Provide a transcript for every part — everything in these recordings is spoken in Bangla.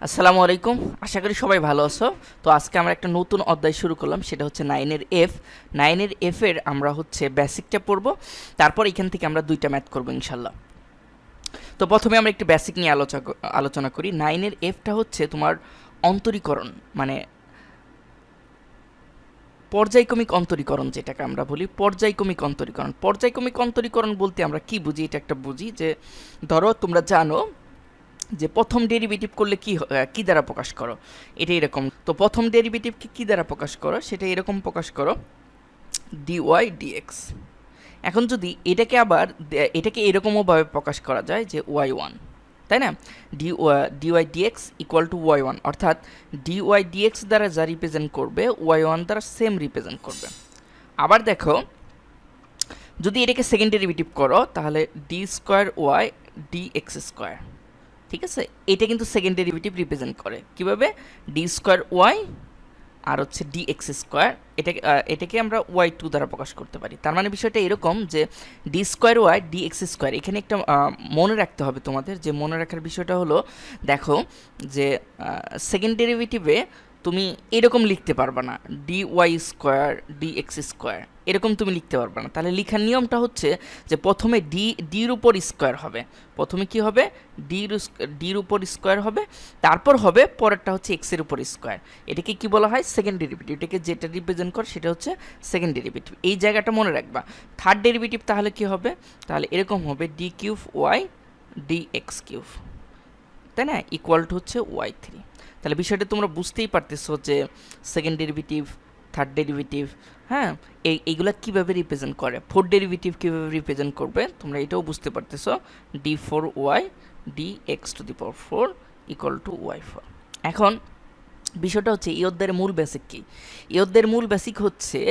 আসসালামু আলাইকুম। আশা করি সবাই ভালো আছো। তো আজকে আমরা একটা নতুন অধ্যায় শুরু করলাম, সেটা হচ্ছে 9 এর এফ। 9 এর এফ এর আমরা হচ্ছে বেসিকটা পড়ব, তারপর এখান থেকে আমরা দুইটা ম্যাথ করব ইনশাল্লাহ। তো প্রথমে আমরা একটু বেসিক নিয়ে আলোচনা করি। 9 এর এফটা হচ্ছে তোমার অন্তরীকরণ, মানে পর্যায়ক্রমিক অন্তরীকরণ, যেটাকে আমরা বলি পর্যায়ক্রমিক অন্তরীকরণ। পর্যায়ক্রমিক অন্তরীকরণ বলতে আমরা কি বুঝি, এটা একটা বুঝি যে ধরো তোমরা জানো যে প্রথম ডেরিভেটিভ করলে কি দ্বারা প্রকাশ করো, এটা এরকম। তো প্রথম ডেরিভেটিভকে কি দ্বারা প্রকাশ করো, সেটা এরকম প্রকাশ করো, ডিওয়াই ডিএক্স। এখন যদি এটাকে এরকমও ভাবে প্রকাশ করা যায় যে ওয়াই ওয়ান, তাই না? D Y D X equal to Y one, অর্থাৎ ডিওয়াই ডিএক্স দ্বারা যা রিপ্রেজেন্ট করবে ওয়াই ওয়ান দ্বারা সেম রিপ্রেজেন্ট করবে। আবার দেখো, যদি এটাকে সেকেন্ড ডেরিভেটিভ করো তাহলে D square Y D x square, ঠিক আছে? এটা কিন্তু সেকেন্ড ডেরিভেটিভ রিপ্রেজেন্ট করে কিভাবে, ডি স্কোয়ার ওয়াই আর হচ্ছে ডি এক্স স্কোয়ার। এটাকে আমরা ওয়াই টু দ্বারা প্রকাশ করতে পারি। তার মানে বিষয়টা এরকম যে D square Y D x square, এখানে একটা মনে রাখতে হবে তোমাদের, যে মনে রাখার বিষয়টা হলো, দেখো যে সেকেন্ড ডেরিভেটিভে তুমি এরকম লিখতে পারবা না, D Y square D x square, এরকম তুমি লিখতে পারবে না। তাহলে লেখার নিয়মটা হচ্ছে যে প্রথমে ডির উপর স্কোয়ার হবে, প্রথমে কি হবে, ডির উপর স্কোয়ার হবে, তারপর হবে পরেরটা হচ্ছে এক্সের উপর স্কোয়ার। এটাকে কি বলা হয়, সেকেন্ড ডেরিভেটিভ। এটাকে যেটা রিপ্রেজেন্ট করে সেটা হচ্ছে সেকেন্ড ডেরিভেটিভ। এই জায়গাটা মনে রাখবা। থার্ড ডেরিভেটিভ তাহলে কি হবে, তাহলে এরকম হবে D cube Y D x cube, তাই না, ইকুয়াল টু হচ্ছে ওয়াই থ্রি। তাহলে বিষয়টা তোমরা বুঝতেই পারতেছো যে সেকেন্ড ডেরিভেটিভ, থার্ড ডেরিভেটিভ, হ্যাঁ, এইগুলা কীভাবে রিপ্রেজেন্ট করে, ফোর্থ ডেরিভেটিভ কীভাবে রিপ্রেজেন্ট করবে তোমরা এটাও বুঝতে পারতেছো, D four Y D X to the power four equal to Y four. এখন বিষয়টা হচ্ছে এই অধ্যায়ের মূল বেসিক কী, এই অধ্যায়ের মূল বেসিক হচ্ছে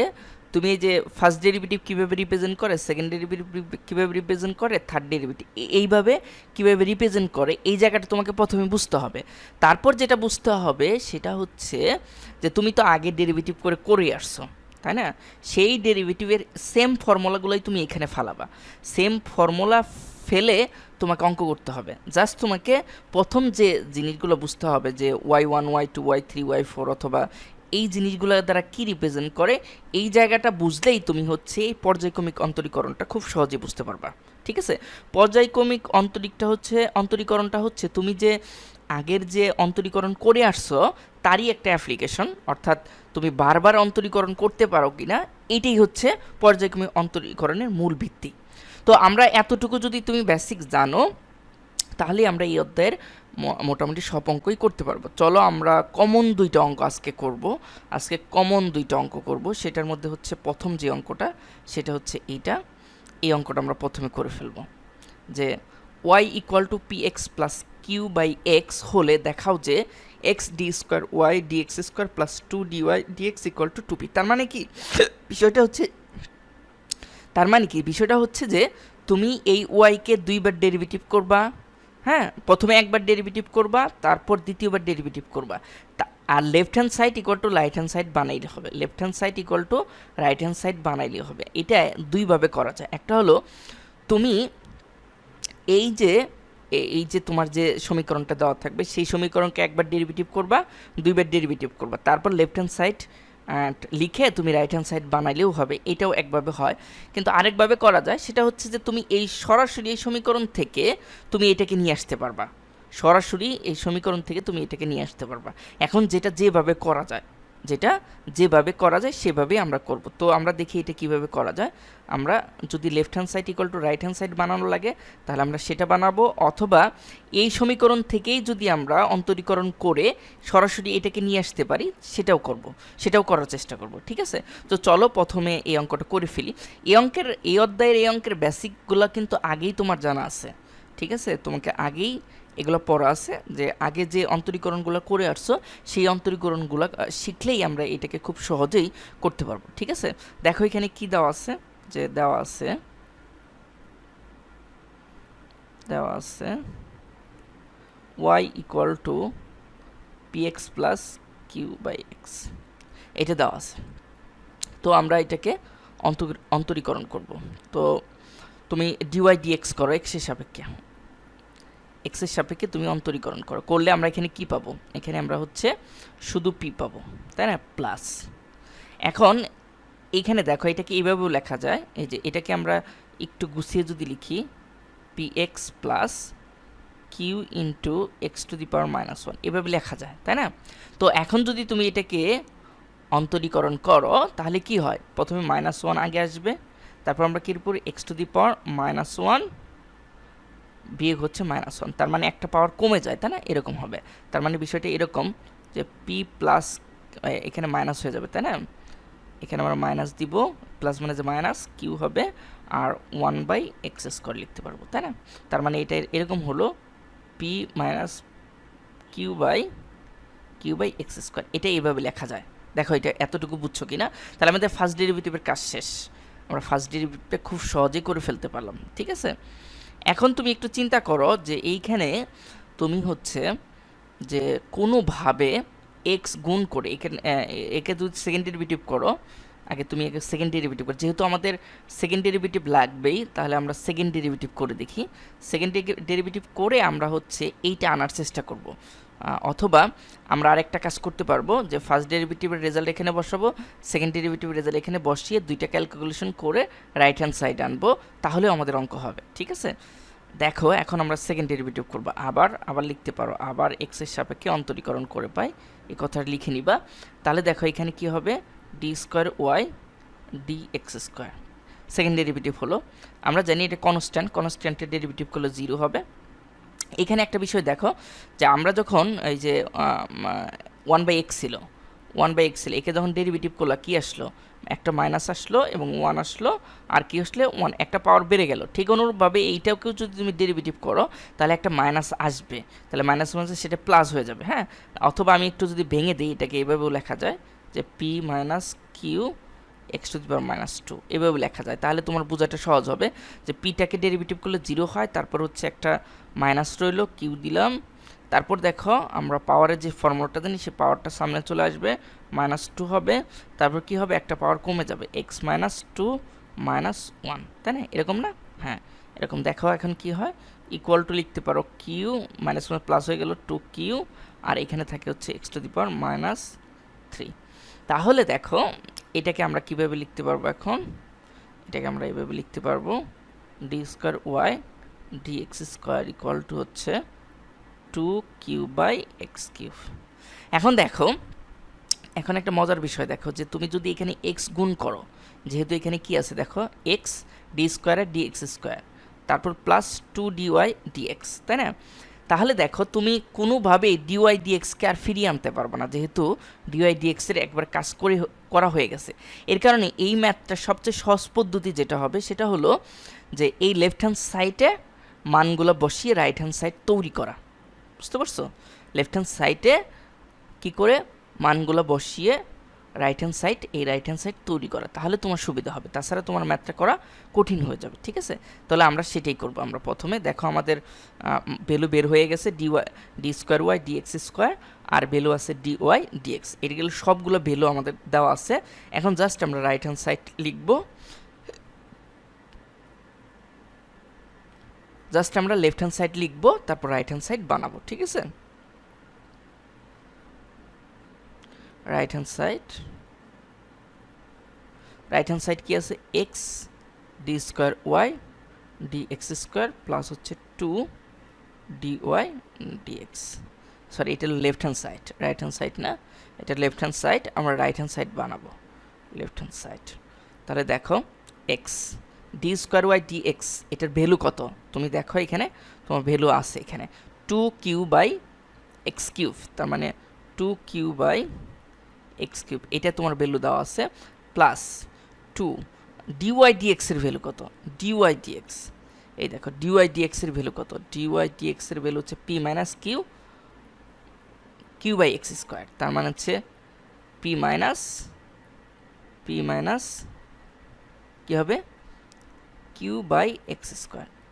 তুমি এই যে ফার্স্ট ডেরিভেটিভ কীভাবে রিপ্রেজেন্ট করে, সেকেন্ড ডেরিভেটিভ কীভাবে রিপ্রেজেন্ট করে, থার্ড ডেরিভেটিভ এইভাবে কীভাবে রিপ্রেজেন্ট করে, এই জায়গাটা তোমাকে প্রথমে বুঝতে হবে। তারপর যেটা বুঝতে হবে সেটা হচ্ছে যে তুমি তো আগে ডেরিভেটিভ করে আসছো, তাই না? সেই ডেরিভেটিভের সেম ফর্মুলাগুলোই তুমি এখানে ফালাবা। সেম ফর্মুলা ফেলে তোমাকে অঙ্ক করতে হবে। জাস্ট তোমাকে প্রথম যে জিনিসগুলো বুঝতে হবে যে Y one Y two Y three Y four, অথবা এই জিনিসগুলো দ্বারা কি রিপ্রেজেন্ট করে, এই জায়গাটা বুঝলেই তুমি হচ্ছে এই পর্যায়ক্রমিক অন্তরীকরণটা খুব সহজে বুঝতে পারবা। ঠিক আছে? পর্যায়ক্রমিক অন্তরীকরণটা হচ্ছে তুমি যে আগের যে অন্তরীকরণ করে আসছো তারই একটা অ্যাপ্লিকেশন, অর্থাৎ তুমি বারবার অন্তরীকরণ করতে পারো কিনা, এটাই হচ্ছে পর্যায়ক্রমিক অন্তরীকরণের মূল ভিত্তি। তো আমরা এতটুকু যদি তুমি বেসিক জানো, তাহলে আমরা এই অধ্যায়ের মোটামুটি সব অঙ্কই করতে পারবো। চলো আমরা কমন দুইটা অঙ্ক আজকে করব। আজকে কমন দুইটা অঙ্ক করব, সেটার মধ্যে হচ্ছে প্রথম যে অঙ্কটা সেটা হচ্ছে এই অঙ্কটা আমরা প্রথমে করে ফেলবো, যে Y equal to P X plus Q by x হলে দেখাও যে X D square Y D x square plus two D Y D X equal to two P. তার মানে কি বিষয়টা হচ্ছে যে তুমি এই ওয়াইকে দুইবার ডেরিভেটিভ করবা, হ্যাঁ, প্রথমে একবার ডেরিভেটিভ করবা, তারপর দ্বিতীয়বার ডেরিভেটিভ করবা, আর left hand side equal to right hand side বানাইলে হবে, left hand side equal to right hand side বানাইলে হবে। এটা দুইভাবে করা যায়। একটা হলো তুমি এই যে তোমার যে সমীকরণটা দেওয়া থাকবে সেই সমীকরণকে একবার ডেরিভেটিভ করবা, দুইবার ডেরিভেটিভ করবা, তারপর লেফট হ্যান্ড সাইড লিখে তুমি রাইট হ্যান্ড সাইড বানাইলেও হবে। এটাও একভাবে হয়। কিন্তু আরেকভাবে করা যায়, সেটা হচ্ছে যে তুমি সরাসরি এই সমীকরণ থেকে তুমি এটাকে নিয়ে আসতে পারবা, সরাসরি এই সমীকরণ থেকে তুমি এটাকে নিয়ে আসতে পারবা। এখন যেভাবে করা যায় সেভাবেই আমরা করব। তো আমরা দেখি এটা কিভাবে করা যায়। আমরা যদি left hand side equal to right hand side বানানো লাগে তাহলে আমরা সেটা বানাবো, অথবা এই সমীকরণ থেকেই যদি আমরা অন্তরীকরণ করে সরাসরি এটাকে নিয়ে আসতে পারি সেটাও করার চেষ্টা করব। ঠিক আছে? তো চলো প্রথমে এই অঙ্কটা করে ফেলি। এই অধ্যায়ের বেসিকগুলো কিন্তু আগেই তোমার জানা আছে। ঠিক আছে? তোমাকে আগেই এগুলো পড়া আছে, যে আগে যে অন্তরীকরণগুলো করে আসছো সেই অন্তরীকরণগুলো শিখলেই আমরা এটাকে খুব সহজেই করতে পারবো। ঠিক আছে? দেখো এখানে কি দেওয়া আছে, যে দেওয়া আছে y equal to P X plus Q by X, এটা দেওয়া আছে। তো আমরা এটাকে অন্তরীকরণ করব। তো তুমি ডিওয়াই ডিএক্স করো এক্সের সাপেক্ষে, এক্সের সাপেক্ষে তুমি অন্তরীকরণ করো, করলে আমরা এখানে কি পাবো, এখানে আমরা হচ্ছে শুধু পি পাবো, তাই না, প্লাস। এখন এইখানে দেখো এটাকে এইভাবেও লেখা যায়, এই যে এটাকে আমরা একটু গুছিয়ে যদি লিখি P X plus Q into X to the power minus one, এভাবে লেখা যায়, তাই না। তো এখন যদি তুমি এটাকে অন্তরীকরণ করো তাহলে কি হয়, প্রথমে মাইনাস ওয়ান আগে আসবে, তারপর আমরা কি উপর x to the power minus one বিয়োগ হচ্ছে মাইনাস ওয়ান, তার মানে একটা পাওয়ার কমে যায়, তাই না, এরকম হবে। তার মানে বিষয়টা এরকম যে পি প্লাস এখানে মাইনাস হয়ে যাবে, তাই না, এখানে আমরা মাইনাস দিব, প্লাস মানে যে মাইনাস কিউ হবে, আর 1/x² লিখতে পারবো, তাই না। তার মানে এটা এরকম হলো P minus Q by x², এটা এইভাবে লেখা যায়। দেখো এটা এতটুকু বুঝছো কি না, তাহলে আমাদের ফার্স্ট ডেরিভেটিভের কাজ শেষ, আমরা ফার্স্ট ডেরিভেটিভটা খুব সহজে করে ফেলতে পারলাম, ঠিক আছে। এখন তুমি একটু চিন্তা করো যে এইখানে তুমি হচ্ছে যে কোনোভাবে এক্স গুণ করে একে যদি সেকেন্ড ডেরিভেটিভ করো, আগে তুমি একে সেকেন্ড ডেরিভেটিভ করো, যেহেতু আমাদের সেকেন্ড ডেরিভেটিভ লাগবেই তাহলে আমরা সেকেন্ড ডেরিভেটিভ করে দেখি। সেকেন্ড ডেরিভেটিভ করে আমরা হচ্ছে এইটা আনার চেষ্টা করব, অথবা আমরা আরেকটা কাজ করতে পারবো যে ফার্স্ট ডেরিভেটিভের রেজাল্ট এখানে বসাবো, সেকেন্ড ডেরিভেটিভের রেজাল্ট এখানে বসিয়ে দুইটা ক্যালকুলেশন করে রাইট হ্যান্ড সাইড আনবো, তাহলেও আমাদের অঙ্ক হবে, ঠিক আছে। দেখো এখন আমরা সেকেন্ড ডেরিভেটিভ করবো, আবার লিখতে পারো, আবার এক্সের সাপেক্ষে অন্তরীকরণ করে পাই, এই কথাটা লিখে নিবা। তাহলে দেখো এখানে কি হবে, d² dx², সেকেন্ড ডেরিভেটিভ হলো, আমরা জানি এটা কনস্ট্যান্টের ডেরিভেটিভ করলে 0 হবে। এখানে একটা বিষয় দেখো যে আমরা যখন এই যে 1/x ছিল, একে যখন ডেরিভেটিভ করলো কি আসলো, একটা মাইনাস আসলো এবং 1 আসলো, আর কি আসলে 1, একটা পাওয়ার বেড়ে গেল। ঠিক অনুরূপভাবে এইটাকেও যদি তুমি ডেরিভেটিভ করো তাহলে একটা মাইনাস আসবে, তাহলে মাইনাস মাইনাস সেটা প্লাস হয়ে যাবে, হ্যাঁ। অথবা আমি একটু যদি ভেঙে দিই এটাকে, এইভাবেও লেখা যায় যে P minus Q x to the power minus 2, এভাবে লেখা যায়। তাহলে তোমার বোঝাটা সহজ হবে যে পিটাকে ডেরিভেটিভ করলে 0 হয়, তারপর হচ্ছে একটা মাইনাস রইলো, কিউ দিলাম, তারপর দেখো আমরা পাওয়ারের যে ফর্মুলাটা জানি সেই পাওয়ারটা সামনে চলে আসবে, -2 হবে, তারপর কি হবে, একটা পাওয়ার কমে যাবে, x - 2 - 1, তাই না, এরকম না, হ্যাঁ এরকম। দেখো এখন কি হয়, ইকুয়াল টু লিখতে পারো কিউ -1 প্লাস হয়ে গেল 2q, আর এখানে থাকে হচ্ছে x টু দি পাওয়ার -3। তাহলে দেখো এটাকে আমরা কিভাবে লিখতে পারবো, এখন এটাকে আমরা এইভাবে লিখতে পারবো d² dx² ইকুয়াল টু হচ্ছে 2q/x³। এখন দেখো, এখন একটা মজার বিষয় দেখো যে তুমি যদি এখানে x গুণ করো, যেহেতু এখানে কি আছে দেখো x d² আর dx², তারপর প্লাস 2dy dx, তাই না। তাহলে দেখো তুমি কোনোভাবেই dy dx-কে আর ফিরিয়ে আনতে পারবে না, যেহেতু dy dx এর একবার কাজ করা হয়ে গেছে। এর কারণে এই ম্যাথটা সবচেয়ে সহজ পদ্ধতি যেটা হবে সেটা হলো যে এই লেফট হ্যান্ড সাইডে মানগুলো বসিয়ে রাইট হ্যান্ড সাইড তৈরি করা, বুঝতে পারছো। লেফট হ্যান্ড সাইডে কী করে মানগুলো বসিয়ে রাইট হ্যান্ড সাইড তৈরি করা, তাহলে তোমার সুবিধা হবে, তাছাড়া তোমার ম্যাথটা করা কঠিন হয়ে যাবে, ঠিক আছে। তাহলে আমরা সেটাই করব। আমরা প্রথমে দেখো আমাদের ভ্যালু বের হয়ে গেছে d² dx², আর ভ্যালু আছে dy dx, এগুলো সবগুলো ভ্যালু আমাদের দেওয়া আছে। এখন জাস্ট আমরা রাইট হ্যান্ড সাইড লিখব, জাস্ট আমরা লেফট হ্যান্ড সাইড লিখব, তারপর রাইট হ্যান্ড সাইড বানাবো, ঠিক আছে। রাইট হ্যান্ড সাইড কি আছে, x d² dx² প্লাস হচ্ছে 2 dy dx, সরি এটা left hand side, right hand side না, এটা লেফট হ্যান্ড সাইড, আমরা রাইট হ্যান্ড সাইড বানাবো, লেফট হ্যান্ড সাইড। তাহলে দেখো x d² dx, এটার ভ্যালু কত তুমি দেখো, এখানে তোমার ভ্যালু আছে এখানে 2q/x³, তার মানে 2q/x³, এটা তোমার ভ্যালু দেওয়া আছে, প্লাস 2 dy dx এর ভ্যালু কত, dy dx, এই দেখো dy dx এর ভ্যালু কত, dy dx এর ভ্যালু হচ্ছে p - q/x², তার মানে হচ্ছে p কি হবে q/x²,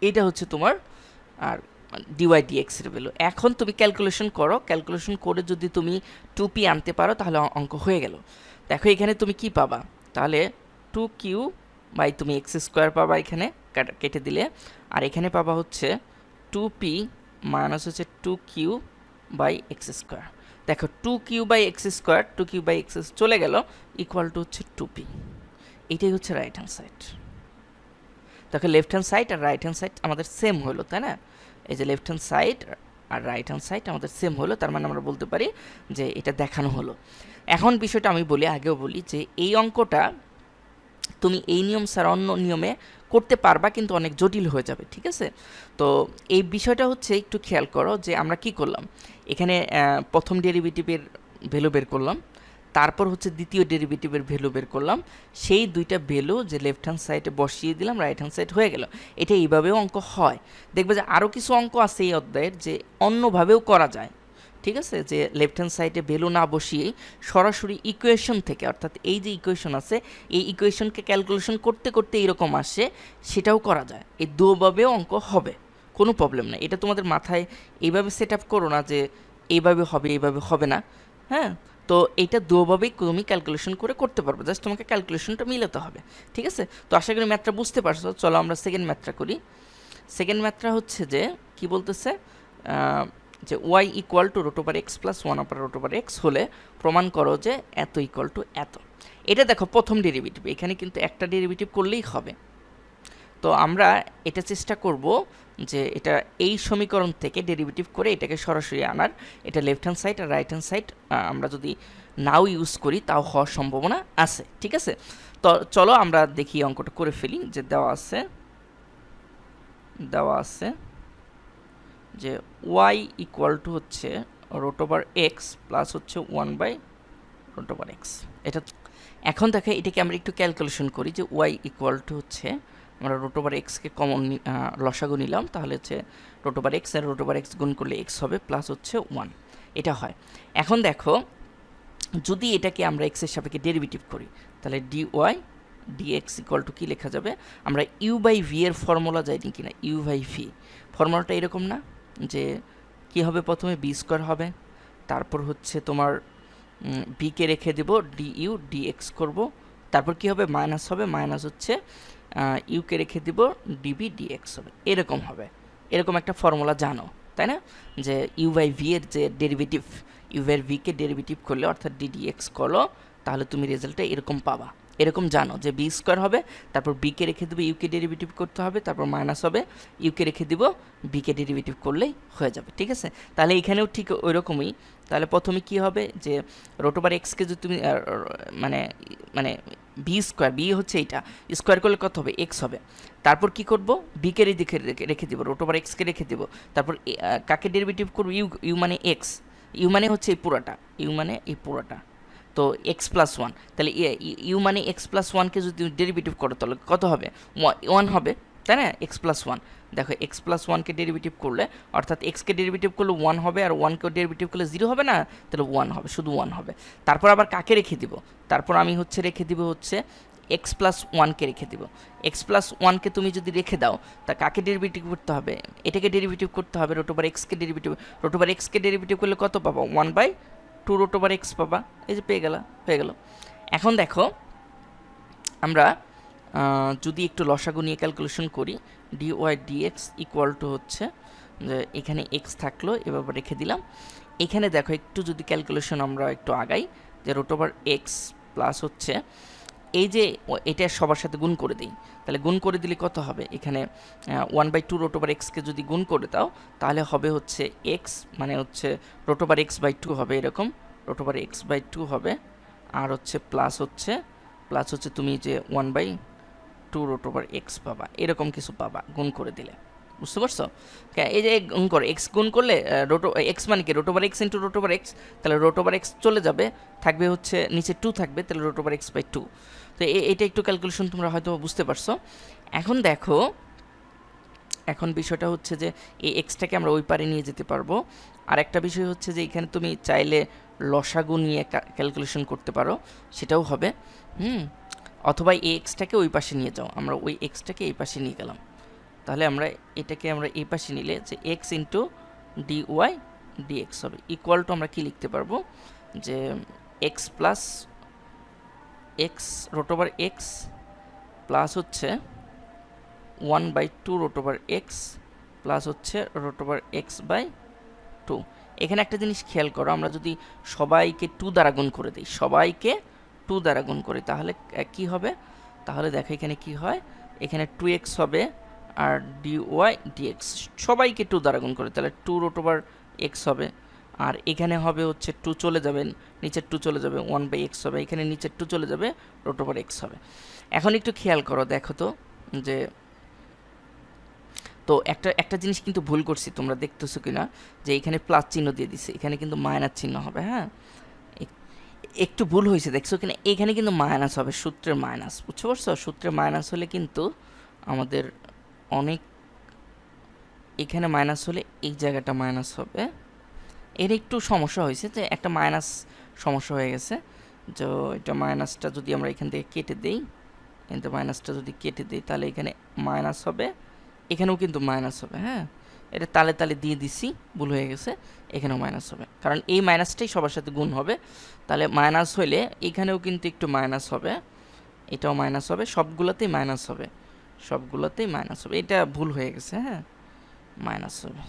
এটা হচ্ছে তোমার আর dy dx এর ভ্যালু। এখন তুমি ক্যালকুলেশন করো, ক্যালকুলেশন করে যদি তুমি 2p আনতে পারো তাহলে অঙ্ক হয়ে গেল। দেখো এখানে তুমি কি পাবা, তাহলে 2q বাই তুমি x² পাবা, এখানে কেটে দিলে, আর এখানে পাবা হচ্ছে 2p মাইনাস হচ্ছে 2q বাই এক্স স্কোয়ার। দেখো 2q by X square, 2q by X চলে গেল, ইকুয়াল টু হচ্ছে 2p। এটাই হচ্ছে রাইট হ্যান্ড সাইড। দেখো লেফট হ্যান্ড সাইড আর রাইট হ্যান্ড সাইড আমাদের সেম হলো, তাই না? এই যে লেফট হ্যান্ড সাইড আর রাইট হ্যান্ড সাইড আমাদের সেম হলো, তার মানে আমরা বলতে পারি যে এটা দেখানো হলো। এখন বিষয়টা আমি বলি, আগেও বলি যে এই অঙ্কটা তুমি এই নিয়ম ছাড়া অন্য নিয়মে করতে পারবা, কিন্তু অনেক জটিল হয়ে যাবে, ঠিক আছে? তো এই বিষয়টা হচ্ছে একটু খেয়াল করো যে আমরা কি করলাম, এখানে প্রথম ডেরিভেটিভের ভ্যালু বের করলাম, তারপর হচ্ছে দ্বিতীয় ডেরিভেটিভের ভ্যালু বের করলাম, সেই দুইটা ভ্যালু যে লেফট হ্যান্ড সাইডে বসিয়ে দিলাম, রাইট হ্যান্ড সাইড হয়ে গেল। এটা এইভাবেও অঙ্ক হয়। দেখবে যে আরও কিছু অঙ্ক আছে এই অধ্যায়ের যে অন্যভাবেও করা যায়, ঠিক আছে? যে লেফট হ্যান্ড সাইডে ভ্যালু না বসিয়েই সরাসরি ইকুয়েশন থেকে, অর্থাৎ এই যে ইকুয়েশন আছে এই ইকুয়েশনকে ক্যালকুলেশন করতে করতে এরকম আসে, সেটাও করা যায়। এই দুভাবেও অঙ্ক হবে, কোনো প্রবলেম নেই। এটা তোমাদের মাথায় এইভাবে সেট আপ করো না যে এইভাবে হবে এইভাবে হবে না, হ্যাঁ? তো এইটা দুভাবেই তুমি ক্যালকুলেশন করে করতে পারবে, জাস্ট তোমাকে ক্যালকুলেশনটা মিলাতে হবে, ঠিক আছে? তো আশা করি ম্যাথটা বুঝতে পারছো। চলো আমরা সেকেন্ড ম্যাথটা করি। সেকেন্ড ম্যাথটা হচ্ছে যে কি বলতেছে, যে Y equal to root over x plus 1 root over X হলে প্রমাণ করো যে এত ইকুয়াল টু এত। এটা দেখো প্রথম ডেরিভেটিভ, এখানে কিন্তু একটা ডেরিভেটিভ করলেই হবে। তো আমরা এটা চেষ্টা করব যে এটা এই সমীকরণ থেকে ডেরিভেটিভ করে এটাকে সরাসরি আনার। এটা লেফট হ্যান্ড সাইড আর রাইট হ্যান্ড সাইড আমরা যদি নাও ইউজ করি তাও হওয়ার সম্ভাবনা আছে, ঠিক আছে? তো চলো আমরা দেখি অঙ্কটা করে ফেলি। যে দেওয়া আছে যে ওয়াই ইকুয়াল টু হচ্ছে রুট ওভার এক্স প্লাস হচ্ছে 1/রুট ওভার এক্স। এটা এখন দেখো এটাকে আমরা একটু ক্যালকুলেশন করি যে ওয়াই ইকুয়াল টু হচ্ছে আমরা রুট ওভার এক্সকে কমন লসাগু নিলাম, তাহলে হচ্ছে রুট ওভার এক্স আর রুট ওভার এক্স গুণ করলে এক্স হবে প্লাস হচ্ছে 1, এটা হয়। এখন দেখো যদি এটাকে আমরা এক্সের সাপেক্ষে ডেরিভেটিভ করি তাহলে D Y dx equal to কী লেখা যাবে, আমরা ইউ বাই ভি এর ফর্মুলা যাইনি কিনা, ইউ বাই ভি ফর্মুলাটা এরকম না যে কি হবে, প্রথমে বি স্কোয়ার হবে, তারপর হচ্ছে তোমার বিকে রেখে দেব ডি ইউ ডি এক্স করবো, তারপর কি হবে মাইনাস হবে, মাইনাস হচ্ছে ইউকে রেখে দিব ডিবি ডি এক্স হবে, এরকম হবে। এরকম একটা ফর্মুলা জানো, তাই না? যে ইউ বাই ভি এর যে ডেরিভেটিভ, ইউ বাই ভিকে ডেরিভেটিভ করলে অর্থাৎ ডি ডি এক্স করো, তাহলে তুমি রেজাল্টটা এরকম পাবা। এরকম জানো যে বি স্কোয়ার হবে, তারপর বিকে রেখে দেবো, ইউকে ডেরিভেটিভ করতে হবে, তারপর মাইনাস হবে, ইউকে রেখে দিব, বিকে ডেরিভেটিভ করলেই হয়ে যাবে, ঠিক আছে? তাহলে এখানেও ঠিক ওই রকমই। তাহলে প্রথমে কি হবে যে রুট ওভার এক্সকে যদি তুমি মানে মানে বি স্কোয়ার, বি হচ্ছে এইটা, স্কোয়ার করলে কত হবে, এক্স হবে। তারপর কি করব, বিকে দিকে রেখে দেবো, রুট ওভার এক্সকে রেখে দেবো, তারপর কাকে ডেরিভেটিভ করবো, ইউ মানে এক্স, ইউ মানে হচ্ছে এই পুরাটা, ইউ মানে এই পুরাটা, তো এক্স প্লাস 1, তাহলে ইউ মানে এক্স প্লাস 1কে যদি ডেরিভেটিভ করো তাহলে কত হবে, 1 হবে, তাই না? এক্স প্লাস 1, দেখো এক্স প্লাস 1কে ডেরিভেটিভ করলে অর্থাৎ এক্সকে ডেরিভেটিভ করলে 1 হবে, আর 1কে ডেরিভেটিভ করলে 0 হবে না, তাহলে 1 হবে, শুধু 1 হবে। তারপর আবার কাকে রেখে দিব, তারপর আমি হচ্ছে রেখে দিব হচ্ছে এক্স প্লাস 1কে রেখে দিব। এক্স প্লাস 1কে তুমি যদি রেখে দাও তা কাকে ডেরিভেটিভ করতে হবে, এটাকে ডেরিভেটিভ করতে হবে, রুট ওভার এক্সকে ডেরিভেটিভ, রুট ওভার এক্সকে ডেরিভেটিভ করলে কত পাবো, 1/2 রুট ওভার এক্স পাবা, এই যে পেয়ে হয়ে গেল। এখন দেখো আমরা যদি একটু লসাগু নিয়ে ক্যালকুলেশন করি, D Y dx equal two হচ্ছে যে এখানে এক্স থাকলো, এভাবে রেখে দিলাম। এখানে দেখো একটু যদি ক্যালকুলেশন আমরা একটু আগাই, যে রুট ওভার এক্স প্লাস হচ্ছে এই যে এটা সবার সাথে গুণ করে দিই, তাহলে গুণ করে দিলে কত হবে, এখানে 1/2 রুট ওভার এক্সকে যদি গুণ করে দাও তাহলে হবে হচ্ছে এক্স মানে হচ্ছে রুট ওভার এক্স বাই 2 হবে, এরকম রুট ওভার এক্স বাই 2 হবে, আর হচ্ছে প্লাস হচ্ছে তুমি যে 1/2 রুট ওভার এক্স পাবা, এরকম কিছু পাবা গুণ করে দিলে, বুঝতে পারছো? এই যে গুণ করে এক্স গুণ করলে এক্স মানে কি, root over X into root over X, তাহলে রুট ওভার এক্স চলে যাবে, থাকবে হচ্ছে নিচে 2 থাকবে, তাহলে রুট ওভার এক্স বাই 2। তো এটা একটু ক্যালকুলেশন তোমরা হয়তো বুঝতে পারছো। এখন দেখো এখন বিষয়টা হচ্ছে যে এই এক্সটাকে আমরা ওই পারে নিয়ে যেতে পারবো। আর একটা বিষয় হচ্ছে যে এখানে তুমি চাইলে লসাগু নিয়ে ক্যালকুলেশন করতে পারো, সেটাও হবে, অথবা এই এক্সটাকে ওই পাশে নিয়ে যাও, আমরা ওই এক্সটাকে এই পাশে নিয়ে গেলাম, তাহলে আমরা এটাকে আমরা এই পাশে নিলে যে X into D Y D X হবে, ইকুয়াল টু আমরা কি লিখতে পারবো, যে X plus X root over x plus হচ্ছে 1/2 রুট ওভার এক্স প্লাস হচ্ছে রুট ওভার এক্স বাই 2। এখানে একটা জিনিস খেয়াল করো, আমরা যদি সবাইকে 2 দ্বারা গুণ করে দিই, সবাইকে 2 দ্বারা গুণ করি, তাহলে কি হবে? তাহলে দেখো এখানে কি হয়, এখানে 2x হবে আর dy dx সবাইকে 2 দ্বারা গুণ করে, তাহলে 2 রুট ওভার এক্স হবে। আর এখানে হবে হচ্ছে 2 চলে যাবে, নিচের 2 চলে যাবে, 1/x হবে, এখানে নিচের 2 চলে যাবে, রুট ওভার এক্স হবে। এখন একটু খেয়াল করো, দেখো তো যে তো একটা জিনিস কিন্তু ভুল করছি, তোমরা দেখতেছো কিনা, যে এখানে প্লাস চিহ্ন দিয়ে দিছে, এখানে কিন্তু মাইনাস চিহ্ন হবে। হ্যাঁ, একটু ভুল হয়েছে, দেখছো কিনা, এখানে কিন্তু মাইনাস হবে, সূত্রের মাইনাস, বুঝতে পারছো? সূত্রের মাইনাস হলে কিন্তু আমাদের অনেক, এখানে মাইনাস হলে এই জায়গাটা মাইনাস হবে। এর একটু সমস্যা হয়েছে, যে একটা মাইনাস সমস্যা হয়ে গেছে। তো এটা মাইনাসটা যদি আমরা এখান থেকে কেটে দিই, কিন্তু মাইনাসটা যদি কেটে দিই, তাহলে এখানে মাইনাস হবে, এখানেও কিন্তু মাইনাস হবে। হ্যাঁ, এটা তালে তালে দিয়ে দিছি, ভুল হয়ে গেছে, এখানেও মাইনাস হবে, কারণ এই মাইনাসটাই সবার সাথে গুণ হবে। তাহলে মাইনাস হইলে এখানেও কিন্তু একটু মাইনাস হবে, এটাও মাইনাস হবে, সবগুলোতেই মাইনাস হবে, সবগুলোতেই মাইনাস হবে। এটা ভুল হয়ে গেছে। হ্যাঁ, মাইনাস হবে,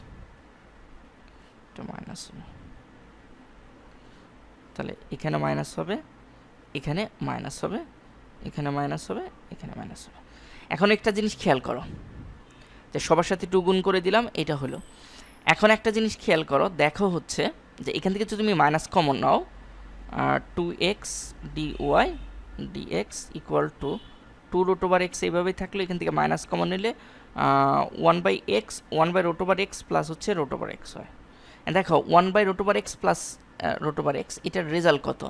এটা মাইনাস হবে, তাহলে এখানে মাইনাস হবে, এখানে মাইনাস হবে, এখানে মাইনাস হবে, এখানে মাইনাস হবে। এখন একটা জিনিস খেয়াল করো, যে সবার সাথে 2 গুণ করে দিলাম, এটা হলো। এখন একটা জিনিস খেয়াল করো, দেখো হচ্ছে যে এখান থেকে যদি তুমি মাইনাস কমন নাও, 2x dy dx equal to 2 root over x, এইভাবেই থাকলো। এখান থেকে মাইনাস কমন নিলে 1/x 1/রুট ওভার এক্স প্লাস হচ্ছে রুট ওভার এক্স হয়। দেখো 1/রুট over x plus root over x, এটার রেজাল্ট কত?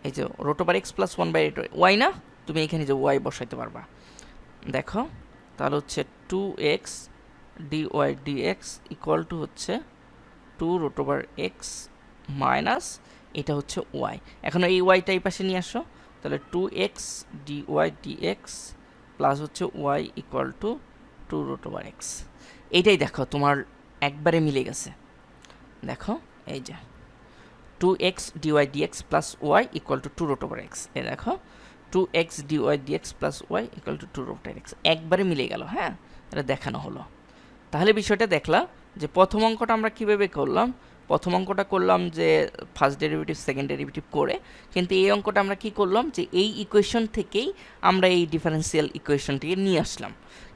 এই যে root over x plus 1/y না, তুমি এখানে যে y বসাইতে পারবা। দেখো তাহলে হচ্ছে 2x dy dx equal two হচ্ছে 2 রুট ওভার এক্স মাইনাস এটা হচ্ছে y। এখন এই ওয়াইটা এই পাশে নিয়ে আসো, তাহলে 2x dy dx প্লাস হচ্ছে y equal to 2 root over X. এইটাই দেখো তোমার একবারে মিলে গেছে। দেখো এই যে 2x dy dx plus y equal to 2 root over X, এই দেখো 2x dy dx plus y equal to 2 root over X, একবারে মিলে গেল। হ্যাঁ, এটা দেখানো হলো। তাহলে বিষয়টা দেখলা যে প্রথম অঙ্কটা আমরা কীভাবে করলাম, প্রথম অঙ্কটা করলাম যে ফার্স্ট ডেরিভেটিভ সেকেন্ড ডেরিভেটিভ করে, কিন্তু এই অঙ্কটা আমরা কি করলাম, যে এই ইকুয়েশন থেকেই আমরা এই ডিফারেন্সিয়াল ইকুয়েশনটিকে নিয়ে আসলাম।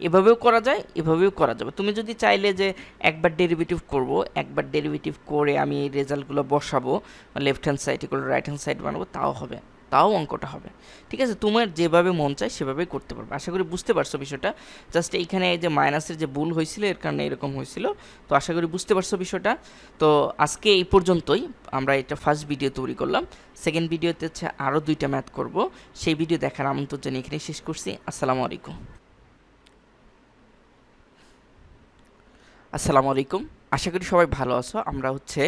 এভাবেও করা যায়, এভাবেও করা যাবে। তুমি যদি চাইলে যে একবার ডেরিভেটিভ করব, একবার ডেরিভেটিভ করে আমি এই রেজাল্টগুলো বসাবো, left hand side equal right hand side বানাবো, তাও হবে, তাও অঙ্কটা হবে। ঠিক আছে, তোমার যেভাবে মন চায় সেভাবেই করতে পারবে। আশা করি বুঝতে পারছো বিষয়টা। জাস্ট এইখানে এই যে মাইনাসের যে ভুল হয়েছিল, এর কারণে এরকম হয়েছিল। তো আশা করি বুঝতে পারছো বিষয়টা। তো আজকে এই পর্যন্তই, আমরা এটা ফার্স্ট ভিডিও তৈরি করলাম। সেকেন্ড ভিডিওতে হচ্ছে আরও 2টা ম্যাথ করব, সেই ভিডিও দেখার আমন্ত্রণ জানিয়ে এখানে শেষ করছি। আসসালামু আলাইকুম। আসসালামু আলাইকুম, আশা করি সবাই ভালো আছো। আমরা হচ্ছে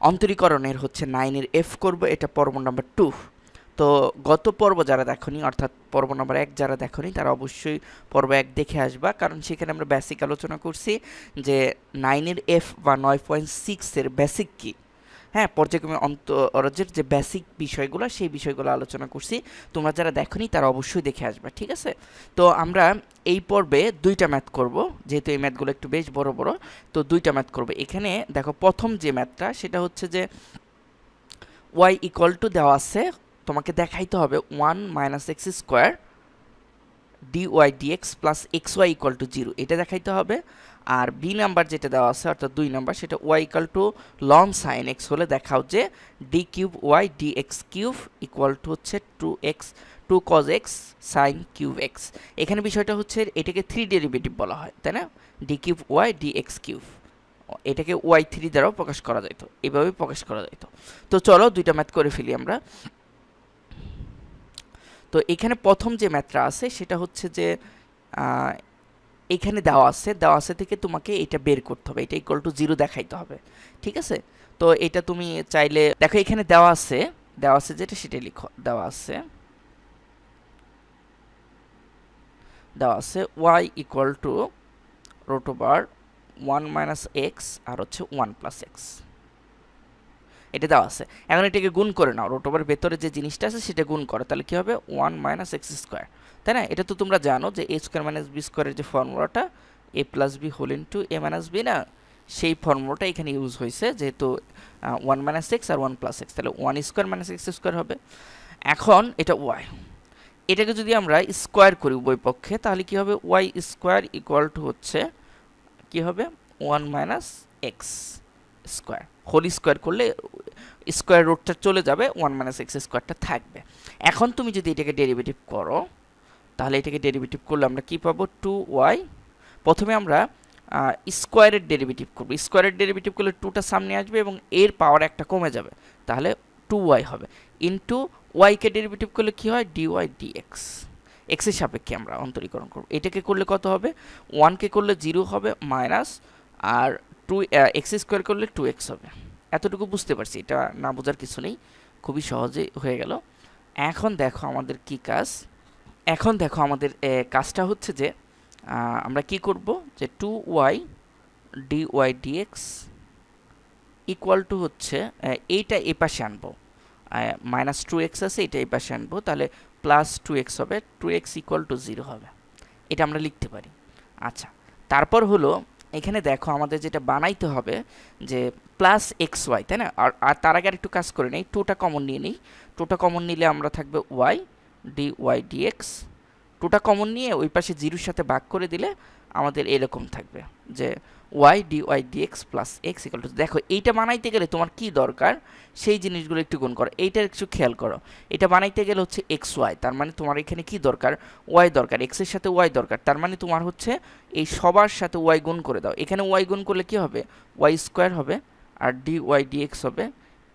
অন্তরীকরণের হচ্ছে 9-এর এফ করব, এটা পর্ব নাম্বার 2। তো গত পর্ব যারা দেখোনি, অর্থাৎ পর্ব নাম্বার 1 যারা দেখোনি, তারা অবশ্যই পর্ব 1 দেখে আসবা, কারণ সেখানে আমরা বেসিক আলোচনা করছি যে 9-এর এফ বা 9.6-এর বেসিক কী। হ্যাঁ, পর্যায়ক্রমে অন্তরজের যে বেসিক বিষয়গুলো, সেই বিষয়গুলো আলোচনা করছি। তোমরা যারা দেখোনি তারা অবশ্যই দেখে আসবা, ঠিক আছে? তো আমরা এই পর্বে 2টা ম্যাথ করব, যেহেতু এই ম্যাথগুলো একটু বেশ বড় বড়, তো 2টা ম্যাথ করব। এখানে দেখো প্রথম যে ম্যাথটা, সেটা হচ্ছে যে y ইকুয়াল টু দেওয়া আছে, তোমাকে দেখাইতে হবে 1 minus x square dy dx plus xy equal to 0, এটা দেখাইতে হবে। আর বি নাম্বার যেটা দেওয়া আছে, অর্থাৎ 2 নাম্বার, সেটা y equal to loan sign x হলে দেখাও যে d cube y dx cube equal two হচ্ছে 2 cos x sine cube x। এখানে বিষয়টা হচ্ছে এটাকে 3 ডেরিভেটিভ বলা হয়, তাই না? d cube y dx cube, এটাকে y3 দ্বারাও প্রকাশ করা যেত, এভাবে প্রকাশ করা যেত। তো চলো 2টা ম্যাথ করে ফেলি আমরা। তো এখানে প্রথম যে ম্যাথটা আছে সেটা হচ্ছে যে এখানে দেওয়া আছে থেকে তোমাকে এটা বের করতে হবে, এটা ইকুয়াল টু 0 দেখাইতে হবে, ঠিক আছে? তো এটা তুমি চাইলে দেখো এখানে দেওয়া আছে যেটা সেটা লিখো। দেওয়া আছে y equal to root over 1 minus x আর হচ্ছে 1 প্লাস এক্স, এটা দেওয়া আছে। এখন এটাকে গুণ করে নাও, রুট ওভার ভেতরে যে জিনিসটা আছে সেটা গুণ করো, তাহলে কি হবে 1 মাইনাস এক্স স্কোয়ার, তাই না? এটা তো তোমরা জানো যে এ স্কোয়ার মাইনাস বি স্কোয়ারের যে ফর্মুলাটা, এ প্লাস বি হোল ইন্টু এ মাইনাস বি না, সেই ফর্মুলাটা এখানে ইউজ হয়েছে, যেহেতু 1 মাইনাস এক্স আর 1 প্লাস এক্স, তাহলে 1 স্কোয়ার মাইনাস এক্স স্কোয়ার হবে। এখন এটা ওয়াই, এটাকে যদি আমরা স্কোয়ার করি উভয় পক্ষে, তাহলে কি হবে, ওয়াই স্কোয়ার ইকুয়াল টু হচ্ছে কি হবে 1 minus x square, whole square করলে স্কোয়ার রুটটা চলে যাবে, 1 মাইনাস এক্স স্কোয়ারটা থাকবে। এখন তুমি যদি এটাকে ডেরিভেটিভ করো, তাহলে এটাকে ডেরিভেটিভ করলে আমরা কি পাবো, 2y, প্রথমে আমরা স্কোয়ারের ডেরিভেটিভ করবো, স্কোয়ারের ডেরিভেটিভ করলে 2টা সামনে আসবে এবং এর পাওয়ার একটা কমে যাবে, তাহলে 2y হবে, ইন্টু ওয়াইকে ডেরিভেটিভ করলে কি হয়, ডিওয়াই ডিএক্স, এক্সের সাপেক্ষে আমরা অন্তরীকরণ করব। এটাকে করলে কত হবে, 1কে করলে 0 হবে মাইনাস, আর 2 এক্স স্কোয়ার করলে 2x হবে। এতটুকু বুঝতে পারছি, এটা না বোঝার কিছু নেই, খুবই সহজে হয়ে গেল। এখন দেখো আমাদের কি কাজ, এখন দেখো আমাদের কাজটা হচ্ছে যে আমরা কি করব, যে 2y dy dx equal two হচ্ছে এইটা এই পাশে আনবো, মাইনাস 2x আছে, এটা এই পাশে আনবো, তাহলে প্লাস 2x হবে, 2x ইকুয়াল টু 0 হবে, এটা আমরা লিখতে পারি। আচ্ছা, তারপর হলো এখানে দেখো আমাদের যেটা বানাইতে হবে যে প্লাস এক্স ওয়াই, তাই না, আর তার আগে একটু কাজ করে নেই, 2টা কমন নিয়ে নিই, 2টা কমন নিলে আমরা থাকবে ওয়াই ডি ওয়াই ডিএক্স, 2টা কমন নিয়ে ওই পাশে 0-র সাথে ভাগ করে দিলে আমাদের এরকম থাকবে যে Y D Y D X plus X equal to, দেখো এইটা বানাইতে গেলে তোমার কি দরকার সেই জিনিসগুলো একটু গুণ করো, এইটার একটু খেয়াল করো, এটা বানাইতে গেলে হচ্ছে এক্স ওয়াই, তার মানে তোমার এখানে কি দরকার, ওয়াই দরকার, এক্সের সাথে ওয়াই দরকার, তার মানে তোমার হচ্ছে এই সবার সাথে ওয়াই গুণ করে দাও, এখানে ওয়াই গুণ করলে কি হবে, ওয়াই স্কোয়ার হবে, আর ডি ওয়াই ডিএক্স হবে,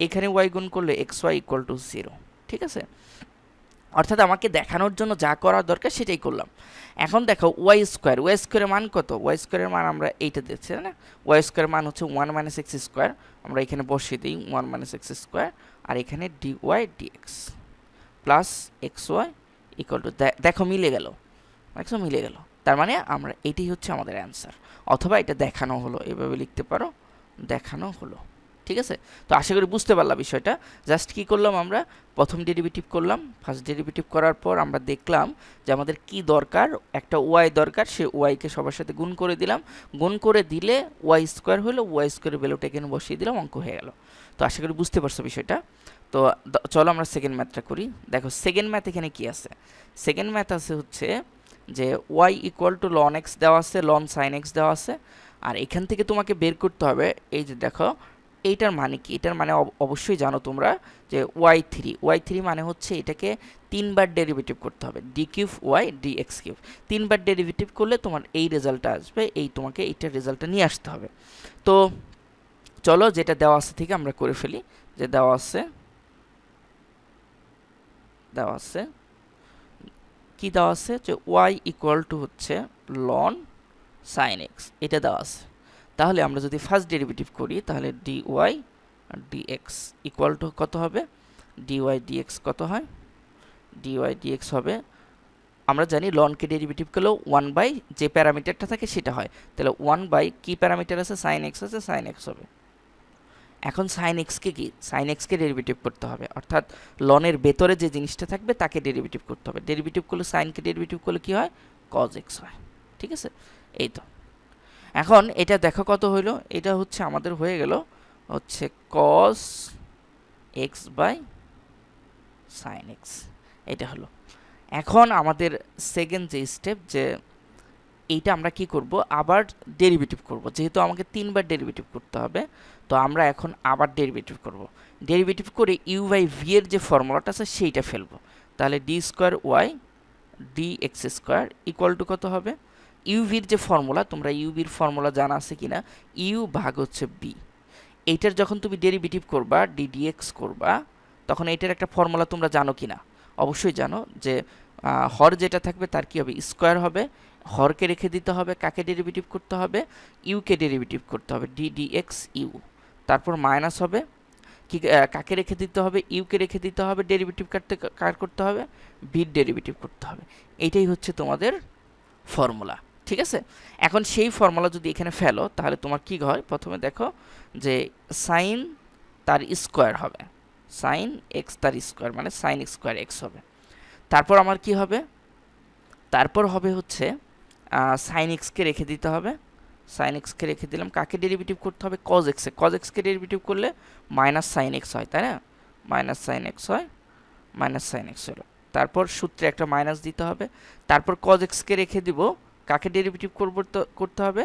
এখানে ওয়াই গুণ করলে এক্স ওয়াই ইকুয়াল টু 0, ঠিক আছে। অর্থাৎ আমাকে দেখানোর জন্য যা করা দরকার সেটাই করলাম। এখন দেখো ওয়াই স্কোয়ারের মান কত, ওয়াই স্কোয়ারের মান আমরা এইটা দিচ্ছি না, ওয়াই স্কোয়ারের মান হচ্ছে 1 মাইনাস এক্স স্কোয়ার, আমরা এখানে বসিয়ে দিই 1 মাইনাস এক্স স্কোয়ার, আর এখানে D Y D X plus x Y equal to, দেখো মিলে গেল, দেখো মিলে গেল, তার মানে আমরা এটাই হচ্ছে আমাদের অ্যান্সার, অথবা এটা দেখানো হলো, এভাবে লিখতে পারো, দেখানো হলো, ঠিক আছে। তো আশা করি বুঝতে পারলাম বিষয়টা। জাস্ট কি করলাম, আমরা প্রথম ডেরিভেটিভ করলাম, ফার্স্ট ডেরিভেটিভ করার পর আমরা দেখলাম যে আমাদের কি দরকার, একটা ওয়াই দরকার, সে ওয়াইকে সবার সাথে গুণ করে দিলাম, গুণ করে দিলে ওয়াই স্কোয়ার হলো, ওয়াই স্কোয়ারের ভ্যালুটা এখানে বসিয়ে দিলাম, অঙ্ক হয়ে গেল। তো আশা করি বুঝতে পারছো বিষয়টা। তো চলো আমরা সেকেন্ড ম্যাথটা করি। দেখো সেকেন্ড ম্যাথ এখানে কি আছে, সেকেন্ড ম্যাথ আছে হচ্ছে যে Y equal to ln X দেওয়া আছে, লন সাইন এক্স দেওয়া আছে, আর এখান থেকে তোমাকে বের করতে হবে, এই যে দেখো এইটার মানে কি, এটার মানে অবশ্যই জানো তোমরা যে ওয়াই থ্রি মানে হচ্ছে এটাকে 3বার ডেরিভেটিভ করতে হবে, D cube Y D x cube, 3বার ডেরিভেটিভ করলে তোমার এই রেজাল্টটা আসবে, এই তোমাকে এইটার রেজাল্টটা নিয়ে আসতে হবে। তো চলো যেটা দেওয়া আছে থেকে আমরা করে ফেলি, যে দেওয়া আছে কি দেওয়া আছে, যে ওয়াই ইকুয়াল টু হচ্ছে লন সাইন এক্স, এটা দেওয়া আছে। তাহলে আমরা যদি ফার্স্ট ডেরিভেটিভ করি, তাহলে D Y dx equal to কত হবে, ডি ওয়াই ডিএক্স কত হয়, ডি ওয়াই ডিএক্স হবে, আমরা জানি লনকে ডেরিভেটিভ করলেও 1 বাই যে প্যারামিটারটা থাকে সেটা হয়, তাহলে 1 বাই কি প্যারামিটার আছে, সাইন এক্স আছে, সাইন এক্স হবে। এখন সাইন এক্সকে কি, সাইন এক্সকে ডেরিভেটিভ করতে হবে, অর্থাৎ লনের ভেতরে যে জিনিসটা থাকবে তাকে ডেরিভেটিভ করতে হবে, ডেরিভেটিভ করলে সাইনকে ডেরিভেটিভ করলে কি হয়, কজ এক্স হয়, ঠিক আছে। এই তো এখন এটা দেখো কত হইলো, এটা হচ্ছে আমাদের হয়ে গেল হচ্ছে cos x by sin x, এটা হলো। এখন আমাদের সেকেন্ড যে স্টেপ, যে এইটা আমরা কি করব, আবার ডেরিভেটিভ করব, যেহেতু আমাকে 3বার ডেরিভেটিভ করতে হবে, তো আমরা এখন আবার ডেরিভেটিভ করব, ডেরিভেটিভ করে ইউ বাই ভি এর যে ফর্মুলাটা আছে সেইটা ফেলবো, তাহলে D square Y D x square equal to কত হবে, ইউভির যে ফর্মুলা, তোমরা ইউভির ফর্মুলা জানা আছে কিনা, ইউ ভাগ হচ্ছে বি, এইটার যখন তুমি ডেরিভেটিভ করবা ডিডিএক্স করবা, তখন এইটার একটা ফর্মুলা তোমরা জানো কিনা, অবশ্যই জানো, যে হর যেটা থাকবে তার কি হবে, স্কোয়ার হবে, হরকে রেখে দিতে হবে, কাকে ডেরিভেটিভ করতে হবে, ইউকে ডেরিভেটিভ করতে হবে, ডিডিএক্স ইউ, তারপর মাইনাস হবে, কি কাকে রেখে দিতে হবে, ইউকে রেখে দিতে হবে, ডেরিভেটিভ কার করতে হবে, ভির ডেরিভেটিভ করতে হবে, এইটাই হচ্ছে তোমাদের ফর্মুলা, ঠিক আছে। এখন সেই ফর্মুলা যদি এখানে ফেলো, তাহলে তোমার কি হয়, প্রথমে দেখো যে সাইন তার স্কোয়ার হবে, সাইন এক্স তার স্কোয়ার মানে সাইন স্কোয়ার এক্স হবে, তারপর আমার কি হবে, তারপর হবে হচ্ছে সাইন এক্সকে রেখে দিতে হবে, সাইন এক্সকে রেখে দিলাম। কাকে ডেরিভেটিভ করতে হবে? কজ এক্সে। কজ এক্সকে ডেরিভেটিভ করলে মাইনাস সাইন এক্স হয়, তাই না? মাইনাস সাইন এক্স হয়, মাইনাস সাইন এক্স হলো। তারপর সূত্রে একটা মাইনাস দিতে হবে। তারপর কজ এক্সকে রেখে দিব, কাকে ডেরিভেটিভ করতে হবে?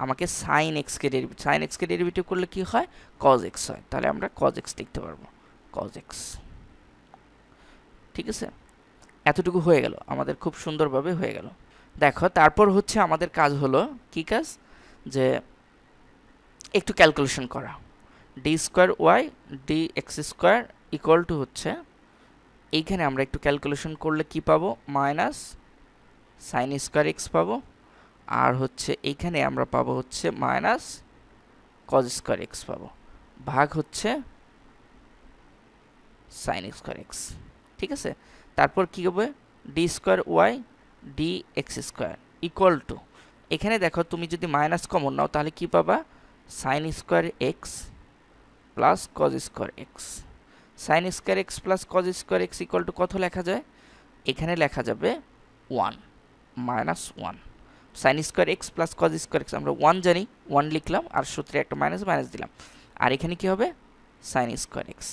আমাকে সাইন এক্সকে ডেরিভেটিভ, সাইন এক্সকে ডেরিভেটিভ করলে কি হয়? কজ এক্স হয়। তাহলে আমরা কজ এক্স লিখতে পারবো, কজ এক্স। ঠিক আছে, এতটুকু হয়ে গেল আমাদের, খুব সুন্দরভাবে হয়ে গেল। দেখো তারপর হচ্ছে আমাদের কাজ হলো কি কাজ, যে একটু ক্যালকুলেশন করা। D square Y D x square equal two হচ্ছে, এইখানে আমরা একটু ক্যালকুলেশন করলে কি পাবো? মাইনাস সাইন স্কোয়ার এক্স পাবো, আর হচ্ছে এইখানে আমরা পাবো হচ্ছে মাইনাস কজ স্কোয়ার এক্স পাবো, ভাগ হচ্ছে সাইন স্কোয়ার এক্স। ঠিক আছে, তারপর কী হবে? D square Y D x square equal to, এখানে দেখো তুমি যদি মাইনাস কমন নাও তাহলে কি পাবা? Sign square x plus cos square x. Sign square x plus cos square x equal to কত লেখা যায়? এখানে লেখা যাবে 1 minus 1। Sign square x plus cos square x আমরা 1 জানি, 1 লিখলাম, আর সূত্রে একটা মাইনাস মাইনাস দিলাম। আর এখানে কি হবে? Sine square X.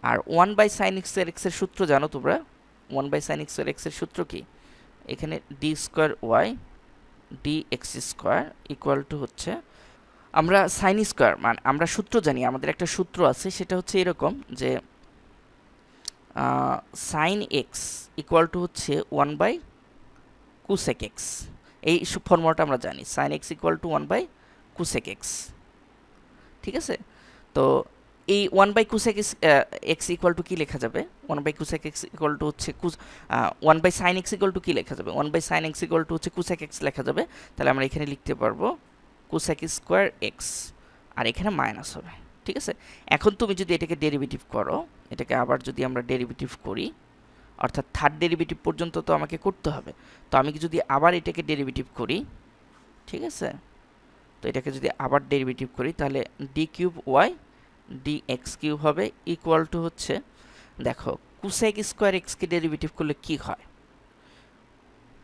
আর 1 বাই সাইন স্কোয়ার এক্সের সূত্র জানো তোমরা? 1 বাই সাইন স্কোয়ার এক্সের সূত্র কি? এখানে D square Y D x square equal two হচ্ছে, আমরা সাইন স্কোয়ার মানে আমরা সূত্র জানি, আমাদের একটা সূত্র আছে, সেটা হচ্ছে এরকম যে সাইন এক্স ইকুয়াল টু হচ্ছে 1 বাই কুসেক এক্স। এই ফর্মুলাটা আমরা জানি, sine x equal to 1 by cosec x. ঠিক আছে, তো এই 1 by cosec x equal to কী লেখা যাবে? 1 by cosec x equal two হচ্ছে 1 by sine x equal to কী লেখা যাবে? 1 by sine x equal two হচ্ছে কুসেক এক্স লেখা যাবে। তাহলে আমরা এখানে লিখতে পারবো কুসেক স্কোয়ার এক্স, আর এখানে মাইনাস হবে। ঠিক আছে, এখন তুমি যদি এটাকে ডেরিভেটিভ করো, এটাকে আবার যদি আমরা ডেরিভেটিভ করি, অর্থাৎ থার্ড ডেরিভেটিভ পর্যন্ত তো আমাকে করতে হবে। তো আমি যদি আবার এটাকে ডেরিভেটিভ করি, ঠিক আছে, তো এটাকে যদি আবার ডেরিভেটিভ করি তাহলে D cube Y D x cube হবে ইকুয়াল টু হচ্ছে, দেখো কুসেক স্কোয়ার এক্সকে ডেরিভেটিভ করলে কি হয়?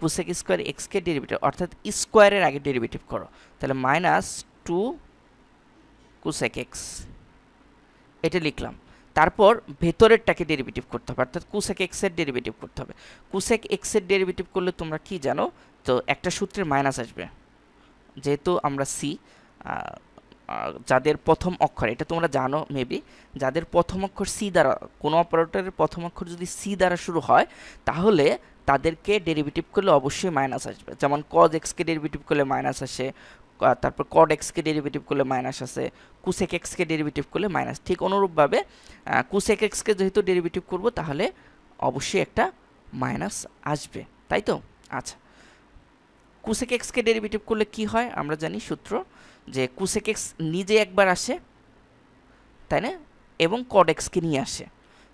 কুসেক স্কোয়ার এক্সকে ডেরিভেটিভ অর্থাৎ স্কোয়ারের আগে ডেরিভেটিভ করো, তাহলে মাইনাস 2 কুসেক এক্স, এটা লিখলাম। তারপর ভেতরেরটাকে ডেরিভেটিভ করতে হবে, অর্থাৎ কুসেক এক্সের ডেরিভেটিভ করতে হবে। কুসেক এক্সের ডেরিভেটিভ করলে তোমরা কি জানো? তো একটা সূত্রের মাইনাস আসবে, যেহেতু আমরা সি, যাদের প্রথম অক্ষর, এটা তোমরা জানো মেবি, যাদের প্রথম অক্ষর সি দ্বারা, কোনো অপারেটরের প্রথম অক্ষর যদি সি দ্বারা শুরু হয় তাহলে তাদেরকে ডেরিভেটিভ করলে অবশ্যই মাইনাস আসবে। যেমন কজ এক্সকে ডেরিভেটিভ করলে মাইনাস আসে, তারপর কড এক্সকে ডেরিভেটিভ করলে মাইনাস আসে, কুসেক এক্সকে ডেরিভেটিভ করলে মাইনাস। ঠিক অনুরূপভাবে কুসেক এক্সকে যেহেতু ডেরিভেটিভ করব তাহলে অবশ্যই একটা মাইনাস আসবে, তাই তো? আচ্ছা, কুসেক এক্সকে ডেরিভেটিভ করলে কি হয় আমরা জানি সূত্র, যে কুসেক এক্স নিজে একবার আসে, তাই না, এবং কড এক্সকে নিয়ে আসে।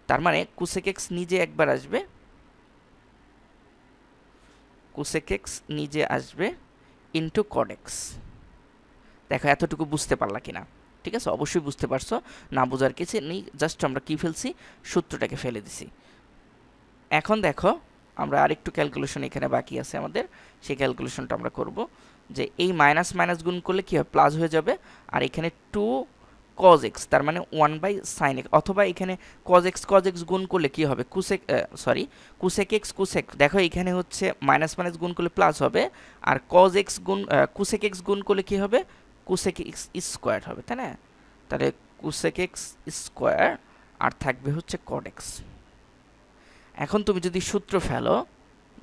তার মানে কুসেক এক্স নিজে একবার আসবে, কুসেক এক্স নিজে আসবে ইন্টু কড এক্স। দেখো এতটুকু বুঝতে পারলা কিনা? ঠিক আছে, অবশ্যই বুঝতে পারছো, না বোঝার কিছু নেই, জাস্ট আমরা কি ফেলছি? সূত্রটাকে ফেলে দিছি। এখন দেখো আমরা আরেকটু ক্যালকুলেশন এখানে বাকি আছে আমাদের, সেই ক্যালকুলেশনটা আমরা করব। যে এই মাইনাস মাইনাস গুণ করলে কি হয়? প্লাস হয়ে যাবে, আর এখানে 2 কজ এক্স, তার মানে 1 বাই সাইন এক্স, অথবা এখানে কজ এক্স গুণ করলে কি হবে? কুসেক এক্স কুসেক, দেখো এখানে হচ্ছে মাইনাস মাইনাস গুণ করলে প্লাস হবে, আর কজ এক্স গুণ কুসেক এক্স গুণ করলে কি হবে? কুসেক এক্স স্কোয়ার হবে, তাই না? তাহলে কুসেক এক্স স্কোয়ার, আর থাকবে হচ্ছে কড এক্স। এখন তুমি যদি সূত্র ফেলো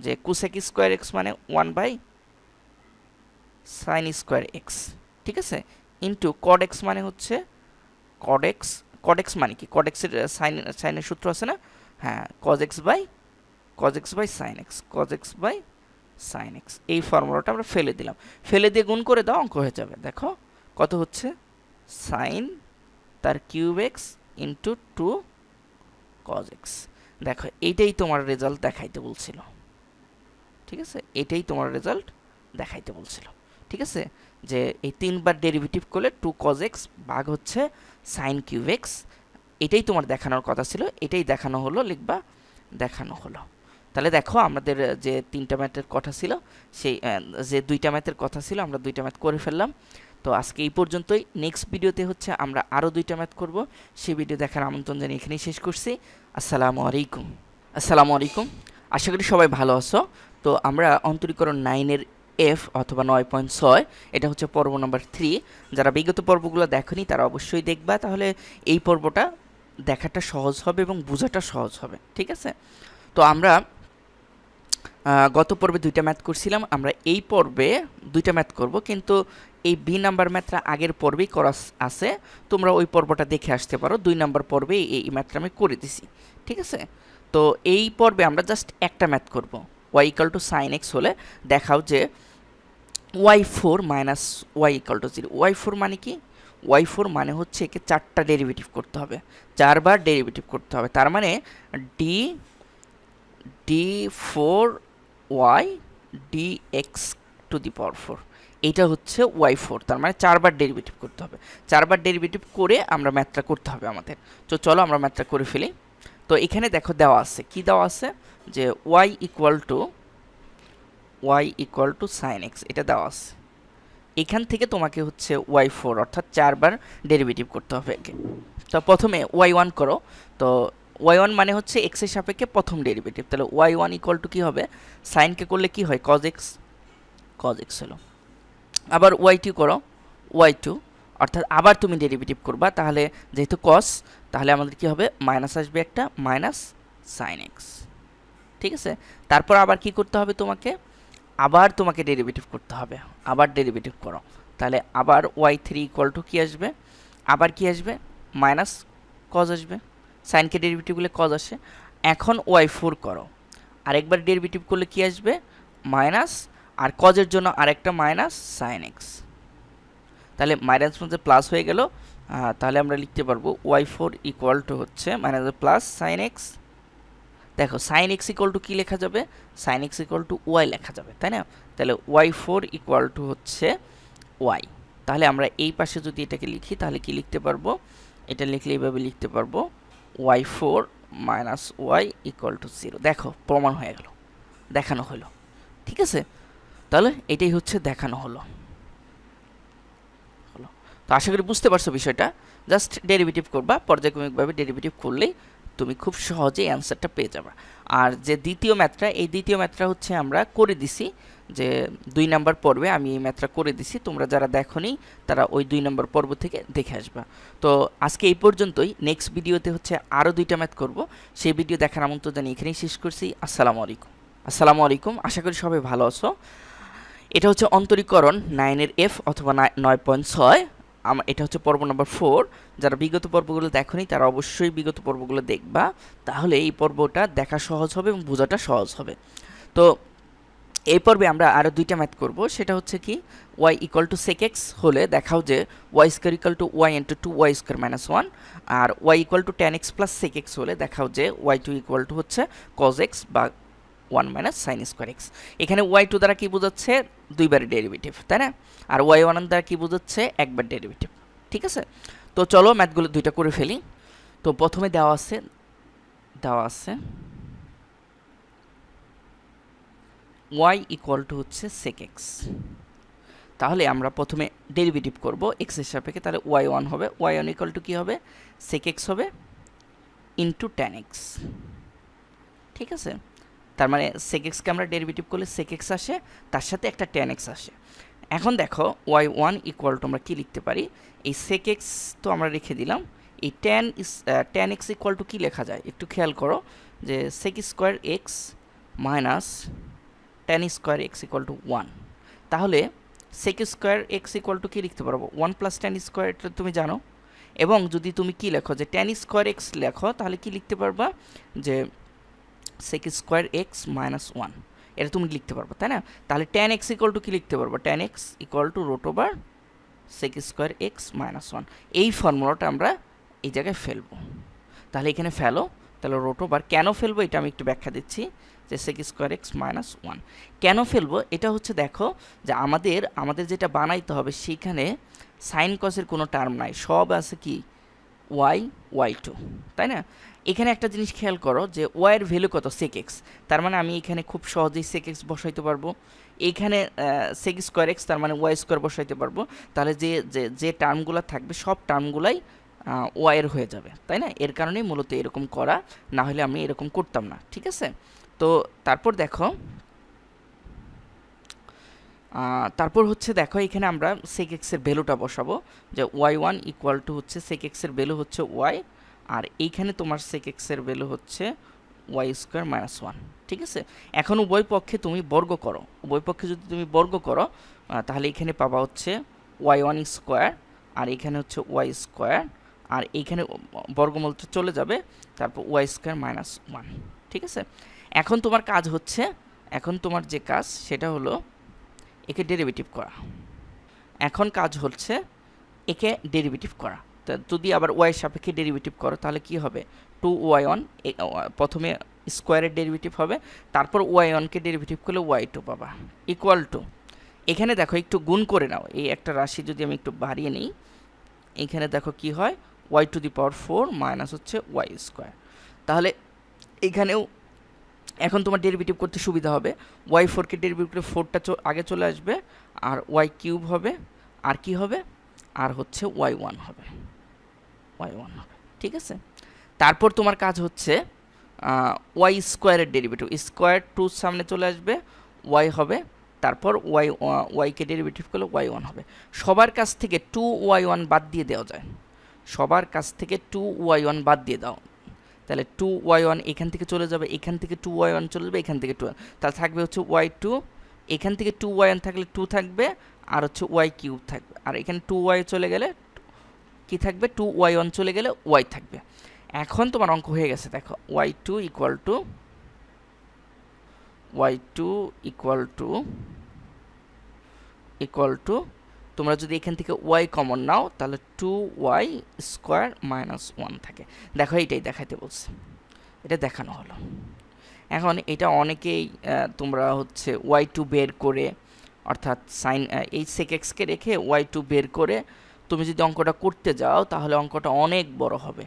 যে কুসেক স্কোয়ার এক্স মানে 1 বাই সাইন স্কোয়ার এক্স, ঠিক আছে, ইন্টু কড এক্স মানে হচ্ছে কড এক্স মানে কি? কড এক্সের সাইনের সূত্র আছে না? হ্যাঁ, cos X by sine X, cos X by sine X. এই ফর্মুলাটা আমরা ফেলে দিলাম, ফেলে দিয়ে গুণ করে দাও, অঙ্ক হয়ে যাবে। দেখো কত হচ্ছে? সাইন তার cube X into 2 cos X. দেখো এইটাই তোমার রেজাল্ট দেখাইতে বলছিল, ঠিক আছে, এটাই তোমার রেজাল্ট দেখাইতে বলছিল। ঠিক আছে, যে এই 3 বার ডেরিভেটিভ করলে 2 cos x ভাগ হচ্ছে sin কিউব এক্স, এটাই তোমার দেখানোর কথা ছিল, এটাই দেখানো হলো, লিখবা দেখানো হলো। তাহলে দেখো আমাদের যে 3টা ম্যাথের কথা ছিল সেই যে 2টা ম্যাথের কথা ছিল আমরা 2টা ম্যাথ করে ফেললাম। তো আজকে এই পর্যন্তই। নেক্সট ভিডিওতে হচ্ছে আমরা আরও 2টা ম্যাথ করব, সেই ভিডিও দেখার আমন্ত্রণ জানিয়ে এখানেই শেষ করছি। আসসালামু আলাইকুম। আসসালামু আলাইকুম, আশা করি সবাই ভালো আছো। তো আমরা অন্তরীকরণ 9-এর এফ অথবা 9.6, এটা হচ্ছে পর্ব নাম্বার 3। যারা বিগত পর্বগুলো দেখনি তারা অবশ্যই দেখবা, তাহলে এই পর্বটা দেখাটা সহজ হবে এবং বোঝাটা সহজ হবে, ঠিক আছে? তো আমরা গত পর্বে 2টা ম্যাথ করছিলাম, আমরা এই পর্বে 2টা ম্যাথ করব, কিন্তু এই বি নাম্বার ম্যাথটা আগের পর্বেই করা আছে, তোমরা ওই পর্বটা দেখে আসতে পারো। 2 নাম্বার পর্বে এই ম্যাথটা আমি করে দিছি, ঠিক আছে? তো এই পর্বে আমরা জাস্ট একটা ম্যাথ করব। y equal to sine x হলে দেখাও যে y4 minus y equal two 0। y4 মানে কি? y4 মানে হচ্ছে একে 4টা ডেরিভেটিভ করতে হবে, 4বার ডেরিভেটিভ করতে হবে। তার মানে d4y dx to the power 4, এইটা হচ্ছে y4। তার মানে 4বার ডেরিভেটিভ করতে হবে। 4বার ডেরিভেটিভ করে আমরা ম্যাথটা করতে হবে আমাদের। তো চলো আমরা ম্যাথটা করে ফেলি। তো এখানে দেখো দেওয়া আছে, কি দেওয়া আছে যে y equal to sine x, এটা দেওয়া আছে। এখান থেকে তোমাকে হচ্ছে y4 অর্থাৎ 4বার ডেরিভেটিভ করতে হবে একে। তো প্রথমে y1 করো। তো y1 মানে হচ্ছে x এর সাপেক্ষে প্রথম ডেরিভেটিভ, তাহলে y1 ইকুয়াল টু কী হবে? সাইনকে করলে কি হয়? cos x হলো। আবার y2 করো, y2 অর্থাৎ আবার তুমি ডেরিভেটিভ করবা, তাহলে যেহেতু cos, তাহলে আমাদের কি হবে? মাইনাস আসবে একটা, মাইনাস সাইন এক্স, ঠিক আছে? তারপর আবার কি করতে হবে তোমাকে? আবার তোমাকে ডেরিভেটিভ করতে হবে, আবার ডেরিভেটিভ করো, তাহলে আবার y3 ইকুয়াল টু কী আসবে? আবার কি আসবে? মাইনাস কজ আসবে। সাইনকে ডেরিভেটিভ করলে কজ আসে। এখন y4 করো, আরেকবার ডেরিভেটিভ করলে কি আসবে? মাইনাস, আর কজের জন্য আরেকটা মাইনাস সাইন এক্স, তাহলে মাইনাস মধ্যে প্লাস হয়ে গেল। তাহলে আমরা লিখতে পারবো y4 ইকুয়াল টু হচ্ছে মাইনাস প্লাস সাইন এক্স। দেখো সাইন এক্স ইকুয়াল টু কী লেখা যাবে? Sine x equal to y লেখা যাবে, তাই না? তাহলে y4 ইকুয়াল টু হচ্ছে ওয়াই। তাহলে আমরা এই পাশে যদি এটাকে লিখি তাহলে কি লিখতে পারবো? এটা লিখলে এইভাবে লিখতে পারবো y4 minus Y equal to 0। দেখো প্রমাণ হয়ে গেল, দেখানো হলো, ঠিক আছে? তাহলে এটাই হচ্ছে দেখানো হলো। তো আশা করি বুঝতে পারছো বিষয়টা। জাস্ট ডেরিভেটিভ করবা, পর্যায়ক্রমিকভাবে ডেরিভেটিভ করলেই তুমি খুব সহজেই অ্যান্সারটা পেয়ে যাবে। আর যে দ্বিতীয় ম্যাথটা, এই দ্বিতীয় ম্যাথটা হচ্ছে আমরা করে দিছি, যে 2 নাম্বার পর্বে আমি এই ম্যাথটা করে দিছি। তোমরা যারা দেখোনি তারা ওই 2 নাম্বার পর্ব থেকে দেখে আসবা। তো আজকে এই পর্যন্তই। নেক্সট ভিডিওতে হচ্ছে আরও 2টা ম্যাথ করব, সেই ভিডিও দেখার আমন্ত্রণ জানিয়ে এখানেই শেষ করছি। আসসালামু আলাইকুম। আসসালামু আলাইকুম, আশা করি সবাই ভালো আছো। এটা হচ্ছে অন্তরীকরণ 9-এর এফ অথবা 9.6। এটা হচ্ছে পর্ব নাম্বার 4। যারা বিগত পর্বগুলো দেখোনি তারা অবশ্যই বিগত পর্বগুলো দেখবা, তাহলে এই পর্বটা দেখা সহজ হবে এবং বোঝাটা সহজ হবে। তো এই পর্বে আমরা আরও 2টা ম্যাথ করব, সেটা হচ্ছে কি? y equal to sec x হলে দেখাও যে y square equal to y into 2y square minus 1, আর y equal to tan x plus sec x হলে দেখাও যে y2 ইকুয়াল টু হচ্ছে cos x বা 1 মাইনাস সাইন স্কোয়ার এক্স। এখানে y2 দ্বারা কি বোঝাচ্ছে? 2বার ডেরিভেটিভ, তাই না? আর y1 দ্বারা কি বোঝাচ্ছে? 1বার ডেরিভেটিভ, ঠিক আছে? তো চলো ম্যাথগুলো 2টা করে ফেলি। তো প্রথমে দেওয়া আছে y ইকুয়াল টু হচ্ছে sec x। তাহলে আমরা প্রথমে ডেরিভেটিভ করব x এর সাপেক্ষে, তাহলে y1 হবে, y1 ইকুয়াল টু কী হবে? sec x হবে ইন্টু tan x, ঠিক আছে? তার মানে sec x কে আমরা ডেরিভেটিভ করলে sec x আসে, তার সাথে একটা tan x আসে। এখন দেখো y1 ইকুয়াল টু আমরা কী লিখতে পারি? এই sec x তো আমরা রেখে দিলাম, এই tan x ইকুয়াল টু কী লেখা যায়? একটু খেয়াল করো যে sec square x minus tan square x equal to 1। তাহলে sec square x equal to কী লিখতে পারবো? 1 প্লাস tan স্কোয়ার, এটা তুমি জানো। এবং যদি তুমি কি লেখো যে tan স্কোয়ার x লেখো, তাহলে কি লিখতে পারবা? যে sec স্কোয়ার x মাইনাস 1, এটা তুমি লিখতে পারবো, তাই না? তাহলে tan x ইকুয়াল টু কী লিখতে পারবো? tan x equal to root over sec square x minus 1। এই ফর্মুলাটা আমরা এই জায়গায় ফেলবো। তাহলে এখানে ফেলো, তাহলে রুট ওভার কেন ফেলবো এটা আমি একটু ব্যাখ্যা দিচ্ছি, যে sec স্কোয়ার x মাইনাস 1 কেন ফেলবো? এটা হচ্ছে দেখো যে আমাদের যেটা বানাইতে হবে সেইখানে সাইন কসের কোনো টার্ম নাই, সব আছে কি y y2, তাই না? এখানে একটা জিনিস খেয়াল করো যে ওয়াইয়ের ভ্যালু কত সেক এক্স, তার মানে আমি এখানে খুব সহজেই সেক এক্স বসাইতে পারবো। এইখানে সেক স্কোয়ার এক্স, তার মানে ওয়াই স্কোয়ার বসাইতে পারবো। তাহলে যে যে যে টার্মগুলো থাকবে সব টার্মগুলাই ওয়াইয়ের হয়ে যাবে, তাই না? এর কারণেই মূলত এরকম করা, না হলে আমি এরকম করতাম না, ঠিক আছে? তো তারপর দেখো, তারপর হচ্ছে দেখো এখানে আমরা সেক এক্সের ভ্যালুটা বসাবো, যে ওয়াই ওয়ান ইকুয়াল টু হচ্ছে সেক এক্সের ভ্যালু হচ্ছে ওয়াই, আর এইখানে তোমার সেক এক্সের ভ্যালু হচ্ছে ওয়াই স্কোয়ার মাইনাস ওয়ান, ঠিক আছে? এখন উভয় পক্ষে তুমি বর্গ করো, উভয় পক্ষে যদি তুমি বর্গ করো তাহলে এখানে পাবা হচ্ছে ওয়াই ওয়ান স্কোয়ার, আর এখানে হচ্ছে ওয়াই স্কোয়ার, আর এইখানে বর্গমূলটা চলে যাবে, তারপর ওয়াই স্কোয়ার মাইনাস ওয়ান, ঠিক আছে? এখন তোমার কাজ হচ্ছে, এখন তোমার যে কাজ সেটা হলো একে ডেরিভেটিভ করা। এখন কাজ হচ্ছে একে ডেরিভেটিভ করা। তা যদি আবার ওয়াই সাপেক্ষে ডেরিভেটিভ করো তাহলে কি হবে, টু ওয়াই ওয়ান, প্রথমে স্কোয়ারের ডেরিভেটিভ হবে, তারপর ওয়াই ওয়ানকে ডেরিভেটিভ করলে ওয়াই টু পাবা, ইকুয়াল টু, এখানে দেখো একটু গুণ করে নাও, এই একটা রাশি যদি আমি একটু বাড়িয়ে নিই, এখানে দেখো কি হয়, y to the power four minus হচ্ছে ওয়াই স্কোয়ার। তাহলে এখানেও এখন তোমার ডেরিভেটিভ করতে সুবিধা হবে, ওয়াই ফোরকে ডেরিভেটিভ করলে ফোরটা আগে চলে আসবে, আর ওয়াই কিউব হবে, আর কি হবে, আর হচ্ছে ওয়াই ওয়ান হবে, ওয়াই ওয়ান হবে, ঠিক আছে? তারপর তোমার কাজ হচ্ছে ওয়াই স্কোয়ারের ডেরিভেটিভ, স্কোয়ার টু সামনে চলে আসবে, ওয়াই হবে, তারপর ওয়াইকে ডেরিভেটিভ করলে ওয়াই ওয়ান হবে। সবার কাছ থেকে টু ওয়াই ওয়ান বাদ দিয়ে দেওয়া যায়, সবার কাছ থেকে টু ওয়াই ওয়ান বাদ দিয়ে দাও, তাহলে টু ওয়াই ওয়ান এখান থেকে চলে যাবে, এখান থেকে টু ওয়াই ওয়ান চলে যাবে, এখান থেকে টু, তাহলে থাকবে হচ্ছে ওয়াই টু, এখান থেকে টু ওয়াই ওয়ান থাকলে টু থাকবে, আর হচ্ছে ওয়াই কিউব থাকবে, আর এখানে টু ওয়াই চলে গেলে কি থাকবে, টু ওয়াই ওয়ান চলে গেলে ওয়াই থাকবে। এখন তোমার অঙ্ক হয়ে গেছে, দেখো y two equal to, y two equal to equal to, তোমরা যদি এখান থেকে ওয়াই কমন নাও তাহলে two y square minus one থাকে। দেখো এইটাই দেখাইতে বলছে, এটা দেখানো হলো। এখন এটা অনেকেই তোমরা হচ্ছে ওয়াই টু বের করে, অর্থাৎ সাইন এই সেক এক্সকে রেখে ওয়াই টু বের করে তুমি যদি অঙ্কটা করতে যাও তাহলে অঙ্কটা অনেক বড় হবে,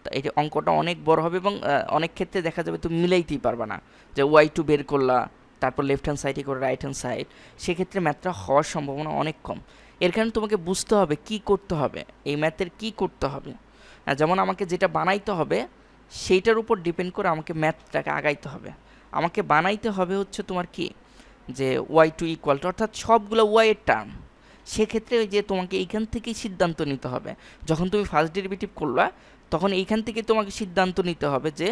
তা এটা অঙ্কটা অনেক বড় হবে, এবং অনেক ক্ষেত্রে দেখা যাবে তুমি মিলাইতেই পারবে না, যে ওয়াই টু বের করলা তারপর লেফট হ্যান্ড সাইডে করে রাইট হ্যান্ড সাইড, সেক্ষেত্রে ম্যাথটা হওয়ার সম্ভাবনা অনেক কম। এর কারণে তোমাকে বুঝতে হবে কি করতে হবে, এই ম্যাথের কি করতে হবে। যেমন আমাকে যেটা বানাইতে হবে সেইটার উপর ডিপেন্ড করে আমাকে ম্যাথটাকে আগাইতে হবে। আমাকে বানাইতে হবে হচ্ছে তোমার কি, যে ওয়াই টু ইকুয়াল টু, অর্থাৎ সবগুলো ওয়াইয়ের টার্ম, সেক্ষেত্রে ওই যে তোমাকে এইখান থেকেই সিদ্ধান্ত নিতে হবে। যখন তুমি ফার্স্ট ডেরিভেটিভ করলা তখন এইখান থেকে তোমাকে সিদ্ধান্ত নিতে হবে যে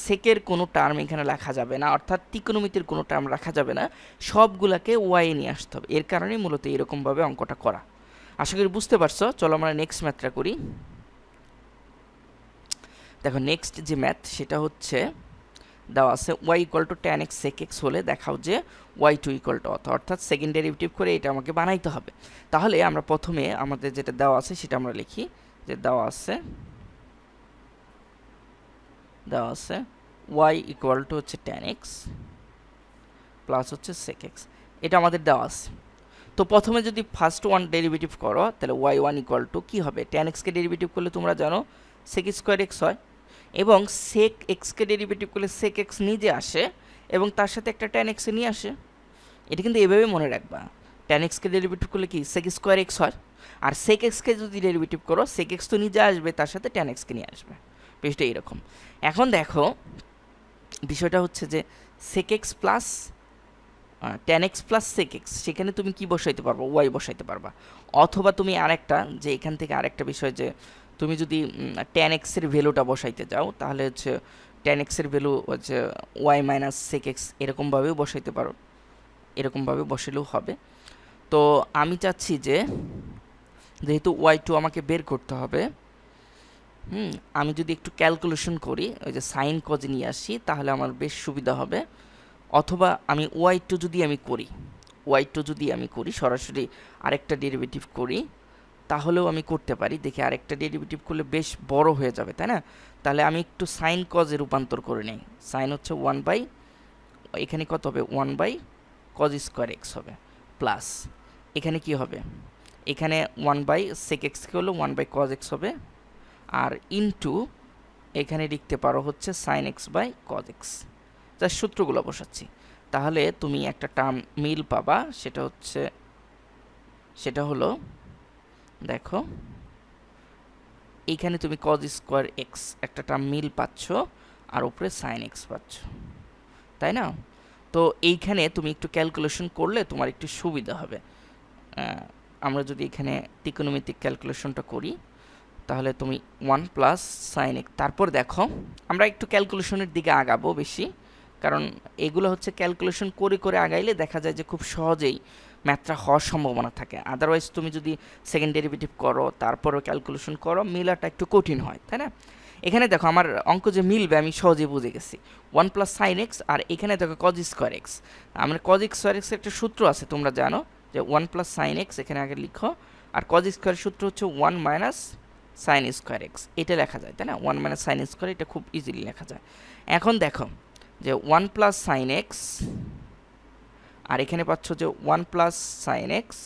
সেকের কোনো টার্ম এখানে লেখা যাবে না, অর্থাৎ ত্রিকোণমিতির কোনো টার্ম রাখা যাবে না, সবগুলাকে ওয়াইয়ে নিয়ে আসতে হবে। এর কারণেই মূলত এরকমভাবে অঙ্কটা করা। আশা করি বুঝতে পারছো। চলো আমরা নেক্সট ম্যাথটা করি। দেখো নেক্সট যে ম্যাথ সেটা হচ্ছে দেওয়া আছে y equal to tan x sec x হলে দেখাও যে ওয়াই টু ইকুয়াল টু, অর্থাৎ সেকেন্ড ডেরিভেটিভ করে এটা আমাকে বানাইতে হবে। তাহলে আমরা প্রথমে আমাদের যেটা দেওয়া আছে সেটা আমরা লিখি, যে দেওয়া আছে ওয়াই ইকুয়াল টু হচ্ছে ট্যান এক্স প্লাস হচ্ছে সেক এক্স, এটা আমাদের দেওয়া আছে। তো প্রথমে যদি ফার্স্ট ওয়ান ডেরিভেটিভ করো তাহলে ওয়াই ওয়ান ইকুয়াল টু কী হবে, ট্যান এক্সকে ডেরিভেটিভ করলে তোমরা জানো সেক স্কোয়ার এক্স হয়, এবং সেক এক্সকে ডেরিভেটিভ করলে সেক এক্স নিজে আসে এবং তার সাথে একটা ট্যান এক্সে নিয়ে আসে। এটা কিন্তু এভাবে মনে রাখবা, ট্যান এক্সকে ডেরিভেটিভ করলে কি সেক স্কোয়ার এক্স হয়, আর সেক এক্সকে যদি ডেরিভেটিভ করো সেক এক্স তো নিজে আসবে, তার সাথে ট্যান এক্সকে নিয়ে আসবে, বিষয়টা এরকম। এখন দেখো বিষয়টা হচ্ছে যে sec x plus tan x plus sec x, সেখানে তুমি কি বসাইতে পারবো, ওয়াই বসাইতে পারবা। অথবা তুমি আরেকটা, যে এখান থেকে আরেকটা বিষয়, যে তুমি যদি ট্যান এক্সের ভ্যালুটা বসাইতে যাও তাহলে হচ্ছে ট্যান এক্সের ভ্যালু হচ্ছে ওয়াই মাইনাস সেক এক্স, এরকমভাবেও বসাইতে পারো, এরকমভাবে বসালেও হবে। তো আমি চাচ্ছি যে যেহেতু ওয়াই টু আমাকে বের করতে হবে, আমি যদি একটু ক্যালকুলেশন করি, ওই যে সাইন কজ নিয়ে আসি তাহলে আমার বেশ সুবিধা হবে। অথবা আমি ওয়াই টু যদি আমি করি সরাসরি আরেকটা ডেরিভেটিভ করি তাহলেও আমি করতে পারি। দেখি আরেকটা ডেরিভেটিভ করলে বেশ বড় হয়ে যাবে, তাই না? তাহলে আমি একটু সাইন কজে রূপান্তর করে নিই। সাইন হচ্ছে ওয়ান বাই, এখানে কত হবে, one by cos square x হবে, প্লাস এখানে কি হবে, এখানে ওয়ান বাই সেক এক্সকে হলো ওয়ান বাই কজ এক্স হবে, আর ইনটু এখানে লিখতে পারো হচ্ছে sine x by cos x, যার সূত্রগুলো বসাচ্ছি। তাহলে তুমি একটা টার্ম মিল পাবা, সেটা হলো দেখো এইখানে তুমি কজ স্কোয়ার এক্স একটা টার্ম মিল পাচ্ছ, আর উপরে সাইন এক্স পাচ্ছ, তাই না? তো এইখানে তুমি একটু ক্যালকুলেশন করলে তোমার একটু সুবিধা হবে। আমরা যদি এখানে ত্রিকোণমিতিক ক্যালকুলেশনটা করি, তাহলে তুমি 1 প্লাস সাইন এক্স, তারপর দেখো আমরা একটু ক্যালকুলেশনের দিকে আগাবো বেশি, কারণ এগুলো হচ্ছে ক্যালকুলেশন করে করে আগাইলে দেখা যায় যে খুব সহজেই ম্যাথটা হওয়ার সম্ভাবনা থাকে। আদারওয়াইজ তুমি যদি সেকেন্ড ডেরিভেটিভ করো তারপরও ক্যালকুলেশন করো, মিলাটা একটু কঠিন হয়, তাই না? এখানে দেখো আমার অঙ্ক যে মিলবে আমি সহজেই বুঝে গেছি, 1 প্লাস সাইন এক্স, আর এখানে দেখো কজ স্কোয়ার এক্স। আমরা কজ স্কোয়ার এক্সের একটা সূত্র আছে তোমরা জানো, যে 1 প্লাস সাইন এক্স এখানে আগে লিখো, আর কজ স্কোয়ারের সূত্র হচ্ছে 1 মাইনাস সাইন স্কোয়ার এক্স, এটা লেখা যায়, তাই না? 1 মাইনাস সাইন স্কোয়ার, এটা খুব ইজিলি লেখা যায়। এখন দেখো যে 1 প্লাস সাইন এক্স, আর এখানে পাচ্ছ যে 1 প্লাস সাইন এক্স,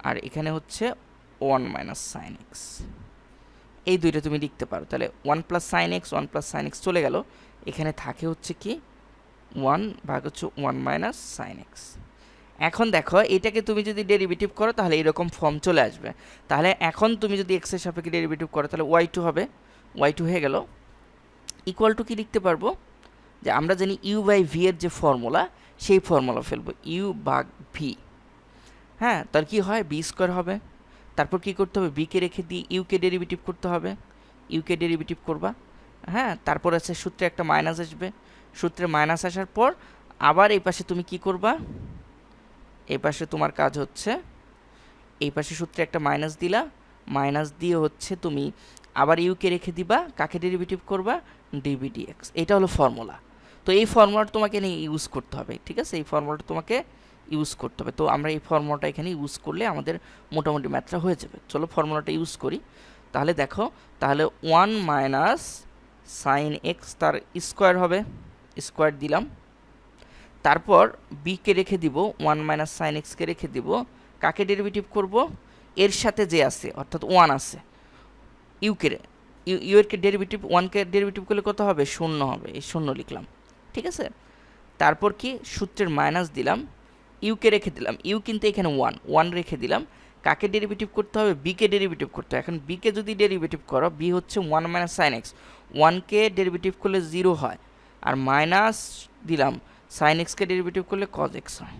আর এখানে হচ্ছে 1 মাইনাস সাইন এক্স, এই দুইটা তুমি লিখতে পারো। তাহলে 1 plus sine x 1 plus sine x চলে গেল, এখানে থাকে হচ্ছে কি 1 ভাগ হচ্ছে 1 মাইনাস সাইন এক্স। এখন দেখো এটাকে তুমি যদি ডেরিভেটিভ করো তাহলে এরকম ফর্ম চলে আসবে। তাহলে এখন তুমি যদি এক্স এর সাপেক্ষে ডেরিভেটিভ করো তাহলে y2 হবে, y2 হয়ে গেল, ইকুয়াল টু কি লিখতে পারবো, যে আমরা জানি ইউ বাই ভি এর যে ফর্মুলা, সেই ফর্মুলা ফেলবো, ইউ ভাগ ভি। হ্যাঁ, তার কি হয় বি স্কোয়ার হবে, তারপর কি করতে হবে, বিকে রেখে দিয়ে ইউকে ডেরিভেটিভ করতে হবে, ইউকে ডেরিভেটিভ করবা। হ্যাঁ, তারপর আছে সূত্রে একটা মাইনাস আসবে, সূত্রে মাইনাস আসার পর আবার এই পাশে তুমি কি করবা, এই পাশে তোমার কাজ হচ্ছে এই পাশে সূত্রে একটা মাইনাস দিলা, মাইনাস দিয়ে হচ্ছে তুমি আবার ইউকে রেখে দিবা, কাকে ডেরিভেটিভ করবা, ডিবি ডিএক্স। এটা হলো ফর্মুলা। তো এই ফর্মুলাটা তোমাকে নিয়ে ইউজ করতে হবে, ঠিক আছে? এই ফর্মুলাটা তোমাকে ইউজ করতে হবে। তো আমরা এই ফর্মুলাটা এখানে ইউজ করলে আমাদের মোটামুটি ম্যাথটা হয়ে যাবে। চলো ফর্মুলাটা ইউজ করি। তাহলে দেখো, তাহলে 1 মাইনাস সাইন এক্স তার স্কোয়ার হবে, স্কোয়ার দিলাম, তারপর বিকে রেখে দিব, 1 মাইনাস সাইন এক্সকে রেখে দিব, কাকে ডেরিভেটিভ করব, এর সাথে যে আছে অর্থাৎ 1 আছে, ইউকে ইউ এর ডেরিভেটিভ 1কে ডেরিভেটিভ করলে কত হবে, 0 হবে, এই 0 লিখলাম, ঠিক আছে? তারপর কি সূত্রের মাইনাস দিলাম, ইউকে রেখে দিলাম, ইউ কিন্তু এখানে 1 রেখে দিলাম, কাকে ডেরিভেটিভ করতে হবে, বিকে ডেরিভেটিভ করতে হবে। এখন বিকে যদি ডেরিভেটিভ করো, বি হচ্ছে 1 মাইনাস সাইন এক্স, 1কে ডেরিভেটিভ করলে 0 হয়, আর মাইনাস দিলাম সাইন এক্সকে ডেরিভেটিভ করলে কজ এক্স হয়।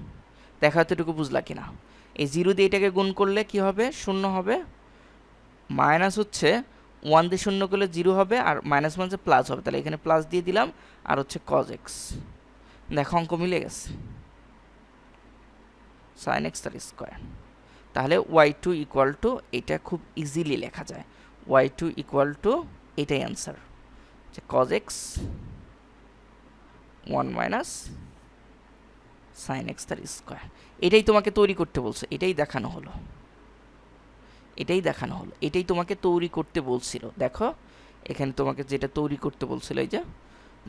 দেখা এতটুকু বুঝলা কিনা? এই 0 দিয়ে এটাকে গুণ করলে কি হবে, 0 হবে, মাইনাস হচ্ছে 1 দিয়ে 0 করলে 0 হবে, আর মাইনাস মানে প্লাস হবে, তাহলে এখানে প্লাস দিয়ে দিলাম, আর হচ্ছে কজ এক্স। দেখো অঙ্ক মিলে গেছে, সাইন এক্স তার স্কোয়ার। তাহলে y2 ইকুয়াল টু, এটা খুব ইজিলি লেখা যায়, y2 ইকুয়াল টু, এটাই অ্যান্সার, যে cos x 1 minus sine x তার স্কোয়ার। এটাই তোমাকে তৈরি করতে বলছে, এটাই দেখানো হলো, এটাই তোমাকে তৈরি করতে বলছিল। দেখো এখানে তোমাকে যেটা তৈরি করতে বলছিল, এই যে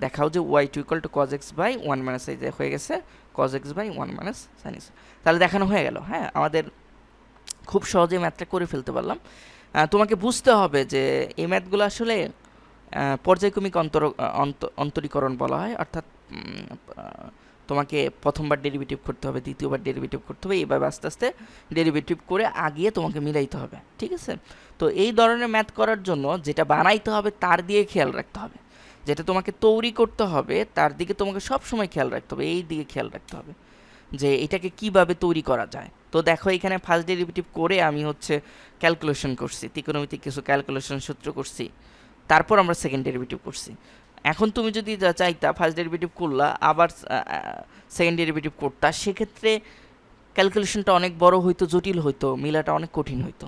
দেখাও যে y2 equal to cos x by 1 minus, এই যে হয়ে গেছে cos x by 1 minus sin x, তাহলে দেখানো হয়ে গেল। হ্যাঁ, আমাদের খুব সহজে ম্যাথটা করে ফেলতে পারলাম। তোমাকে বুঝতে হবে যে এই ম্যাথগুলো আসলে পর্যায়ক্রমিক অন্তরীকরণ বলা হয়, অর্থাৎ তোমাকে প্রথমবার ডেরিভেটিভ করতে হবে, দ্বিতীয়বার ডেরিভেটিভ করতে হবে, এইভাবে আস্তে আস্তে ডেরিভেটিভ করে আগিয়ে তোমাকে মিলাইতে হবে, ঠিক আছে? তো এই ধরনের ম্যাথ করার জন্য যেটা বানাইতে হবে তার দিয়ে খেয়াল রাখতে হবে, যেটা তোমাকে তৈরি করতে হবে তার দিকে তোমাকে সবসময় খেয়াল রাখতে হবে, এই দিকে খেয়াল রাখতে হবে যে এটাকে কিভাবে তৈরি করা যায়। তো দেখো এখানে ফার্স্ট ডেরিভেটিভ করে আমি হচ্ছে ক্যালকুলেশন করছি, ত্রিকোণমিতিক কিছু ক্যালকুলেশন সূত্র করছি, তারপর আমরা সেকেন্ড ডেরিভেটিভ করছি। এখন তুমি যদি চাইতা ফার্স্ট ডেরিভেটিভ করলা আবার সেকেন্ড ডেরিভেটিভ করতা, সেক্ষেত্রে ক্যালকুলেশনটা অনেক বড় হইতো, জটিল হইতো, মিলাটা অনেক কঠিন হইতো,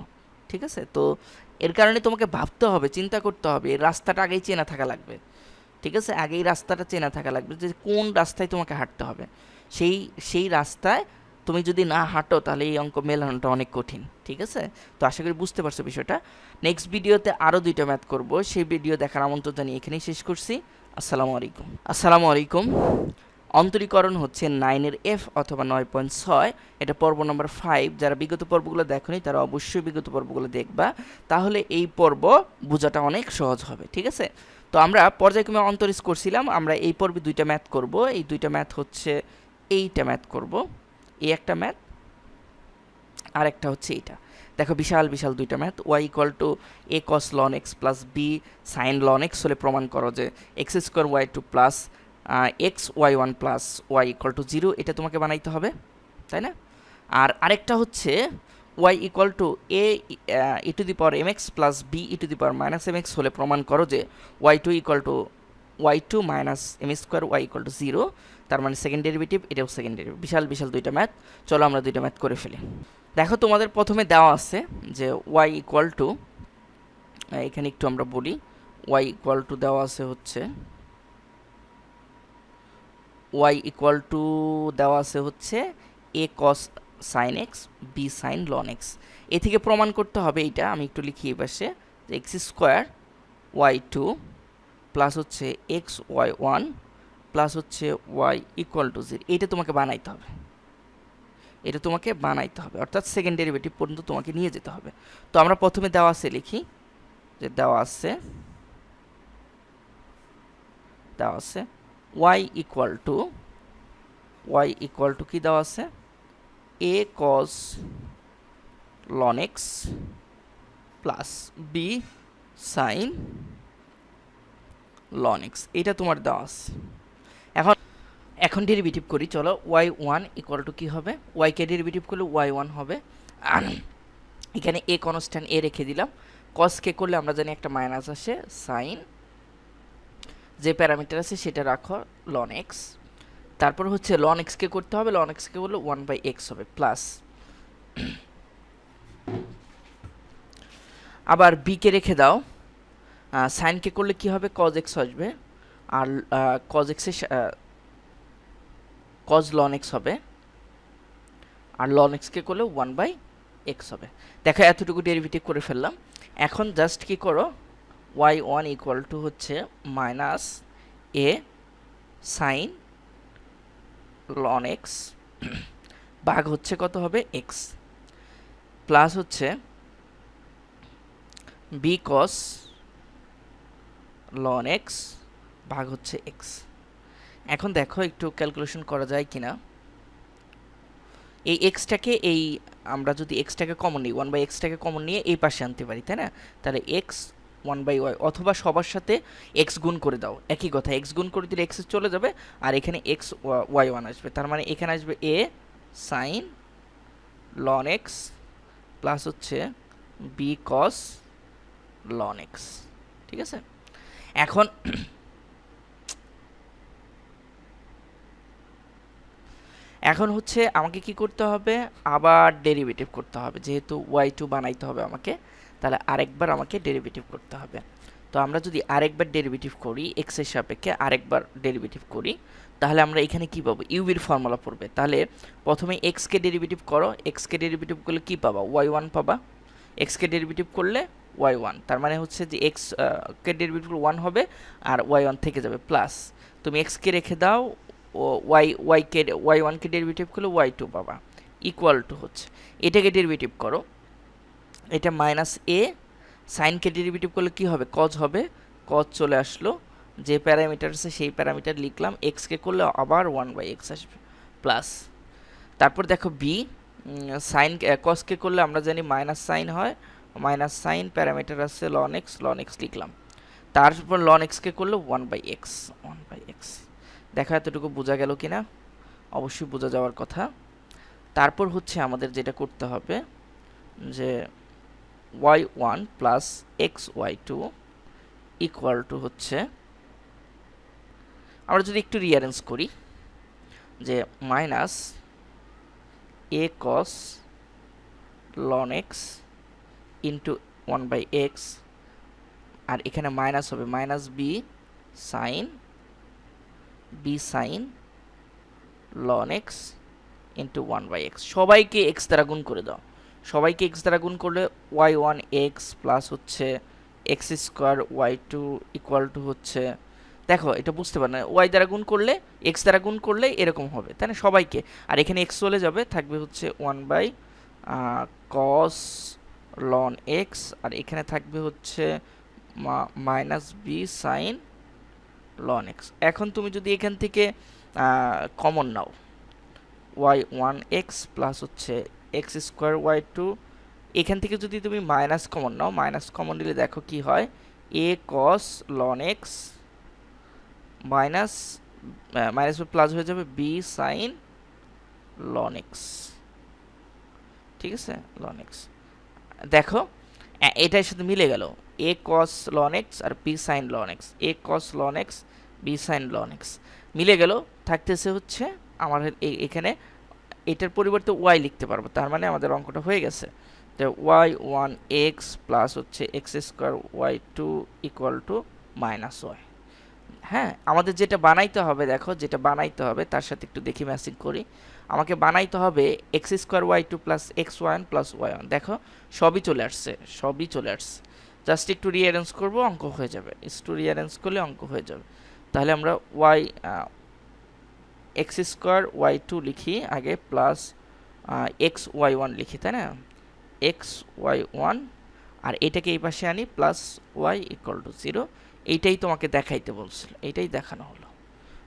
ঠিক আছে? তো এর কারণে তোমাকে ভাবতে হবে, চিন্তা করতে হবে, এই রাস্তাটা আগেই চেনা থাকা লাগবে, ঠিক আছে? আগেই রাস্তাটা চেনা থাকা লাগবে যে কোন রাস্তায় তোমাকে হাঁটতে হবে, সেই রাস্তায় তুমি যদি না হাঁটো তাহলে এই অঙ্ক মেলানোটা অনেক কঠিন, ঠিক আছে? তো আশা করি বুঝতে পারছো বিষয়টা। নেক্সট ভিডিওতে আরও 2টা ম্যাথ করব, সেই ভিডিও দেখার আমন্ত্রণ জানিয়ে এখানেই শেষ করছি। আসসালামু আলাইকুম। অন্তরীকরণ হচ্ছে 9-এর এফ অথবা 9.6, এটা পর্ব নম্বর 5। যারা বিগত পর্বগুলো দেখোনি তারা অবশ্যই বিগত পর্বগুলো দেখবা, তাহলে এই পর্ব বোঝাটা অনেক সহজ হবে, ঠিক আছে? তো আমরা পর্যায়ক্রমে অন্তরীজ করছিলাম, আমরা এই পর্বে দুইটা ম্যাথ করব। এই দুইটা ম্যাথ হচ্ছে এইটা ম্যাথ করব, এই একটা ম্যাথ আর একটা হচ্ছে এইটা। দেখো বিশাল বিশাল দুইটা math. Y equal to a cos ln x plus b sine ln x হলে প্রমাণ করো যে x square y two plus x y one plus y equal to 0, এটা তোমাকে বানাইতে হবে, তাই না? আর আরেকটা হচ্ছে y equal to a e to the power m x plus b e to the power minus m x হলে প্রমাণ করো যে y two equal to y two minus m square y equal to 0, তার মানে সেকেন্ড ডেরিভেটিভ, এটাও সেকেন্ড ডেরিভেটিভ। বিশাল বিশাল দুইটা ম্যাথ। চলো আমরা দুইটা ম্যাথ করে ফেলি। দেখো তোমাদের প্রথমে দেওয়া আছে যে ওয়াই ইকুয়াল টু, এখানে একটু আমরা বলি, ওয়াই ইকুয়াল টু দেওয়া আছে হচ্ছে ওয়াই ইকুয়াল টু দেওয়া আছে হচ্ছে a cos sine x b sine ln x. এ থেকে প্রমাণ করতে হবে এইটা, আমি একটু লিখি এই পাশে, যে x square y two plus হচ্ছে এক্স ওয়াই ওয়ান প্লাস হচ্ছে ওয়াই ইকুয়াল টু 0, এইটা তোমাকে বানাইতে হবে, এটা তোমাকে বানাইতে হবে, অর্থাৎ সেকেন্ড ডেরিভেটিভ পর্যন্ত তোমাকে নিয়ে যেতে হবে। তো আমরা প্রথমে দেওয়া আছে লিখি, যে দেওয়া আছে y ইকুয়াল টু কি দেওয়া আছে, a cos ln x plus b sin ln x, এটা তোমার দেওয়া আছে। এখন ডেরিভেটিভ করি, চলো। y1 ইকুয়াল টু কী হবে, y কে ডেরিভেটিভ করলে y1 হবে। এখানে a কনস্ট্যান্ট a রেখে দিলাম, cos কে করলে আমরা জানি একটা মাইনাস আসে, sin যে প্যারামিটার আছে সেটা রাখো ln x, তারপর হচ্ছে ln x কে করতে হবে, ln x কে করলে 1/x হবে প্লাস, আবার b কে রেখে দাও, sin কে করলে কি হবে, cos x আসবে, আর cos x এর cos ln x হবে, আর ln x কে করলে 1/x হবে। দেখো এতটুকু ডেরিভেটিভ করে ফেললাম। এখন জাস্ট কি করো, y1 ইকুয়াল টু হচ্ছে minus a sine ln x ভাগ হচ্ছে কত হবে, x, প্লাস হচ্ছে b cos ln x ভাগ হচ্ছে x। এখন দেখো একটু ক্যালকুলেশন করা যায় কিনা। এই এক্সটাকে আমরা যদি এক্সটাকে কমন নিই, 1/x-টাকে কমন নিয়ে এই পাশে আনতে পারি, তাই না? তাহলে x 1/y, অথবা সবার সাথে x গুণ করে দাও, একই কথা, x গুণ করে দিলে x চলে যাবে, আর এখানে x y1 আসবে, তার মানে এখানে আসবে a sin ln x plus হচ্ছে b cos ln x, ঠিক আছে? এখন হচ্ছে আমাকে কি করতে হবে, আবার ডেরিভেটিভ করতে হবে, যেহেতু y2 বানাইতে হবে আমাকে, তাহলে আরেকবার আমাকে ডেরিভেটিভ করতে হবে। তো আমরা যদি আরেকবার ডেরিভেটিভ করি, x এর সাপেক্ষে আরেকবার ডেরিভেটিভ করি, তাহলে আমরা এখানে কি পাবো, ইউভির ফর্মুলা পড়বে। তাহলে প্রথমে x কে ডেরিভেটিভ করো, x কে ডেরিভেটিভ করলে কি পাবা, y1 পাবা, x কে ডেরিভেটিভ করলে y1, তার মানে হচ্ছে যে x কে ডেরিভেটিভ করলে 1 হবে আর y1 থেকে যাবে, প্লাস তুমি x কে রেখে দাও, ও y1 কে ডেরিভেটিভ করলে y2 পাবা, ইকুয়াল টু হচ্ছে এটাকে ডেরিভেটিভ করো, এটা মাইনাস a সাইন কে ডেরিভেটিভ করলে কি হবে, cos হবে, cos চলে আসলো, যে প্যারামিটার আছে সেই প্যারামিটার লিখলাম, x কে করলে আবার 1/x আসবে, প্লাস তারপর দেখো b সাইন cos কে করলে আমরা জানি মাইনাস সাইন হয়, মাইনাস সাইন প্যারামিটার আছে ln x লিখলাম, তারপর ln x কে করলে 1/x। দেখা এতটুকু বোঝা গেল কিনা, অবশ্যই বোঝা যাওয়ার কথা। তারপর হচ্ছে আমাদের যেটা করতে হবে, যে y1 plus xy2 equal to হচ্ছে, আমরা যদি একটু রিঅ্যারেঞ্জ করি, যে minus a cos ln x into 1/x, আর এখানে মাইনাস হবে minus b sin ln x into 1/x, সবাইকে x দ্বারা গুণ করে দাও, সবাইকে x দ্বারা গুণ করলে y1 x প্লাস হচ্ছে x square y2 equal two হচ্ছে দেখো এটা বুঝতে পার না, ওয়াই দ্বারা গুণ করলে এক্স দ্বারা গুণ করলে এরকম হবে, তাই না, সবাইকে। আর এখানে এক্স চলে যাবে, থাকবে হচ্ছে 1/cos ln x, আর এখানে থাকবে হচ্ছে -b sin ln x। এখন তুমি যদি এখান থেকে কমন নাও, y1x প্লাস হচ্ছে x² y2, এখান থেকে যদি তুমি মাইনাস কমন নাও, মাইনাস কমন নিলে দেখো কি হয়, a cos ln x minus minus plus হয়ে যাবে b sin ln x, ঠিক আছে, ln x। দেখো এটার সাথে মিলে গেল, a cos ln x R b sin ln x, a cos ln x b sin ln x মিলে গেল। থাকতেছে হচ্ছে আমার এখানে এটার পরিবর্তে y লিখতে পারবো, তার মানে আমাদের অঙ্কটা হয়ে গেছে। তো y1x প্লাস হচ্ছে x² y2 equal to -y। হ্যাঁ, আমাদের যেটা বানাইতে হবে, দেখো যেটা বানাইতে হবে তার সাথে একটু দেখি ম্যাচিং করি। আমাকে বানাইতে হবে x² y2 plus x1 plus y1। দেখো সবই চলে আসছে, সবই চলে আসছে, জাস্ট একটু রিঅ্যারেঞ্জ করবো, অঙ্ক হয়ে যাবে। একটু রিঅ্যারেঞ্জ করলে অঙ্ক হয়ে যাবে। তাহলে আমরা x² y2 লিখি আগে, প্লাস x y1 লিখি, তাই না, x y1, আর এটাকে এই পাশে আনি, প্লাস y ইকুয়াল টু 0। এইটাই তোমাকে দেখাইতে বলছিল, এইটাই দেখানো হলো।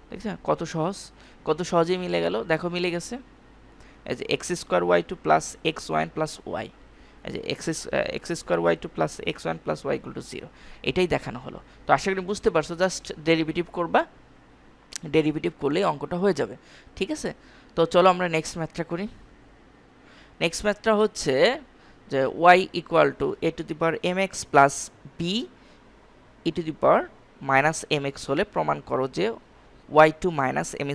দেখছো কত সহজ, কত সহজেই মিলে গেল, দেখো মিলে গেছে। এই যে x² y2 plus x1 plus y, এই যে x² y2 plus x1 plus y equal to 0, এটাই দেখানো হলো। তো আশা করি বুঝতে পারছো, জাস্ট ডেরিভেটিভ করবা, ডেরিভেটিভ করলেই অঙ্কটা হয়ে যাবে, ঠিক আছে। তো চলো আমরা নেক্সট ম্যাথটা করি। নেক্সট ম্যাথটা হচ্ছে যে y equal to a to the power mx plus b e to the power minus mx হলে প্রমাণ করো যে y2 minus m²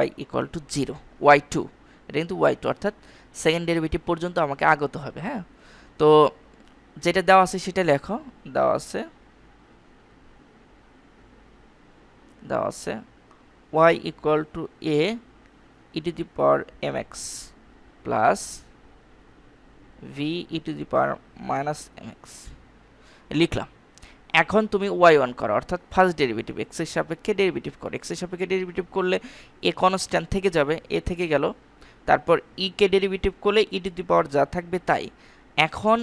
y equal to 0। y2, এটা কিন্তু y2, অর্থাৎ সেকেন্ড ডেরিভেটিভ পর্যন্ত আমাকে আগতে হবে। হ্যাঁ, তো যেটা দেওয়া আছে সেটা লেখো। দেওয়া আছে y equal to a e to the power mx plus v e to the power minus mx লিখলাম। এখন তুমি y1 করো, অর্থাৎ ফার্স্ট ডেরিভেটিভ, x এর সাপেক্ষে ডেরিভেটিভ করো। x এর সাপেক্ষে ডেরিভেটিভ করলে a কনস্ট্যান্ট থেকে যাবে, a থেকে গেল। তারপর e কে ডেরিভেটিভ করলে e টু দি পাওয়ার যা থাকবে তাই। এখন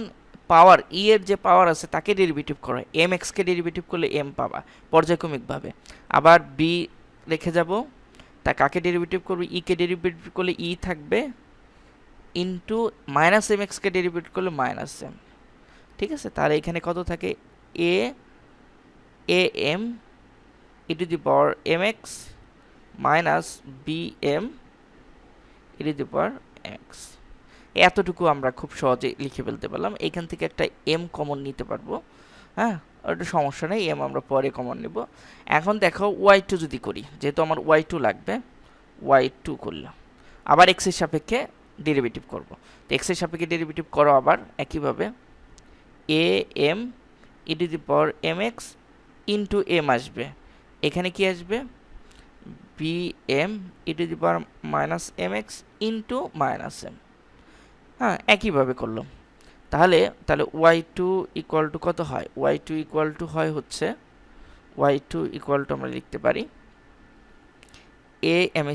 পাওয়ার e এর যে পাওয়ার আছে তাকে ডেরিভেটিভ করো, mx কে ডেরিভেটিভ করলে m পাবা পর্যায়ক্রমিকভাবে। আবার b রেখে যাব, তা কাকে ডেরিভেটিভ করবে, e কে ডেরিভেটিভ করলে e থাকবে, ইন্টু মাইনাস mx কে ডেরিভেটিভ করলে মাইনাস m, ঠিক আছে। তাহলে এখানে কত থাকে, am e to the power mx minus bm e to the power mx। এতটুকু আমরা খুব সহজে লিখে ফেলতে পারলাম। এখান থেকে একটা m কমন নিতে পারবো। হ্যাঁ, ওটা সমস্যা নেই, m আমরা পরে কমন নেব। এখন দেখো y2 যদি করি, যেহেতু আমার y2 লাগবে, y2 করলাম, আবার x এর সাপেক্ষে ডেরিভেটিভ করব। তো x এর সাপেক্ষে ডেরিভেটিভ করো আবার একইভাবে, am e to the power mx into m আসবে, এখানে কি আসবে, bm e to the power minus mx into minus m। হ্যাঁ, একইভাবে করলাম। তাহলে y2 ইকুয়াল টু কত হয়, y2 ইকুয়াল টু হয় হচ্ছে, y2 ইকুয়াল টু আমরা লিখতে পারি am²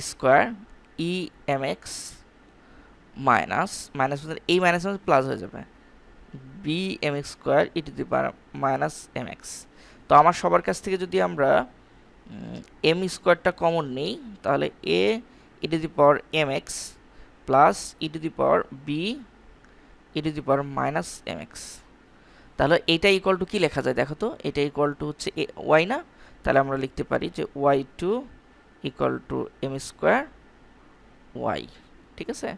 emx মাইনাস এই মাইনাস প্লাস হয়ে যাবে bmx² e to the power minus mx। তো আমার সবার কাছ থেকে যদি আমরা m² কমন নিই, তাহলে a e to the power mx plus e to the power b e to the power minus mx। তাহলে এটা ইকুয়াল টু কি লেখা যায় দেখো তো, এটা ইকুয়াল টু হচ্ছে y না, তাহলে আমরা লিখতে পারি যে y2 equal two m² y, ঠিক আছে।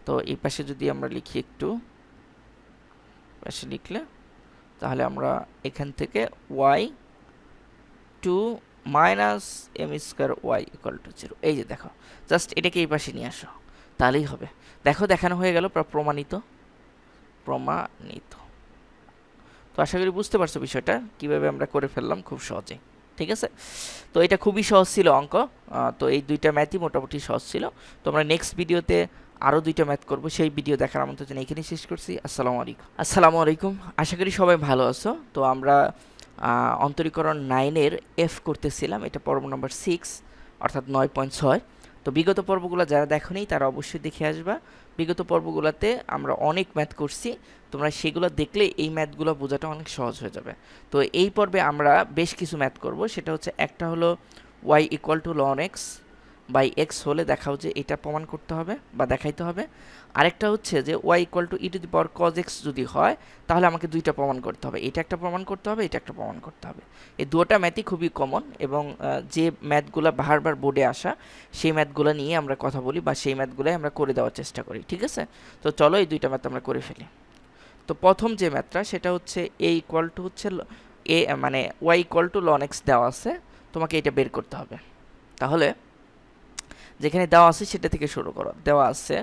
তো এই পাশে যদি আমরা লিখি, একটু পাশে লিখলে তাহলে আমরা এখান থেকে y2 minus m² y equal to 0। এই যে দেখো, জাস্ট এটাকে এই পাশে নিয়ে আসো, তাহলেই হবে। দেখো দেখানো হয়ে গেল, প্রমাণিত। তো আশা করি বুঝতে পারছো বিষয়টা কিভাবে আমরা করে ফেললাম খুব সহজে, ঠিক আছে। তো এটা খুবই সহজ ছিল অঙ্ক। তো এই দুইটা ম্যাথই মোটামুটি সহজ ছিল। তো আমরা নেক্সট ভিডিওতে আরও দুইটা ম্যাথ করব, সেই ভিডিও দেখার আমন্ত্রণ এখানেই শেষ করছি। আসসালামু আলাইকুম। আশা করি সবাই ভালো আছো। তো আমরা অন্তরীকরণ 9-এর এফ করতেছিলাম, এটা পর্ব নম্বর 6 অর্থাৎ 9.6। তো বিগত পর্বগুলো যারা দেখোনি তারা অবশ্যই দেখে আসবা। বিগত পর্বগুলোতে আমরা অনেক ম্যাথ করছি, তোমরা সেগুলো দেখলে এই ম্যাথগুলো বোঝাটা অনেক সহজ হয়ে যাবে। তো এই পর্বে আমরা বেশ কিছু ম্যাথ করব, সেটা হচ্ছে একটা হলো y equal to ln x by x হলে দেখাও যে এটা প্রমাণ করতে হবে বা দেখাইতে হবে। আরেকটা হচ্ছে যে y equal to e to the power cos x যদি হয় তাহলে আমাকে দুইটা প্রমাণ করতে হবে, এটা একটা প্রমাণ করতে হবে, এটা একটা প্রমাণ করতে হবে। এই দুটো ম্যাথই খুবই কমন এবং যে ম্যাথগুলো বারবার বোর্ডে আসা সেই ম্যাথগুলো নিয়ে আমরা কথা বলি বা সেই ম্যাথগুলোই আমরা করে দেওয়ার চেষ্টা করি, ঠিক আছে? তো চলো এই দুইটা ম্যাথ আমরা করে ফেলি। তো প্রথম যে ম্যাথটা সেটা হচ্ছে a ইকুয়াল টু হচ্ছে মানে y equal to ln x দেওয়া আছে, তোমাকে এটা বের করতে হবে। তাহলে যেখানে দেওয়া আছে সেটা থেকে শুরু করো। দেওয়া আছে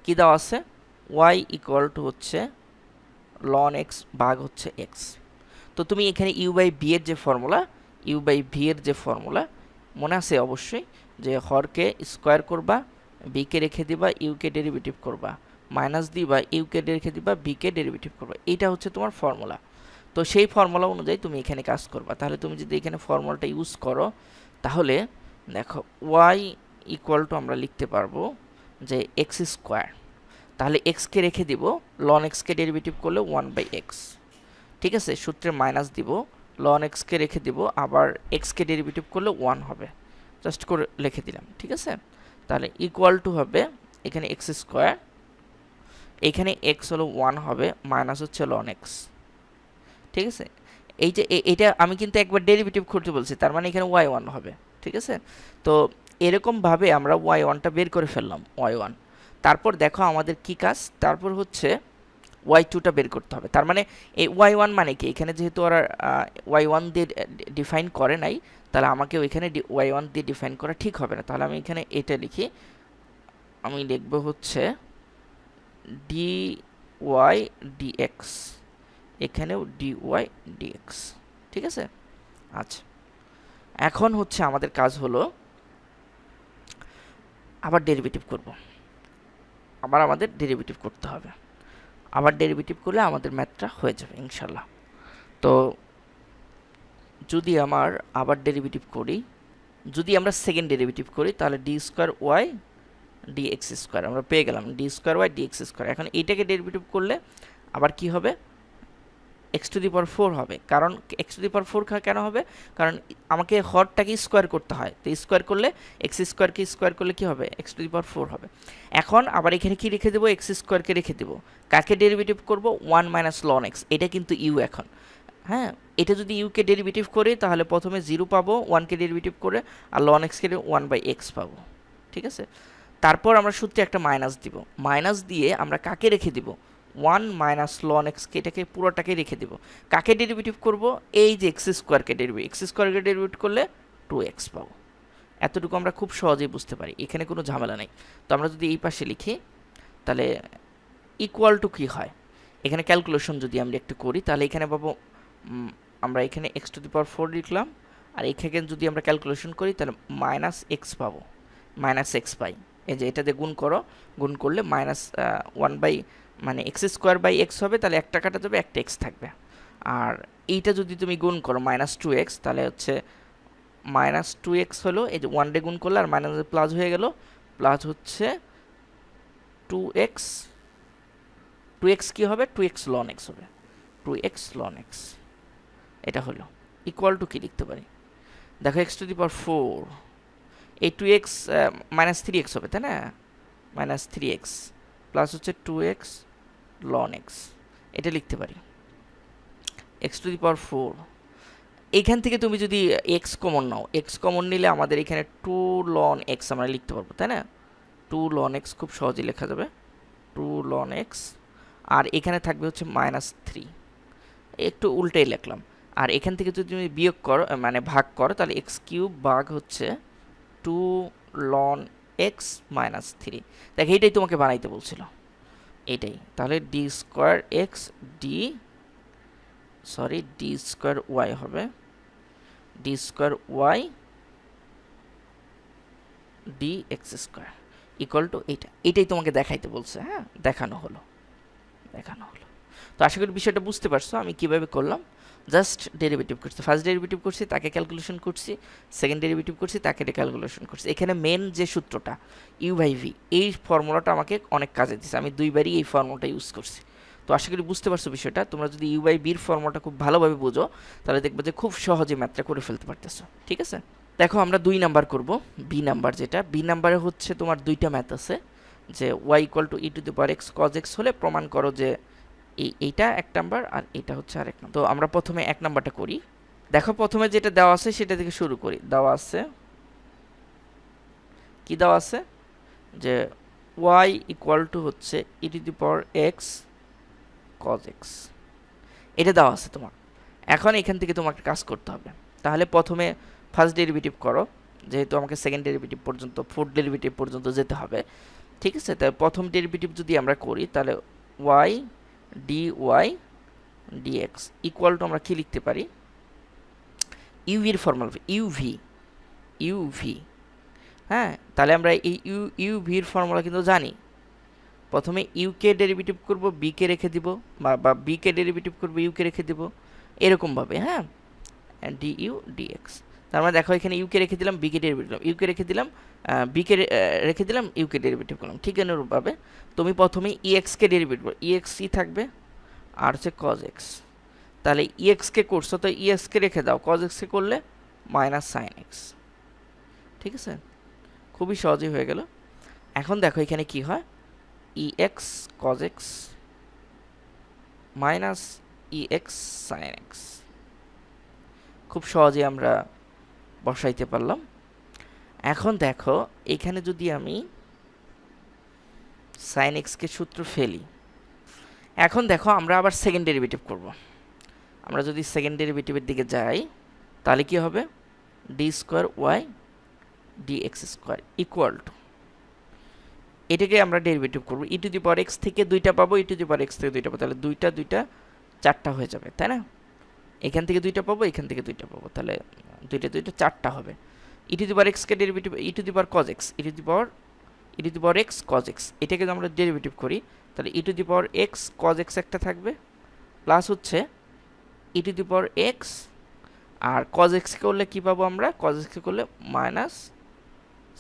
কি দেওয়া আছে, y ইকুয়াল টু হচ্ছে ln x ভাগ হচ্ছে x। তো তুমি এখানে u বাই v এর যে ফর্মুলা, u বাই v এর যে ফর্মুলা মনে আছে অবশ্যই, যে হরকে স্কোয়ার করবা, b কে রেখে দিবা, u কে ডেরিভেটিভ করবা, মাইনাস দিবা, u কে রেখে দিবা, b কে ডেরিভেটিভ করবা। এইটা হচ্ছে তোমার ফর্মুলা। তো সেই ফর্মুলা অনুযায়ী তুমি এখানে কাজ করবা। তাহলে তুমি যদি এখানে ফর্মুলাটা ইউজ করো তাহলে দেখো y ইকুয়াল টু আমরা লিখতে পারবো যে এক্স স্কোয়ার, তাহলে এক্সকে রেখে দিব, ln এক্সকে ডেরিভেটিভ করলে 1/x, ঠিক আছে? সূত্রে মাইনাস দিব, ln এক্সকে রেখে দিব, আবার এক্সকে ডেরিভেটিভ করলে 1 হবে, জাস্ট করে লিখে দিলাম, ঠিক আছে? তাহলে ইকুয়াল টু হবে এখানে এক্স স্কোয়ার, এখানে এক্স হলো 1 হবে, মাইনাস হচ্ছে ln এক্স, ঠিক আছে? এই যে এটা আমি কিন্তু একবার ডেরিভেটিভ করতে বলছি, তার মানে এখানে y1 হবে, ঠিক আছে? তো এরকমভাবে আমরা y1টা বের করে ফেললাম, y1। তারপর দেখো আমাদের কি কাজ, তারপর হচ্ছে y2টা বের করতে হবে। তার মানে এই y1 মানে কি, এখানে যেহেতু ওরা y1 দিয়ে ডিফাইন করে নাই, তাহলে আমাকে ওইখানে y1 দিয়ে ডিফাইন করা ঠিক হবে না। তাহলে আমি এখানে এটা লিখি, আমি লিখব হচ্ছে dy dx, এখানেও dy dx, ঠিক আছে? আচ্ছা, এখন হচ্ছে আমাদের কাজ হলো আবার ডেরিভেটিভ করব, আবার আমাদের ডেরিভেটিভ করতে হবে। আবার ডেরিভেটিভ করলে আমাদের ম্যাথটা হয়ে যাবে ইনশাল্লাহ। তো যদি আমার আবার ডেরিভেটিভ করি, যদি আমরা সেকেন্ড ডেরিভেটিভ করি তাহলে D square Y D x square আমরা পেয়ে গেলাম, d square Y D x square. এখন এইটাকে ডেরিভেটিভ করলে আবার কি হবে, এক্স টু দি পাওয়ার 4 হবে। কারণ এক্স টু দি পাওয়ার 4 কেন হবে, কারণ আমাকে হরটাকে স্কোয়ার করতে হয়, তো স্কোয়ার করলে এক্স স্কোয়ারকে স্কোয়ার করলে কি হবে, এক্স টু দি পাওয়ার 4 হবে। এখন আবার এখানে কি রেখে দেবো, এক্স স্কোয়ারকে রেখে দেবো, কাকে ডেরিভেটিভ করব, 1 মাইনাস লন এক্স, এটা কিন্তু ইউ এখন, হ্যাঁ? এটা যদি ইউকে ডেরিভেটিভ করি তাহলে প্রথমে 0 পাবো 1কে ডেরিভেটিভ করে, আর লন এক্সকে 1/x পাবো, ঠিক আছে? তারপর আমরা সূত্রে একটা মাইনাস দিব, মাইনাস দিয়ে আমরা কাকে রেখে দিব, 1 মাইনাস লন এক্সকে, এটাকে পুরোটাকে রেখে দেব। কাকে ডেরিভেটিভ করব, এই যে এক্স স্কোয়ারকে ডেরিভেটিভ, এক্স স্কোয়ারকে ডেরিভেটিভ করলে 2x পাবো। এতটুকু আমরা খুব সহজেই বুঝতে পারি, এখানে কোনো ঝামেলা নেই। তো আমরা যদি এই পাশে লিখি তাহলে ইকুয়াল টু কী হয়, এখানে ক্যালকুলেশন যদি আমরা একটু করি তাহলে এখানে পাবো, আমরা এখানে এক্স টু দি পাওয়ার 4 লিখলাম, আর এখানে যদি আমরা ক্যালকুলেশন করি তাহলে মাইনাস এক্স পাবো, মাইনাস এক্স পাই। এই যে এটা দিয়ে গুণ করো, গুণ করলে মাইনাস 1 বাই মানে এক্স স্কোয়ার বাই এক্স হবে, তাহলে একটা কাটা যাবে, একটা এক্স থাকবে। আর এইটা যদি তুমি গুণ করো মাইনাস 2x, তাহলে হচ্ছে মাইনাস 2x হলো, এই যে 1 ডে গুণ করলে আর মাইনাস প্লাস হয়ে গেল, প্লাস হচ্ছে 2x, 2x কি হবে, 2x লন এক্স হবে, 2x লন এক্স। এটা হলো ইকুয়াল টু কি লিখতে পারি, দেখো এক্স টু দি পাওয়ার 4, এই 2x মাইনাস 3x হবে, তাই না? মাইনাস 3x প্লাস হচ্ছে 2x লন এক্স, এটা লিখতে পারি এক্স টু দি পাওয়ার 4। এইখান থেকে তুমি যদি এক্স কমন নাও, এক্স কমন নিলে আমাদের এখানে 2 লন এক্স আমরা লিখতে পারবো, তাই না? 2 লন এক্স খুব সহজেই লেখা যাবে, 2 লন এক্স, আর এখানে থাকবে হচ্ছে মাইনাস 3, একটু উল্টেই লিখলাম। আর এখান থেকে যদি তুমি বিয়োগ করো মানে ভাগ করো তাহলে এক্স কিউব ভাগ হচ্ছে 2 লন এক্স মাইনাস 3। দেখ এইটাই তোমাকে বানাইতে বলছিল, এইটাই। তাহলে D square x D square y হবে, D square Y D x square equal to এইটা, এটাই তোমাকে দেখাইতে বলছে, হ্যাঁ? দেখানো হলো। তো আশা করি বিষয়টা বুঝতে পারছো আমি কিভাবে করলাম। জাস্ট ডেরিভেটিভ করছি, ফার্স্ট ডেরিভেটিভ করছি তাকে ক্যালকুলেশন করছি, সেকেন্ড ডেরিভেটিভ করছি তাকে ক্যালকুলেশন করছি। এখানে মেন যে সূত্রটা ইউ বাই ভি, এই ফর্মুলাটা আমাকে অনেক কাজে দিচ্ছে, আমি দুইবারই এই ফর্মুলাটা ইউজ করছি। তো আশা করি বুঝতে পারছো বিষয়টা। তোমরা যদি ইউ বাই বির ফর্মুলাটা খুব ভালোভাবে বোঝো তাহলে দেখবে যে খুব সহজে ম্যাথটা করে ফেলতে পারতেছো। ঠিক আছে, দেখো আমরা 2 নাম্বার করব। বি নাম্বার, যেটা বি নাম্বারে হচ্ছে তোমার দুইটা ম্যাথ আছে, যে y equal to e to the power x cos x হলে প্রমাণ করো যে এইটা এক নাম্বার আর এটা হচ্ছে আরেক নাম্বার। তো আমরা প্রথমে এক নাম্বারটা করি। দেখো প্রথমে যেটা দেওয়া আছে সেটা থেকে শুরু করি। দেওয়া আছে কি, দেওয়া আছে যে y ইকুয়াল টু হচ্ছে e to the power x cos x, এটা দেওয়া আছে তোমার। এখন এখান থেকে তোমাকে কাজ করতে হবে। তাহলে প্রথমে ফার্স্ট ডেরিভেটিভ করো, যেহেতু আমাকে সেকেন্ড ডেরিভেটিভ পর্যন্ত, ফোর্থ ডেরিভেটিভ পর্যন্ত যেতে হবে। ঠিক আছে, তাই প্রথম ডেরিভেটিভ যদি আমরা করি তাহলে y dy dx equal to আমরা কি লিখতে পারি, ইউভির ফর্মুলা ইউভি। হ্যাঁ, তাহলে আমরা এই ইউভির ফর্মুলা কিন্তু জানি। প্রথমে ইউকে ডেরিভেটিভ করব, বিকে রেখে দিব, বা বিকে ডেরিভেটিভ করব, ইউকে রেখে দিব, এরকমভাবে। হ্যাঁ, ডি ইউ ডিএক্স। তার মানে দেখো এখানে ইউকে রেখে দিলাম, বিকে ডেরিভেটিভ দিলাম, ইউকে রেখে দিলাম, বিকে রেখে দিলাম, ইউকে ডেরিভেটিভ করলাম। ঠিক অনুরূপভাবে তুমি প্রথমে ইএক্সকে ডেরিভেটিভ করো, ইএক্সই থাকবে আর হচ্ছে কজ এক্স। তাহলে ইএক্সকে করছো তো ইএক্সকে রেখে দাও, কজ এক্সকে করলে মাইনাস সাইন এক্স। ঠিক আছে, খুবই সহজই হয়ে গেল। এখন দেখো এখানে কি হয়, e x cos x minus e x sine x, খুব সহজে আমরা বসাইতে পারলাম। এখন দেখো এখানে যদি আমি সাইন এক্সকে সূত্র ফেলি, এখন দেখো আমরা আবার সেকেন্ড ডেরিভেটিভ করব। আমরা যদি সেকেন্ড ডেরিভেটিভের দিকে যাই তাহলে কি হবে, D square Y D x square equal to, এটাকে আমরা ডেরিভেটিভ করবো, ই টু দি পাওয়ার এক্স থেকে দুইটা পাবো, ই টু দি পাওয়ার এক্স থেকে দুইটা পাবো, তাহলে দুইটা চারটা হয়ে যাবে, তাই না? এখান থেকে দুইটা পাবো, এখান থেকে দুইটা পাবো, তাহলে দুইটা চারটা হবে। ই টু দি পাওয়ার এক্সকে derivative, e to the power cos x, e to the power x cos x, এটাকে যদি আমরা ডেরিভেটিভ করি তাহলে e to the power x cos x একটা থাকবে, প্লাস হচ্ছে e to the power x, আর কজ এক্সকে করলে কী পাবো আমরা, কজ এক্সকে করলে মাইনাস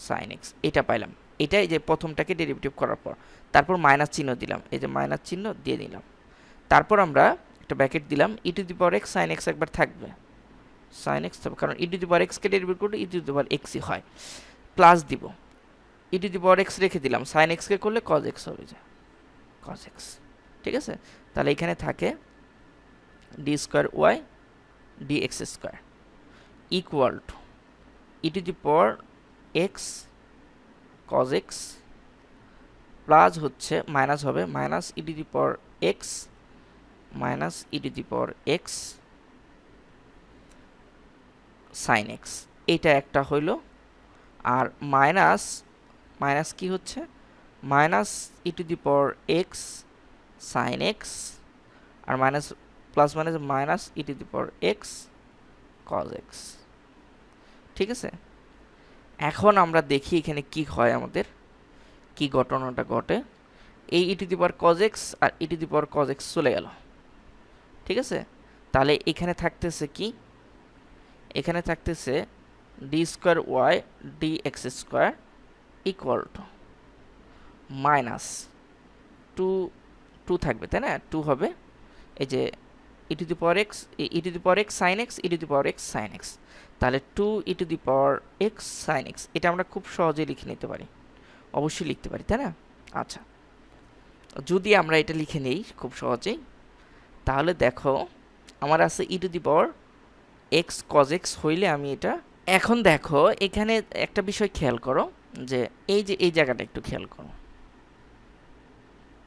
সাইন এক্স, এটা পাইলাম। এটাই যে প্রথমটাকে ডেরিভেটিভ করার পর তারপর মাইনাস চিহ্ন দিলাম, এই যে মাইনাস চিহ্ন দিয়ে দিলাম, তারপর আমরা একটা ব্র্যাকেট দিলাম, e to the power x sine x একবার থাকবে, সাইন এক্স থাকবে, কারণ ই টু দি পাওয়ার এক্সকে ডেরিভেটিভ করলে ই টু দি পাওয়ার এক্সই হয়, প্লাস দিব, ই টু দি পাওয়ার এক্স রেখে দিলাম, সাইন এক্সকে করলে কজ এক্স হবে, যে কজ এক্স। ঠিক আছে, তাহলে এখানে থাকে d square Y D x square equal to e to the power x cos x plus হচ্ছে মাইনাস হবে, minus e to the power x minus e to the power x sine x, এইটা একটা হইল। আর মাইনাস কি হচ্ছে, minus e to the power x sine x, আর minus plus minus e to the power x cos x. ঠিক আছে, এখন আমরা দেখি এখানে কি হয়, আমাদের কি ঘটনাটা ঘটে। এই e to the power cos x আর e to the power cos x চলে গেল। ঠিক আছে, তাহলে এখানে থাকতেছে কি, এখানে থাকতেছে d square Y D x square equal to minus two থাকবে, তাই না, 2 হবে, এই যে e to the power x sine x, e to the power x sine x, তাহলে 2 e to the power x sine x, এটা আমরা খুব সহজেই লিখে নিতে পারি, অবশ্যই লিখতে পারি, তাই না? আচ্ছা, যদি আমরা এটা লিখে নেই খুব সহজেই, তাহলে দেখো আমার আছে e to the power x cos x হইলে আমি এটা, এখন দেখো এখানে একটা বিষয় খেয়াল করো, যে এই জায়গাটা একটু খেয়াল করো,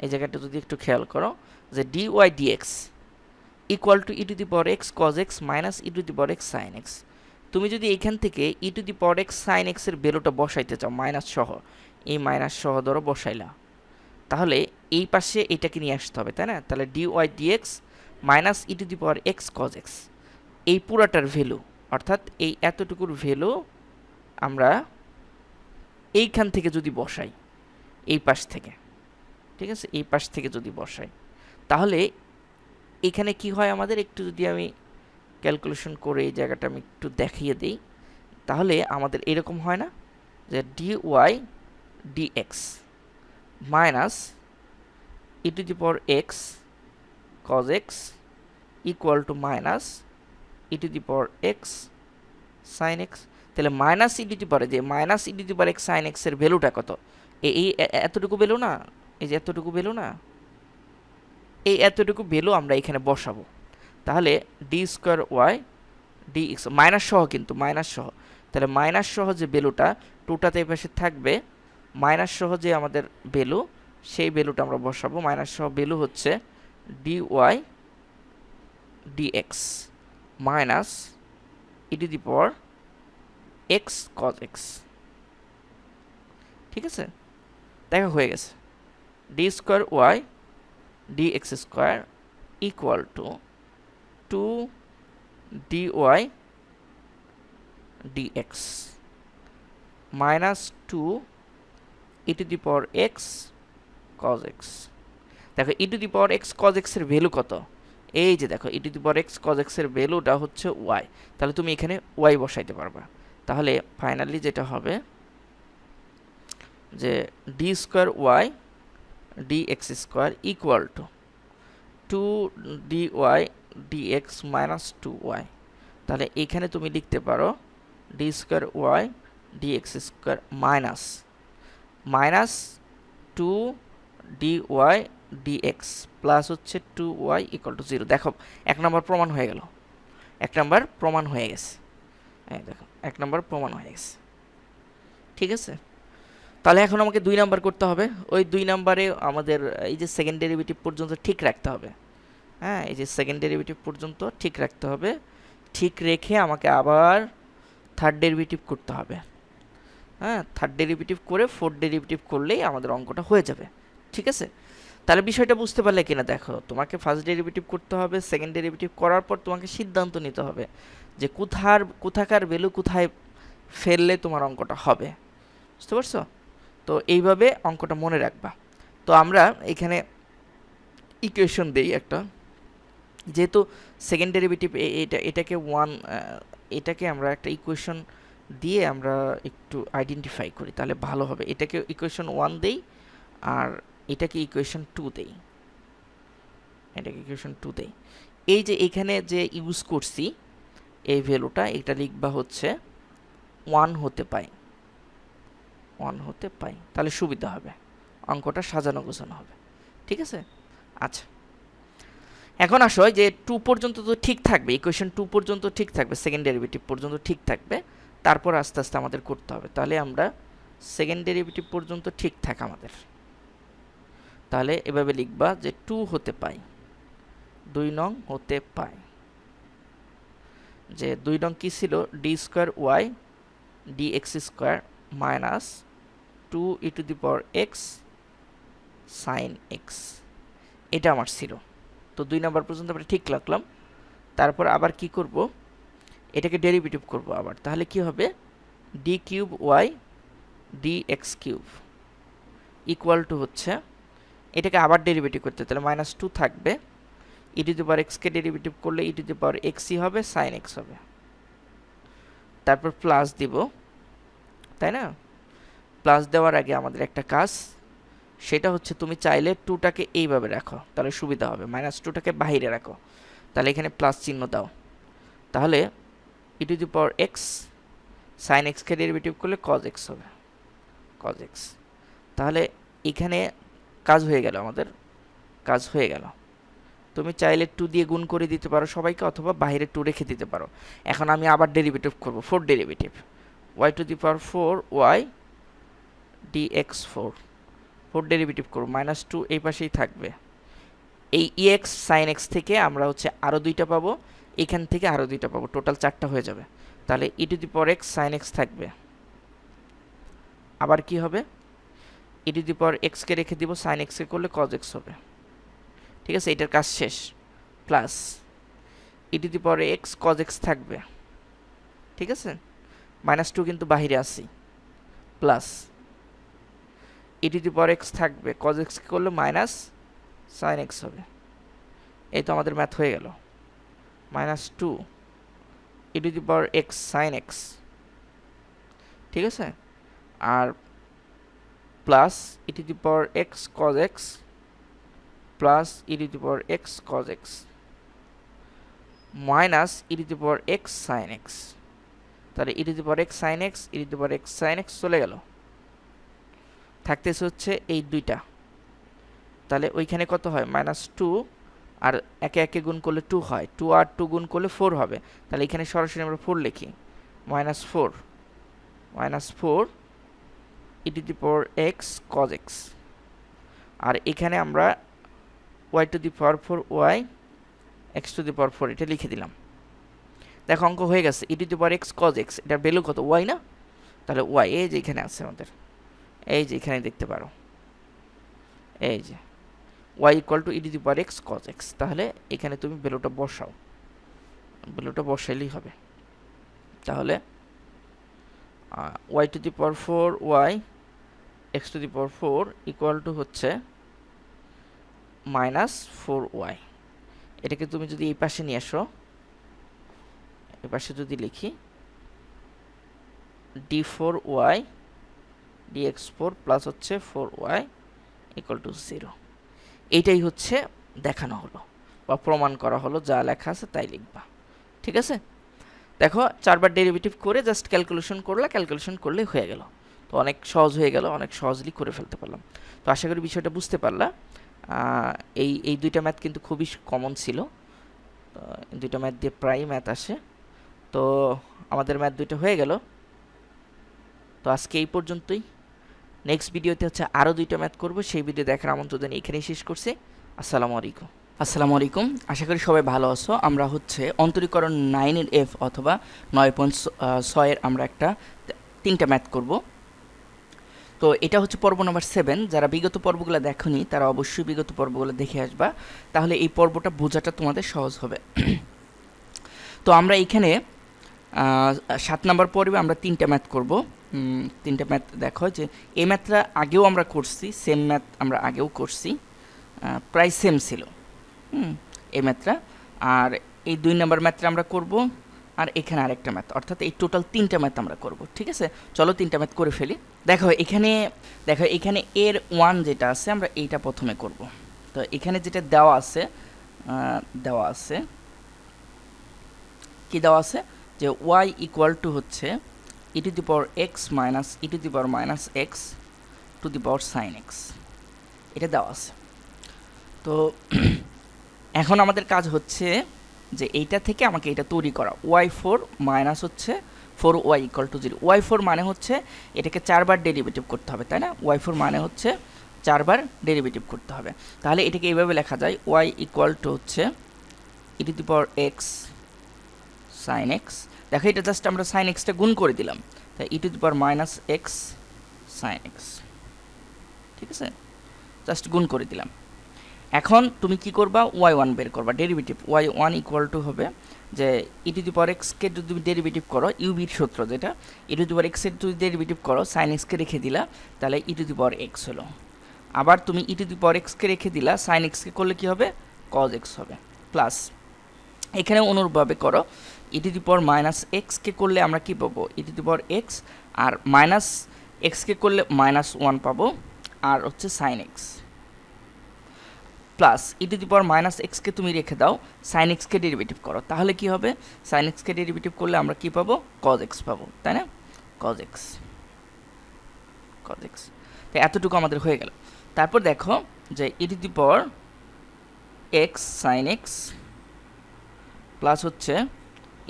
এই জায়গাটা যদি একটু খেয়াল করো, যে d Y dx equal to e to the power x cos x minus e to the power x sine x. তুমি যদি এখান থেকে e to the power x sine এক্সের ভ্যালুটা বসাইতে চাও মাইনাস সহ, এই মাইনাস সহ ধরো বসাইলা, তাহলে এই পাশে এটাকে নিয়ে আসতে হবে, তাই না? তাহলে D Y d x minus e to the power x cos x, এই পুরাটার ভ্যালু, অর্থাৎ এই এতটুকুর ভ্যালু আমরা এইখান থেকে যদি বসাই, এই পাশ থেকে, ঠিক আছে, এই পাশ থেকে যদি বসাই, তাহলে এখানে কি হয় আমাদের, একটু যদি আমি ক্যালকুলেশন করে এই জায়গাটা আমি একটু দেখিয়ে দিই, তাহলে আমাদের এরকম হয় না যে dy dx minus e to the power x cos x equal to minus e to the power x sin x। তাহলে মাইনাস ই টু দি পাওয়ার, যে minus e to the power x sin x এর ভ্যালুটা কত, এই এতটুকু ভ্যালু না, এই যে এতটুকু ভ্যালু না, এই এতটুকু ভ্যালু আমরা এখানে বসাবো। তাহলে D square Y D x minus সহ, কিন্তু মাইনাস সহ, তাহলে মাইনাস সহ যে ভ্যালুটা টুটাতে এই পাশে থাকবে, মাইনাস সহ যে আমাদের ভ্যালু, সেই ভ্যালুটা আমরা বসাবো। মাইনাস সহ ভ্যালু হচ্ছে d Y D x minus e to the power x cos x. ঠিক আছে, দেখা হয়ে গেছে। D square Y D x square equal to 2 dy dx minus 2 e to the power x cos x। দেখো e to the power x cos x এর ভ্যালু কত, এই যে দেখো e to the power x cos x এর ভ্যালুটা হচ্ছে y, তাহলে তুমি এখানে y বসাইতে পারবা। তাহলে ফাইনালি যেটা হবে যে d square y dx square equal to 2 dy dx minus 2y। তাহলে এখানে তুমি লিখতে পারো d square y dx square minus minus 2 dy dx plus হচ্ছে 2y ইকুয়াল টু 0। দেখো এক নম্বর প্রমাণ হয়ে গেল, এক নম্বর প্রমাণ হয়ে গেছে, দেখো এক নম্বর প্রমাণ হয়ে গেছে। ঠিক আছে, তাহলে এখন আমাকে 2 নাম্বার করতে হবে। ওই 2 নাম্বারে আমাদের এই যে সেকেন্ড ডেরিভেটিভ পর্যন্ত ঠিক রাখতে হবে। হ্যাঁ, এই যে সেকেন্ড ডেরিভেটিভ পর্যন্ত ঠিক রাখতে হবে, ঠিক রেখে আমাকে আবার থার্ড ডেরিভেটিভ করতে হবে। হ্যাঁ, থার্ড ডেরিভেটিভ করে ফোর্থ ডেরিভেটিভ করলেই আমাদের অঙ্কটা হয়ে যাবে। ঠিক আছে, তাহলে বিষয়টা বুঝতে পারলে কিনা দেখো, তোমাকে ফার্স্ট ডেরিভেটিভ করতে হবে, সেকেন্ড ডেরিভেটিভ করার পর তোমাকে সিদ্ধান্ত নিতে হবে যে কোথাকার ভ্যালু কোথায় ফেললে তোমার অঙ্কটা হবে। বুঝতে পারছো? তো এইভাবে অঙ্কটা মনে রাখবা। তো আমরা এখানে ইকুয়েশন দেই একটা, যেহেতু সেকেন্ড ডেরিভেটিভ এটাকে এটাকে আমরা একটা ইকুয়েশন দিয়ে আমরা একটু আইডেন্টিফাই করি, তাহলে ভালো হবে। এটাকে ইকুয়েশন 1 দেই আর এটাকে ইকুয়েশন 2 দেই, এটাকে ইকুয়েশন 2 দেই। এই যে এখানে যে ইউজ করছি এই ভ্যালুটা, এটা লিখবা হচ্ছে 1 হতে পাই, 1 হতে পাই, তাহলে সুবিধা হবে, অঙ্কটা সাজানো গোছানো হবে। ঠিক আছে, আচ্ছা এখন আসো যে 2 পর্যন্ত তো ঠিক থাকবে, ইকুয়েশন 2 পর্যন্ত ঠিক থাকবে, সেকেন্ড ডেরিভেটিভ পর্যন্ত ঠিক থাকবে, তারপর আস্তে আস্তে আমাদের করতে হবে। তাহলে আমরা সেকেন্ড ডেরিভেটিভ পর্যন্ত ঠিক থাক আমাদের, তাহলে এভাবে লিখবা যে 2 হতে পাই, 2 নং হতে পাই, যে 2 নং কি ছিল, d square Y D x square minus 2 e to the power x sine x, এটা আমার ছিল। তো 2 নাম্বার পর্যন্ত আমরা ঠিক রাখলাম। তারপর আবার কি করব, এটাকে ডেরিভেটিভ করব আবার, তাহলে কি হবে, D cube Y D x cube equal two হচ্ছে, এটাকে আবার ডেরিভেটিভ করতে, তাহলে মাইনাস 2 থাকবে, ই টু দি পাওয়ার এক্সকে ডেরিভেটিভ করলে ই টু দি পাওয়ার এক্সই হবে, সাইন এক্স হবে। তারপর প্লাস দিব, তাই না? প্লাস দেওয়ার আগে আমাদের একটা কাজ, সেটা হচ্ছে তুমি চাইলে 2টাকে এইভাবে রাখো, তাহলে সুবিধা হবে, মাইনাস 2টাকে বাইরে রাখো, তাহলে এখানে প্লাস চিহ্ন দাও, তাহলে e to the power x sine এক্সকে ডেরিভেটিভ করলে কজ এক্স হবে, কজ এক্স। তাহলে এখানে কাজ হয়ে গেল, আমাদের কাজ হয়ে গেল। তুমি চাইলে 2 দিয়ে গুণ করে দিতে পারো সবাইকে, অথবা বাইরে 2 রেখে দিতে পারো। এখন আমি আবার ডেরিভেটিভ করব, fourth derivative, y to the power 4 y D x 4, fourth derivative করব, মাইনাস 2 এই পাশেই থাকবে। এই ই এক্স সাইন এক্স থেকে আমরা হচ্ছে আরও 2টা পাবো, এখান থেকে আরও 2টা পাবো, টোটাল 4টা হয়ে যাবে। তাহলে e to the power x sine x থাকবে, আবার কি হবে, ই টু দি পাওয়ার এক্সকে রেখে দিব, সাইন এক্সকে করলে কজ এক্স হবে। ঠিক আছে, এটার কাজ শেষ। Plus e to the power x cos x থাকবে, ঠিক আছে, মাইনাস 2 কিন্তু বাহিরে আসি, plus e to the power x থাকবে, কজ এক্স করলে মাইনাস সাইন এক্স হবে, এই তো আমাদের ম্যাথ হয়ে গেল, -2 e to the power x sin x, ঠিক আছে, আর plus e to the power x cos x plus e to the power x cos x minus e to the power x sin x। তাহলে e to the power x sin x, e to the power x sin x চলে গেল, থাকতেছে হচ্ছে এই দুইটা। তাহলে ওইখানে কত হয়, -2, আর একে একে গুণ করলে 2 হয়, 2 আর 2 গুণ করলে 4 হবে। তাহলে এখানে সরাসরি আমরা 4 লিখি, -4 e to the power x cos x, আর এখানে আমরা y to the power 4 y x to the power 4 এটা লিখে দিলাম। দেখো অঙ্ক হয়ে গেছে, e to the power x cos x, এটার ভ্যালু কত, y না? তাহলে y এই যে এখানে আছে আমাদের, এই যে এখানে দেখতে পারো, এই যে y equal to e to the power x cos x। তাহলে এখানে তুমি ভ্যালুটা বসাও, ভ্যালুটা বসাইলেই হবে। তাহলে y to the power 4 y x to the power 4 equal to হচ্ছে -4y। এটাকে তুমি যদি এই পাশে নিয়ে আসো, এই পাশে যদি লিখি d4y dx4 প্লাস হচ্ছে 4y ইকুয়াল টু 0, এইটাই হচ্ছে দেখানো হলো বা প্রমাণ করা হলো, যা লেখা আছে তাই লিখবা, ঠিক আছে। দেখো 4 বার ডেরিভেটিভ করে জাস্ট ক্যালকুলেশন করলে, ক্যালকুলেশন করলে হয়ে গেল। তো অনেক সহজ হয়ে গেল, অনেক সহজলি করে ফেলতে পারলাম। তো আশা করি বিষয়টা বুঝতে পারলা। এই দুইটা ম্যাথ কিন্তু খুবই কমন ছিল, দুইটা ম্যাথ দিয়ে প্রায় ম্যাথ আসে। তো আমাদের ম্যাথ দুইটা হয়ে গেল। তো আজকে এই পর্যন্তই, নেক্সট ভিডিওতে হচ্ছে আরও দুইটা ম্যাথ করব, সেই ভিডিও দেখার আমন্ত্রণ এখানেই শেষ করছি। আসসালামু আলাইকুম। আসসালামু আলাইকুম, আশা করি সবাই ভালো আছো। আমরা হচ্ছে অন্তরীকরণ 9 এর F অথবা 9.6 এর আমরা একটা 3টা ম্যাথ করব। তো এটা হচ্ছে পর্ব নাম্বার 7। যারা বিগত পর্বগুলো দেখোনি তারা অবশ্যই বিগত পর্বগুলো দেখে আসবা, তাহলে এই পর্বটা বোঝাটা তোমাদের সহজ হবে। তো আমরা এখানে 7 নম্বর পর্বে আমরা 3টা ম্যাথ করব। 3টা ম্যাথ দেখো, যে এই ম্যাথটা আগেও আমরা করছি, সেম ম্যাথ আমরা আগেও করছি, প্রায় সেম ছিল এই ম্যাথটা। আর এই 2 নম্বর ম্যাথটা আমরা করব, আর এখানে আরেকটা ম্যাথ, অর্থাৎ এই টোটাল 3টা ম্যাথ আমরা করব, ঠিক আছে। চলো 3টা ম্যাথ করে ফেলি। দেখো এখানে এর 1 যেটা আছে আমরা এইটা প্রথমে করব। তো এখানে যেটা দেওয়া আছে কি দেওয়া আছে, যে y ইকুয়াল টু হচ্ছে e to the power x minus e to the power minus x to the power sine x, এটা দেওয়া আছে। তো এখন আমাদের কাজ হচ্ছে যে এইটা থেকে আমাকে এটা তৈরি করা, y4 মাইনাস হচ্ছে 4y ইকুয়াল টু 0। y4 মানে হচ্ছে এটাকে 4 বার ডেরিভেটিভ করতে হবে, তাই না? y4 মানে হচ্ছে 4 বার ডেরিভেটিভ করতে হবে। তাহলে এটাকে এইভাবে লেখা যায়, y ইকুয়াল টু হচ্ছে e to the power x sine x। দেখো এটা জাস্ট আমরা সাইন এক্সটা গুণ করে দিলাম, তাই e to the power minus x sine x, ঠিক আছে, জাস্ট গুণ করে দিলাম। এখন তুমি কি করবা, y1 বের করবা, ডেরিভেটিভ y1 ইকুয়াল টু হবে যে e to the power x কে যদি তুমি ডেরিভেটিভ করো, ইউবির সূত্র যেটা, e to the power x এর যদি ডেরিভেটিভ করো, সাইন x কে রেখে দিলা, তাহলে e to the power x হলো। আবার তুমি e to the power x কে রেখে দিলা, সাইন x কে করলে কি হবে, cos x হবে, প্লাস এখানে অনুরূপভাবে করো, e to the power minus x কে করলে আমরা কি পাবো, e to the power x, আর মাইনাস x কে করলে -1 পাবো, আর হচ্ছে sine x, plus e to the power minus x কে তুমি রেখে দাও, সাইন x কে ডেরিভেটিভ করো, তাহলে কি হবে, সাইন x কে ডেরিভেটিভ করলে আমরা কি পাবো, cos x পাবো, তাই না, cos x। তো এতটুকু আমাদের হয়ে গেল। তারপর দেখো যে e to the power x sine x plus হচ্ছে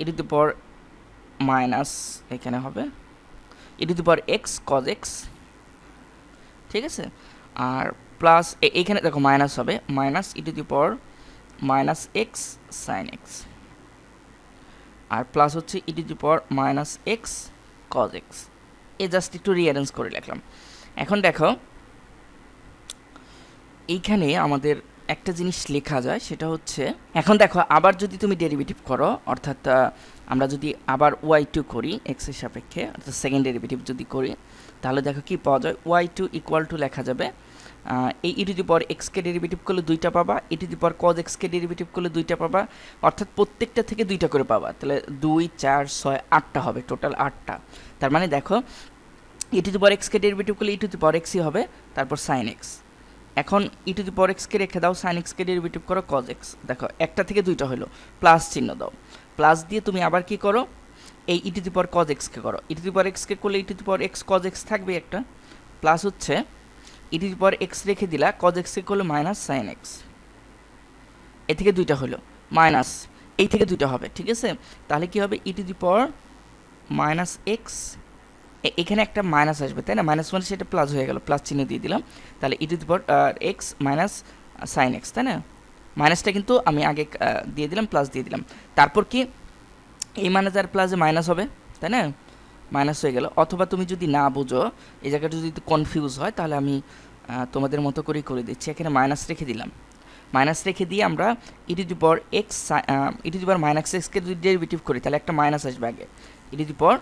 e to the power minus, এখানে হবে e to the power x cos x, ঠিক আছে, আর প্লাস এইখানে দেখো মাইনাস হবে, minus e to the power minus x sine x, আর প্লাস হচ্ছে e to the power minus x cos x। এ জাস্ট একটু রিঅ্যারেঞ্জ করে লিখলাম। এখন দেখো এইখানে আমাদের একটা জিনিস লেখা যায়, সেটা হচ্ছে এখন দেখো আবার যদি তুমি ডেরিভেটিভ করো, অর্থাৎ আমরা যদি আবার y2 করি x এর সাপেক্ষে, অর্থাৎ সেকেন্ড ডেরিভেটিভ যদি করি, তাহলে দেখো কি পাওয়া যায়, y2 ইকুয়াল টু লেখা যাবে এই ই টু দি পাওয়ার এক্সকে ডেরিভেটিভ করলে দুইটা পাবা, e to the power cos এক্সকে ডেরিভেটিভ করলে দুইটা পাবা, অর্থাৎ প্রত্যেকটা থেকে দুইটা করে পাবা, তাহলে 2 4 6 8টা হবে, টোটাল 8টা। তার মানে দেখো ই টু দি পাওয়ার এক্সকে ডেরিভেটিভ করলে ই টু দি পাওয়ার এক্সই হবে, তারপর সাইন এক্স। এখন ই টু দি পাওয়ার এক্সকে রেখে দাও, সাইন এক্সকে ডেরিভেটিভ করো কজ এক্স। দেখো একটা থেকে দুইটা হলো, প্লাস চিহ্ন দাও, প্লাস দিয়ে তুমি আবার কি করো, এই e to the power cos এক্সকে করো, ই টু দি পাওয়ার এক্সকে করলে e to the power x cos x থাকবে একটা, প্লাস হচ্ছে e to the power x রেখে দিলা, কজ এক্সকে করলে মাইনাস সাইন এক্স। এ থেকে দুইটা হলো, মাইনাস এই থেকে দুইটা হবে, ঠিক আছে। তাহলে কি হবে, e to the power minus x, এখানে একটা মাইনাস আসবে তাই না, মাইনাস মানে সেটা প্লাস হয়ে গেল, প্লাস চিহ্ন দিয়ে দিলাম, তাহলে e to the power x minus sine x, তাই না। মাইনাসটা কিন্তু আমি আগে দিয়ে দিলাম, প্লাস দিয়ে দিলাম, তারপর কি এই মাইনাস আর প্লাসে মাইনাস হবে, তাই না, মাইনাস হয়ে গেল। অথবা তুমি যদি না বুঝো, এই জায়গাটা যদি কনফিউজ হয়, তাহলে আমি তোমাদের মতো করেই করে দিচ্ছি, এখানে মাইনাস রেখে দিলাম, মাইনাস রেখে দিয়ে আমরা e to the power x, e to the power minus এক্সকে যদি ডেরিভেটিভ করি, তাহলে একটা মাইনাস আসবে আগে, e to the power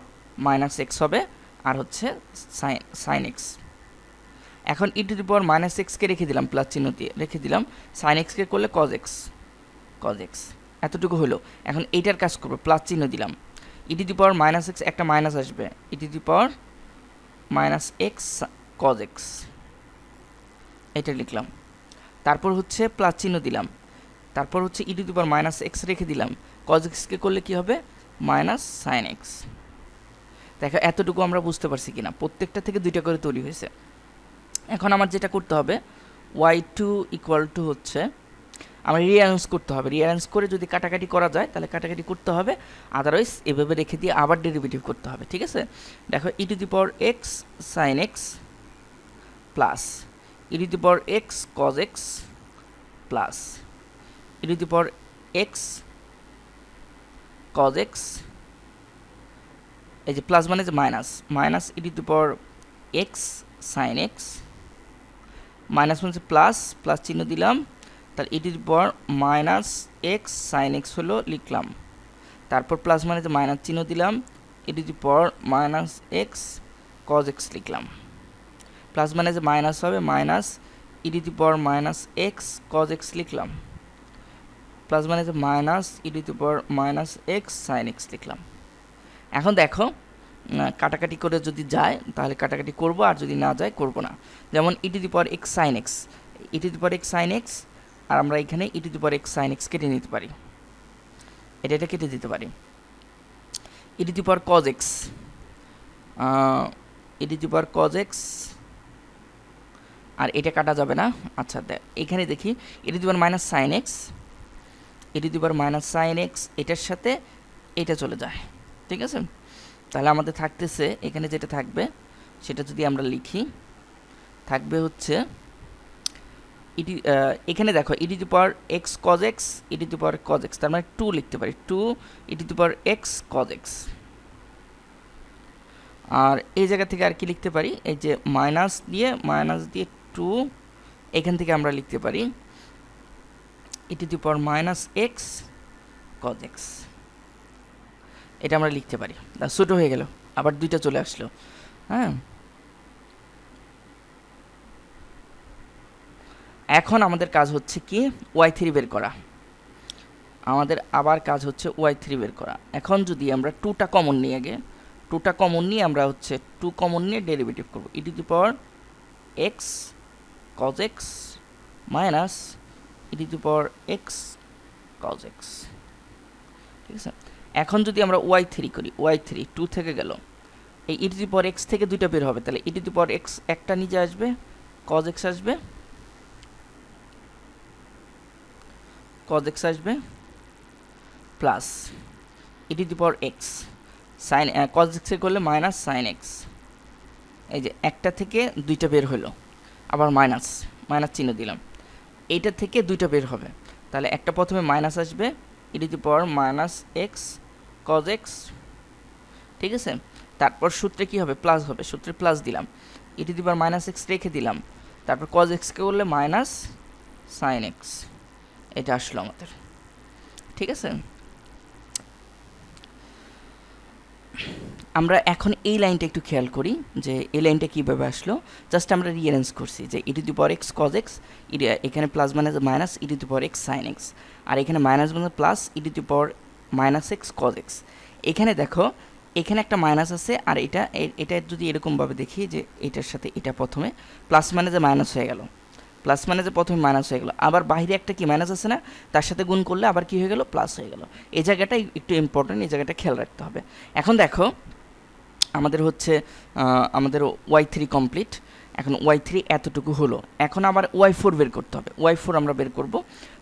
minus x হবে, আর হচ্ছে সাইন এক্স। এখন ই টু দি পাওয়ার মাইনাস এক্সকে রেখে দিলাম, প্লাস চিহ্ন দিয়ে রেখে দিলাম, সাইন এক্সকে করলে কজ এক্স, কজ এক্স এতটুকু হলো। এখন এইটার কাজ করবো, প্লাস চিহ্ন দিলাম, e to the power minus x, একটা মাইনাস আসবে, e to the power minus x cos x, এটা লিখলাম, তারপর হচ্ছে প্লাস চিহ্ন দিলাম, তারপর হচ্ছে e to the power minus x রেখে দিলাম, কজ এক্সকে করলে কী হবে, মাইনাস সাইন এক্স। দেখো এতটুকু আমরা বুঝতে পারছি কিনা, প্রত্যেকটা থেকে দুইটা করে তৈরি হয়েছে। এখন আমার যেটা করতে হবে, y2 ইকুয়াল টু হচ্ছে আমার রিঅ্যারেঞ্জ করতে হবে, রিঅ্যারেঞ্জ করে যদি কাটাকাটি করা যায় তাহলে কাটাকাটি করতে হবে, আদারওয়াইজ এভাবে রেখে দিয়ে আবার ডেরিভেটিভ করতে হবে, ঠিক আছে। দেখো e to the power x sine x plus e to the power x cos x plus e to the power x cos x, এই যে প্লাস মানে যে minus, minus e to the power x sine x, minus মানে প্লাস, প্লাস চিহ্ন দিলাম, তার e to the power minus x sine x হলো লিখলাম, তারপর প্লাস মানে যে মাইনাস চিহ্ন দিলাম, e to the power minus x cos x লিখলাম, প্লাস মানে যে মাইনাস হবে, minus e to the power minus x cos x লিখলাম, প্লাস মানে যে minus e to the power minus x sine x লিখলাম। এখন দেখো কাটাকাটি করে যদি যায় তাহলে কাটাকাটি করব, আর যদি না যায় করব না। যেমন e to the power x sine x, e to the power x sine x, আর আমরা এখানে e to the power x sine x কেটে নিতে পারি, এটা কেটে দিতে পারি। E to the power cos x, e to the power cos x, আর এটা কাটা যাবে না। আচ্ছা এখানে দেখি e to the power minus sine x, e to the power minus sine x, এটার সাথে এটা চলে যায়, ঠিক আছে। তাহলে আমাদের থাকতেছে এখানে যেটা থাকবে সেটা যদি আমরা লিখি, থাকবে হচ্ছে এখানে দেখো e to the power x cos x, e to the power cos x, তার মানে 2 লিখতে পারি, 2 e to the power x cos x. আর এই জায়গা থেকে আর কি লিখতে পারি, এই যে মাইনাস দিয়ে 2, এখান থেকে আমরা লিখতে পারি e to the power minus x cos x, এটা আমরা লিখতে পারি। ছোটো হয়ে গেল, আবার দুইটা চলে আসলো, হ্যাঁ। এখন আমাদের কাজ হচ্ছে কি, y3 বের করা, আমাদের আবার কাজ হচ্ছে y3 বের করা। এখন যদি আমরা 2টা কমন নিয়ে আগে, 2টা কমন নিয়ে আমরা হচ্ছে 2 কমন নিয়ে ডেরিভেটিভ করব, e to the power x cos x minus e to the power x cos x, ঠিক আছে। এখন যদি আমরা y3 করি, y3 2 থেকে গেল, এই e to the power x থেকে দুইটা বের হবে, তাহলে e to the power x একটা নিচে আসবে, কজ এক্স আসবে, কজ এক্স আসবে, plus e to the power x sign cause এক্সে করলে মাইনাস সাইন এক্স, এই যে একটা থেকে দুইটা বের হলো, আবার মাইনাস, মাইনাস চিহ্ন দিলাম, এইটা থেকে দুইটা বের হবে, তাহলে একটা প্রথমে মাইনাস আসবে, e to the power minus x cos x, ঠিক আছে। তারপর সূত্রে কি হবে, প্লাস হবে, সূত্রে প্লাস দিলাম, e to the power minus x রেখে দিলাম, তারপর কজ এক্সকে করলে মাইনাস সাইন এক্স, এটা আসলো আমাদের। ঠিক আছে, আমরা এখন এই লাইনটা একটু খেয়াল করি যে এই লাইনটা কীভাবে আসলো। জাস্ট আমরা রিঅ্যারেঞ্জ করছি যে e to the power x cos x, এখানে প্লাস মানে minus e to the power x sine x, আর এখানে মাইনাস মানে plus e to the power minus x cos x. এখানে দেখো এখানে একটা মাইনাস আছে, আর এটা যদি এরকমভাবে দেখি যে এটার সাথে এটা প্রথমে প্লাস মানে যে মাইনাস হয়ে গেল, প্লাস মানে যে প্রথমে মাইনাস হয়ে গেল, আবার বাইরে একটা কি মাইনাস আছে না, তার সাথে গুণ করলে আবার কি হয়ে গেল, প্লাস হয়ে গেল। এই জায়গাটা একটু ইম্পর্টেন্ট, এই জায়গাটা খেয়াল রাখতে হবে। এখন দেখো আমাদের হচ্ছে আমাদের y3 কমপ্লিট, এখন y3 এতটুকু হলো, এখন আবার y4 বের করতে হবে, y4 আমরা বের করব।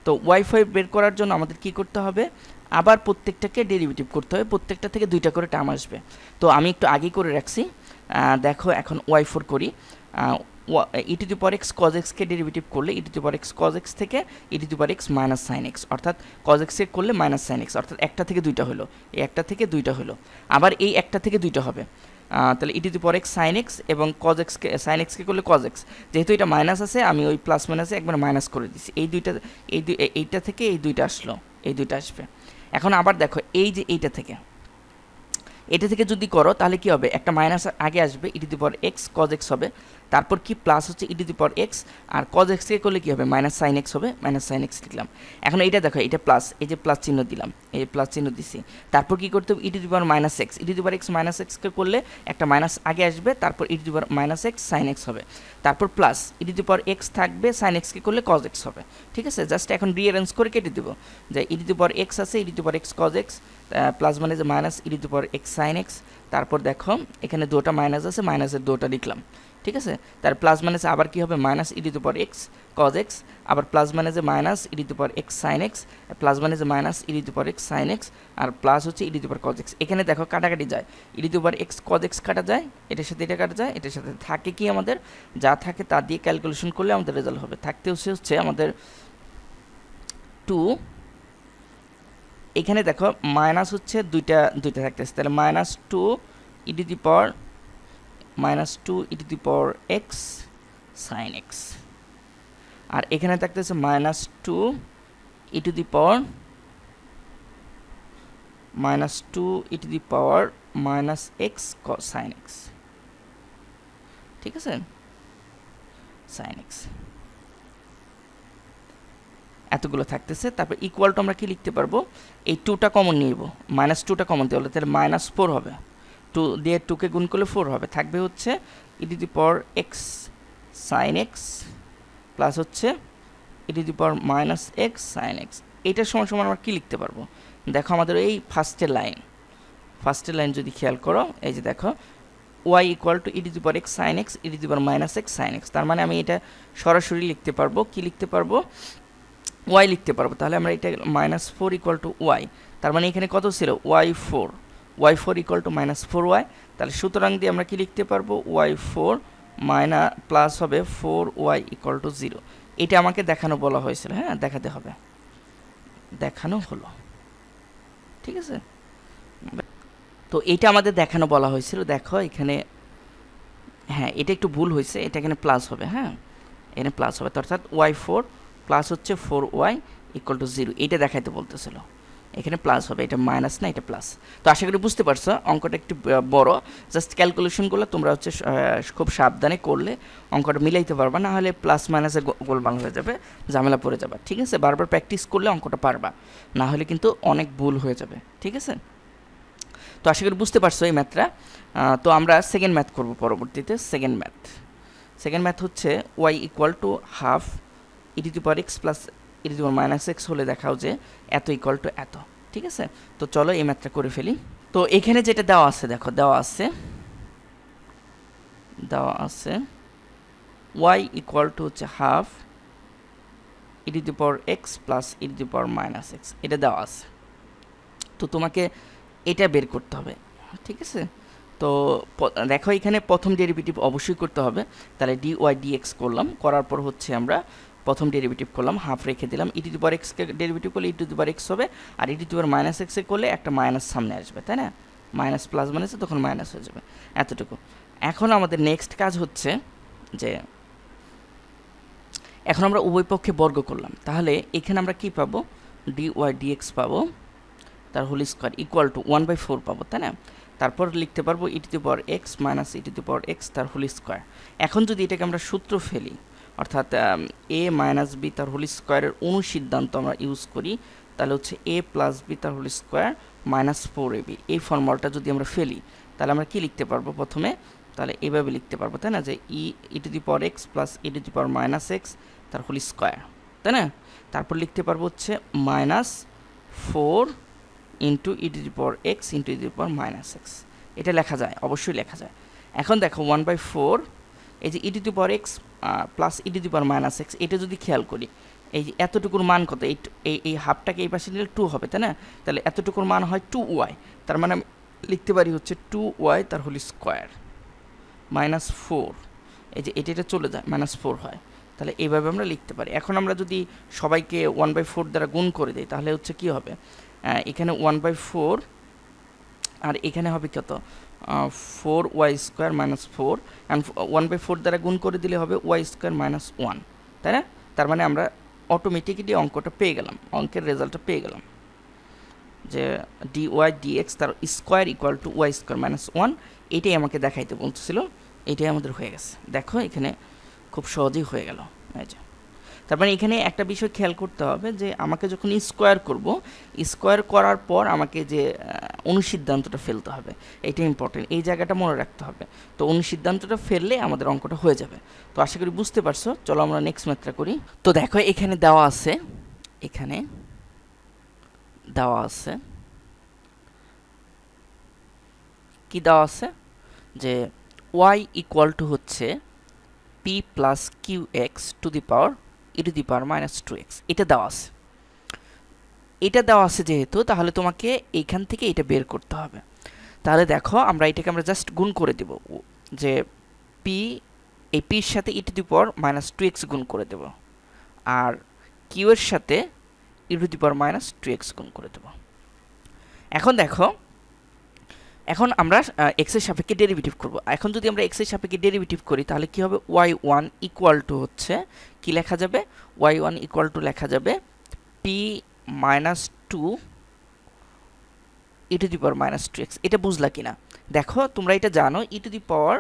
তো y5 বের করার জন্য আমাদের কি করতে হবে, আবার প্রত্যেকটাকে ডেরিভেটিভ করতে হবে, প্রত্যেকটা থেকে 2টা করে টার্ম আসবে। তো আমি একটু আগে করে রাখছি, দেখো এখন y4 করি। E to the power x cos এক্সকে ডেরিভেটিভ করলে e to the power x cos x থেকে e to the power x minus sine x, অর্থাৎ কজ এক্সকে করলে মাইনাস সাইন এক্স, অর্থাৎ একটা থেকে 2টা হলো, এই একটা থেকে 2টা হলো, আবার এই একটা থেকে 2টা হবে। তাহলে e to the power x sine x এবং কজ এক্সকে সাইন এক্সকে করলে কজ এক্স, যেহেতু এটা মাইনাস আছে আমি ওই প্লাস মাইনাসে একবার মাইনাস করে দিচ্ছি, এইটা থেকে এই 2টা আসলো, এই 2টা আসবে। এখন আবার দেখো এই যে এইটা থেকে যদি করো তাহলে কি হবে, একটা মাইনাস আগে আসবে, e to the power x cos x হবে, তারপর কি প্লাস হচ্ছে e to the power x, আর কজ এক্সকে করলে কি হবে, মাইনাস সাইন এক্স হবে, মাইনাস সাইন এক্স লিখলাম। এখন এইটা দেখো, এটা প্লাস, এই যে প্লাস চিহ্ন দিলাম, এই প্লাস চিহ্ন দিছি, তারপর কি করতে হবে, e to the power minus x, e to the power x minus এক্সকে করলে একটা মাইনাস আগে আসবে, তারপর e to the power minus x sine x হবে, তারপর plus e to the power x থাকবে, সাইন এক্সকে করলে কজ এক্স হবে। ঠিক আছে, জাস্ট এখন রিঅ্যারেঞ্জ করে কেটে দেবো, যে e to the power x আছে, e to the power x cos x, plus মানে যে minus e to the power x sine x, তারপর দেখো এখানে 2টা মাইনাস আছে, মাইনাসের 2টা লিখলাম। ঠিক আছে, তার প্লাস মাইনাসে আবার কি হবে, minus e to the power x cos x, আবার প্লাস মাইনাসে minus e to the power x sine x, plus মাইনাসে minus e to the power x sine x, আর প্লাস হচ্ছে e to the power cos x. এখানে দেখো কাটাকাটি যায়, e to the power x cos x কাটা যায়, এটার সাথে এটা কাটা যায়, এটার সাথে থাকে কি আমাদের যা থাকে তা দিয়ে ক্যালকুলেশন করলে আমাদের রেজাল্ট হবে। থাকতে হচ্ছে আমাদের 2, এখানে দেখো মাইনাস হচ্ছে দুইটা থাকতেছে, তাহলে minus 2 e to the power e to the power x sine x, আর এখানে থাকতেছে minus 2 e to the power minus x sine x. ঠিক আছে, সাইন এক্স এতগুলো থাকতেছে। তারপর ইকুয়াল টু আমরা কি লিখতে পারবো, এই 2টা কমন নিব, মাইনাস 2টা কমন দিয়ে হলে তাহলে মাইনাস 4 হবে, 2 দিয়ে 2কে গুণ করলে 4 হবে, থাকবে হচ্ছে e to the power x sine x plus হচ্ছে e to the power minus x sine x. এইটার সমান সমান আমরা কী লিখতে পারবো, দেখো আমাদের এই ফার্স্টের লাইন যদি খেয়াল করো, এই যে দেখো y equal to e to the power x sine x e to the power minus x sine x, তার মানে আমি এটা সরাসরি লিখতে পারবো, কি লিখতে পারবো, y লিখতে পারবো। তাহলে আমরা এটা মাইনাস 4 ইকুয়াল টু y, তার মানে এখানে কত ছিল, y4 equal to minus 4y, তাহলে সুতরাং দিয়ে আমরা কি লিখতে পারবো, y4 প্লাস হবে 4y ইকুয়াল টু 0। এটা আমাকে দেখানো বলা হয়েছিল, হ্যাঁ দেখাতে হবে, দেখানো হলো। ঠিক আছে, তো এটা আমাদের দেখানো বলা হয়েছিল, দেখো এখানে হ্যাঁ এটা একটু ভুল হয়েছে, এটা এখানে প্লাস হবে, হ্যাঁ এখানে প্লাস হবে, অর্থাৎ y4 প্লাস হচ্ছে 4y ইকুয়াল টু 0, এইটা দেখাইতে বলতেছিল, এখানে প্লাস হবে, এটা মাইনাস না, এটা প্লাস। তো আশা করি বুঝতে পারছো, অঙ্কটা একটু বড়, জাস্ট ক্যালকুলেশনগুলো তোমরা হচ্ছে খুব সাবধানে করলে অঙ্কটা মিলাইতে পারবা, না হলে প্লাস মাইনাসে গোলমাল হয়ে যাবে, ঝামেলা পড়ে যাবে। ঠিক আছে, বারবার প্র্যাকটিস করলে অঙ্কটা পারবা, না হলে কিন্তু অনেক ভুল হয়ে যাবে। ঠিক আছে, তো আশা করি বুঝতে পারছো এই ম্যাথটা। তো আমরা সেকেন্ড ম্যাথ করব পরবর্তীতে। সেকেন্ড ম্যাথ হচ্ছে y equal to half E to the power x plus e to the power minus x হলে দেখাও যে এত ইকুয়াল টু এত। ঠিক আছে, তো চলো এই ম্যাথটা করে ফেলি। তো এখানে যেটা দেওয়া আছে, দেখো দেওয়া আছে y ইকুয়াল টু হচ্ছে half E to the power x plus e to the power minus x, এটা দেওয়া আছে। তো তোমাকে এটা বের করতে হবে। ঠিক আছে, তো দেখো এখানে প্রথম ডেরিভেটিভ অবশ্যই করতে হবে, তাহলে dy dx করলাম, করার পর হচ্ছে আমরা প্রথম ডেরিভেটিভ করলাম, হাফ রেখে দিলাম, ই টু দি পাওয়ার এক্সকে ডেরিভেটিভ করলে e to the power x হবে, আর e to the power minus এক্সে করলে একটা মাইনাস সামনে আসবে, তাই না, মাইনাস প্লাস মাইনাসে তখন মাইনাস হয়ে যাবে, এতটুকু। এখন আমাদের নেক্সট কাজ হচ্ছে যে এখন আমরা উভয় পক্ষে বর্গ করলাম, তাহলে এখানে আমরা কি পাবো, dy dx পাবো, তার হোল স্কোয়ার ইকুয়াল টু 1/4 পাবো, তাই না? তারপর লিখতে পারবো e to the power x minus e to the power x তার হোল স্কোয়ার। এখন যদি এটাকে আমরা সূত্র ফেলি, অর্থাৎ a মাইনাস b তার হোল স্কোয়ারের অনুসিদ্ধান্ত আমরা ইউজ করি, তাহলে হচ্ছে a প্লাস b তার হোল স্কোয়ার মাইনাস 4ab। এই ফর্মুলাটা যদি আমরা ফেলি তাহলে আমরা কি লিখতে পারবো প্রথমে, তাহলে এভাবে লিখতে পারবো, তাই না, যে e to the power x plus e to the power minus x তার হোল স্কোয়ার, তাই না? তারপর লিখতে পারবো হচ্ছে minus 4 into e to the power x into e to the power minus x. এটা লেখা যায়, অবশ্যই লেখা যায়। এখন দেখো 1/4, এই যে e to the power x plus e to the power minus x, এটা যদি খেয়াল করি, এই যে এতটুকুর মান কত, এই হাফটাকে এই পাশে নিলে 2 হবে, তাই না? তাহলে এতটুকুর মান হয় 2y, তার মানে আমি লিখতে পারি হচ্ছে 2y তার হোল স্কোয়ার মাইনাস 4, এই যে এটা চলে যায় মাইনাস 4 হয়, তাহলে এইভাবে আমরা লিখতে পারি। এখন আমরা যদি সবাইকে 1/4 দ্বারা গুণ করে দিই তাহলে হচ্ছে কি হবে, এখানে 1/4 আর এখানে হবে কত, 4y স্কোয়ার মাইনাস 4, অ্যান্ড 1/4 দ্বারা গুণ করে দিলে হবে y স্কোয়ার মাইনাস 1, তাই না? তার মানে আমরা অটোমেটিক্যালি অঙ্কটা পেয়ে গেলাম, অঙ্কের রেজাল্টটা পেয়ে গেলাম, যে dy dx তার square equal to y square minus 1। এটাই আমাকে দেখাইতে বলতেছিল, এটাই আমাদের হয়ে গেছে। দেখো এখানে খুব সহজেই হয়ে গেল। এই যে তার মানে এখানে একটা বিষয় খেয়াল করতে হবে, যে আমাকে যখন স্কোয়ার করব, স্কোয়ার করার পর আমাকে যে অনুসিদ্ধান্তটা ফেলতে হবে, এটা ইম্পর্টেন্ট, এই জায়গাটা মনে রাখতে হবে। তো অনুসিদ্ধান্তটা ফেললে আমাদের অঙ্কটা হয়ে যাবে। তো আশা করি বুঝতে পারছো। চলো আমরা নেক্সট ম্যাথটা করি। তো দেখো এখানে দেওয়া আছে, এখানে দেওয়া আছে কি দেওয়া আছে, যে y ইকুয়াল টু হচ্ছে p plus q x to the power e to the power minus 2x। এটা দেওয়া আছে, এটা দেওয়া আছে যেহেতু, তাহলে তোমাকে এইখান থেকে এটা বের করতে হবে। তাহলে দেখো আমরা এটাকে আমরা জাস্ট গুণ করে দেব, যে p, এই p এর সাথে ই to the power minus 2x গুণ করে দেব, আর কিউ এর সাথে ই to the power minus 2x গুণ করে দেব। এখন দেখো, এখন আমরা x এর সাপেক্ষে ডেরিভেটিভ করব। এখন যদি আমরা x এর সাপেক্ষে ডেরিভেটিভ করি তাহলে কি হবে, y1 ইকুয়াল টু হচ্ছে কি লেখা যাবে, y1 ইকুয়াল টু লেখা যাবে p minus 2 e to the power minus 2x। এটা বুঝলা কিনা দেখো, তোমরা এটা জানো e to the power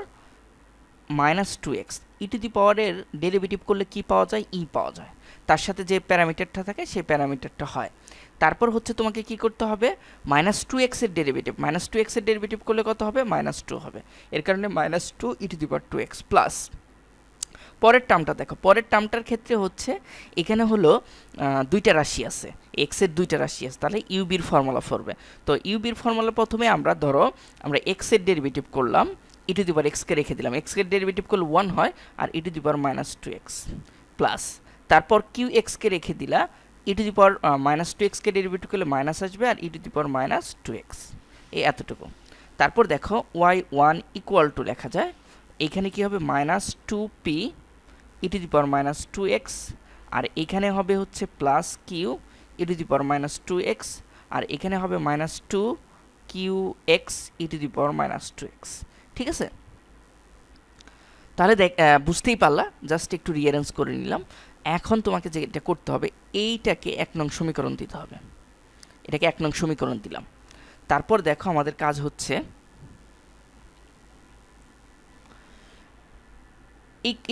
minus 2x, e to the power derivative করলে কি পাওয়া যায়, ই পাওয়া যায়, তার সাথে যে প্যারামিটারটা থাকে সেই প্যারামিটারটা হয়। তারপর হচ্ছে তোমাকে কি করতে হবে, মাইনাস 2x এর ডেরিভেটিভ, মাইনাস 2x এর ডেরিভেটিভ করলে কত হবে, মাইনাস 2 হবে। এর কারণে minus 2 e to the power 2x plus পরের টার্মটা দেখো, পরের টার্মটার ক্ষেত্রে হচ্ছে এখানে হলো দুইটা রাশি আছে, x এর দুইটা রাশি আছে, তাহলে ইউবির ফর্মুলা পড়বে। তো ইউবির ফর্মুলা প্রথমে আমরা ধরো আমরা x এর ডেরিভেটিভ করলাম, ই টু দি পাওয়ার x কে রেখে দিলাম, x এর ডেরিভেটিভ করলে 1 হয়, আর e to the power minus 2x plus, তারপর কিউ এক্স কে রেখে দিলা, e to the power minus 2x কে ডেরিভেটিভ করলে মাইনাস আসবে, আর e to the power minus 2x, এই এতটুকু। তারপর দেখো y1 ইকুয়াল টু লেখা যায়, এখানে কি হবে, minus 2p e to the power minus 2x, আর এখানে হবে হচ্ছে plus q e to the power minus 2x, আর এখানে হবে minus 2 q x e to the power minus 2x। ঠিক আছে, তাহলে বুঝতেই পারলা, জাস্ট একটু রিঅ্যারেঞ্জ করে নিলাম। এখন তোমাকে যেটা করতে হবে, এইটাকে 1 নং সমীকরণ দিতে হবে, এটাকে 1 নং সমীকরণ দিলাম। তারপর দেখো আমাদের কাজ হচ্ছে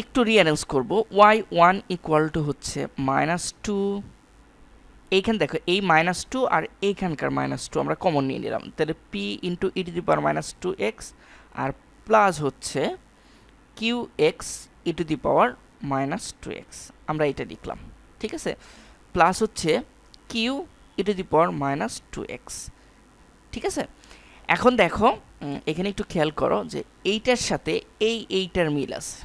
একটু রিঅ্যারেঞ্জ করব, y1 ইকুয়াল টু হচ্ছে মাইনাস 2, এইখানে দেখো এই মাইনাস 2 আর এইখানকার মাইনাস 2 আমরা কমন নিয়ে নিলাম, তাহলে p into e to the power minus 2x, আর প্লাস হচ্ছে q x e to the power minus 2x, আমরা এটা লিখলাম। ঠিক আছে, প্লাস হচ্ছে q e to the power minus 2x। ঠিক আছে, এখন দেখো এখানে একটু খেয়াল করো যে এইটার সাথে এইটার মিল আছে,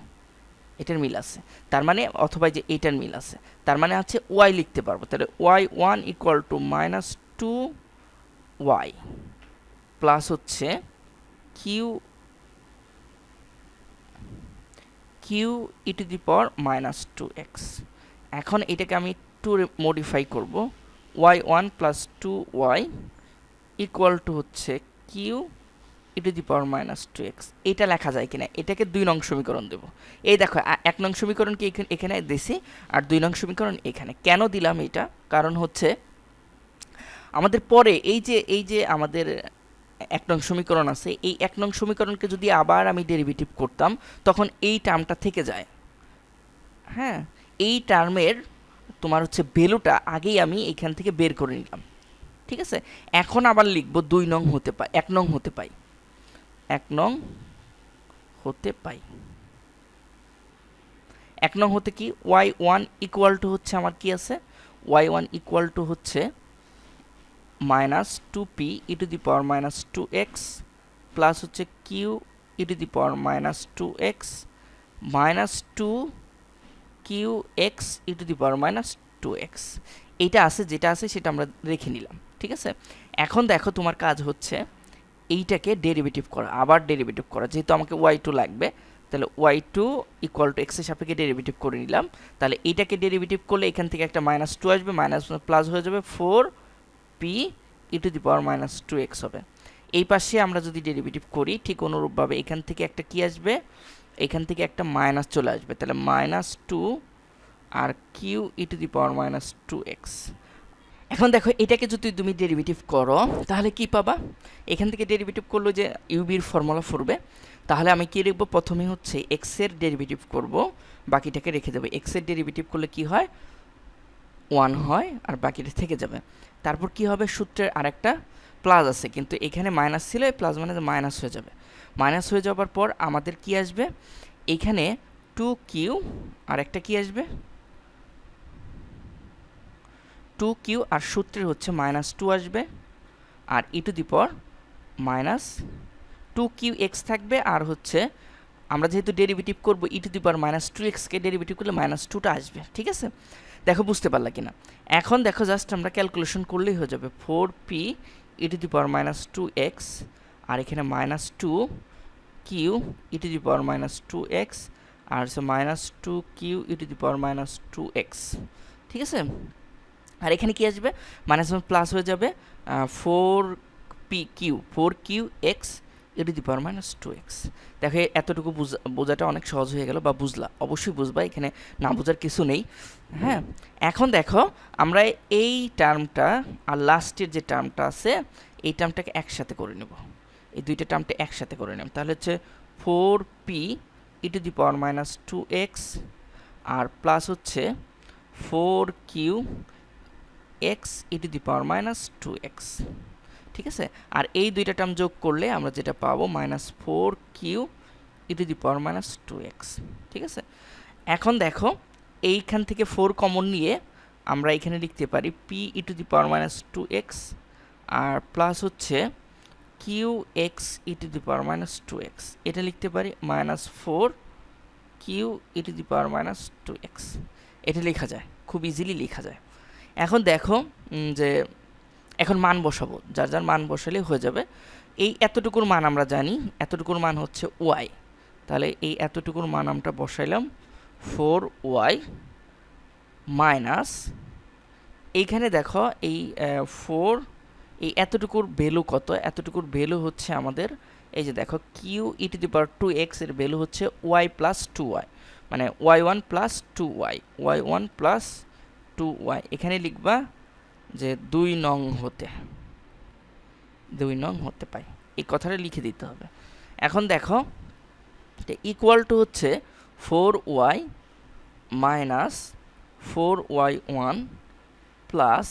এটার মিল আছে, তার মানে অথবা যে এইটার মিল আছে, তার মানে হচ্ছে y লিখতে পারবো। তাহলে y1 equal to minus 2y plus হচ্ছে q e to the power minus 2x। এখন এটাকে আমি একটু মডিফাই করব, y1 plus 2y equal two হচ্ছে q e to the power minus 2x। এটা লেখা যায় কিনা, এটাকে 2 নং সমীকরণ দেব। এই দেখো 1 নং সমীকরণকে এখানে দিছি আর 2 নং সমীকরণ এখানে। কেন দিলাম এটা? কারণ হচ্ছে আমাদের পরে এই যে আমাদের 1 নং সমীকরণ আছে, এই 1 নং সমীকরণকে যদি আবার আমি ডেরিভেটিভ করতাম তখন এই টার্মটা থেকে যায়। হ্যাঁ, এই টার্মের তোমার হচ্ছে ভ্যালুটা আগেই আমি এখান থেকে বের করে নিলাম। ঠিক আছে, এখন আবার লিখব 2 নং হতে পাই, 1 নং হতে পাই, 1 নং হতে পাই। 1 নং হতে কি y1 ইকুয়াল টু হচ্ছে আমার কি আছে, y1 ইকুয়াল টু হচ্ছে minus 2p e to the power minus 2x plus হচ্ছে q E to the power minus 2x minus 2qx E to the power minus 2x। এইটা আছে, যেটা আছে সেটা আমরা রেখে নিলাম। ঠিক আছে, এখন দেখো তোমার কাজ হচ্ছে এইটাকে ডেরিভেটিভ করা, আবার ডেরিভেটিভ করা। যেহেতু আমাকে y2 লাগবে, তাহলে y2 ইকুয়াল টু x এর সাপেক্ষে ডেরিভেটিভ করে নিলাম। তাহলে এইটাকে ডেরিভেটিভ করলে এখান থেকে একটা মাইনাস 2 আসবে, মাইনাস প্লাস হয়ে যাবে 4p e to the power minus 2x হবে। এই পাশে আমরা যদি ডেরিভেটিভ করি ঠিক অনুরূপভাবে এখান থেকে একটা কি আসবে, এখান থেকে একটা মাইনাস চলে আসবে, তাহলে মাইনাস 2 আর q e to the power minus 2x। এখন দেখো এটাকে যদি তুমি ডেরিভেটিভ করো তাহলে কি পাবা, এখান থেকে ডেরিভেটিভ করলো যে ইউবির ফর্মুলা ফুরবে। তাহলে আমি কি লিখবো, প্রথমে হচ্ছে এক্স এর ডেরিভেটিভ করব, বাকিটাকে রেখে দেবো। এক্স এর ডেরিভেটিভ করলে কি হয়, 1 হয় আর বাকিটা থেকে যাবে। তারপর কি হবে, সূত্রের আরেকটা প্লাস আছে কিন্তু এখানে মাইনাস ছিল, এই প্লাস মানে মাইনাস হয়ে যাবে। মাইনাস হয়ে যাওয়ার পর আমাদের কি আসবে, এখানে 2q আর একটা কি আসবে 2q আর সূত্রের হচ্ছে মাইনাস 2 আসবে আর e to the power minus 2qx থাকবে। আর হচ্ছে আমরা যেহেতু ডেরিভেটিভ করব e to the power minus 2x কে ডেরিভেটিভ করলে মাইনাস 2টা আসবে। ঠিক আছে, দেখো বুঝতে পারলা কিনা। এখন দেখো জাস্ট আমরা ক্যালকুলেশন করলেই হয়ে যাবে 4p e to the power minus 2x আর এখানে minus 2q E to the power minus 2x আর হচ্ছে minus 2q E to the power minus 2x। ঠিক আছে, আর এখানে কি আসবে, মাইনাস প্লাস হয়ে যাবে 4qx E to the power minus 2x। দেখো এতটুকু বোঝাটা অনেক সহজ হয়ে গেল, বা বুঝলা, অবশ্যই বুঝবা, এখানে না বোঝার কিছু নেই। হ্যাঁ, এখন দেখো আমরা এই টার্মটা আর লাস্টের যে টার্মটা আছে এই টার্মটাকে একসাথে করে নেব, এই দুইটা টার্মটা একসাথে করে নেব। তাহলে হচ্ছে 4p e to the power minus 2x আর প্লাস হচ্ছে 4q x e to the power minus 2x। ঠিক আছে, আর এই দুইটা টার্ম যোগ করলে আমরা যেটা পাবো minus 4q e to the power minus 2x। ঠিক আছে, এখন দেখো এইখান থেকে 4 কমন নিয়ে আমরা এখানে লিখতে পারি p e to the power minus 2x আর প্লাস হচ্ছে qx e to the power minus 2x। এটা লিখতে পারি minus 4q e to the power minus 2x। এটা লেখা যায়, খুব ইজিলি লেখা যায়। এখন দেখো যে এখন মান বসাবো, যার যার মান বসালে হয়ে যাবে। এই এতটুকুর মান আমরা জানি, এতটুকুর মান হচ্ছে y। তাহলে এই এতটুকুর মান আমরা বসাইলাম 4y মাইনাস এইখানে দেখো এই 4, এই এতটুকুর ভ্যালু কত, এতটুকুর ভ্যালু হচ্ছে আমাদের এই যে দেখো q E to the power 2x এর ভ্যালু হচ্ছে y প্লাস 2y, মানে y1 plus 2y, y1 plus 2y। এখানে লিখবা যে 2 নং হতে পাই, এই কথাটা লিখে দিতে হবে। এখন দেখো ইকুয়াল টু হচ্ছে 4y minus 4y1 plus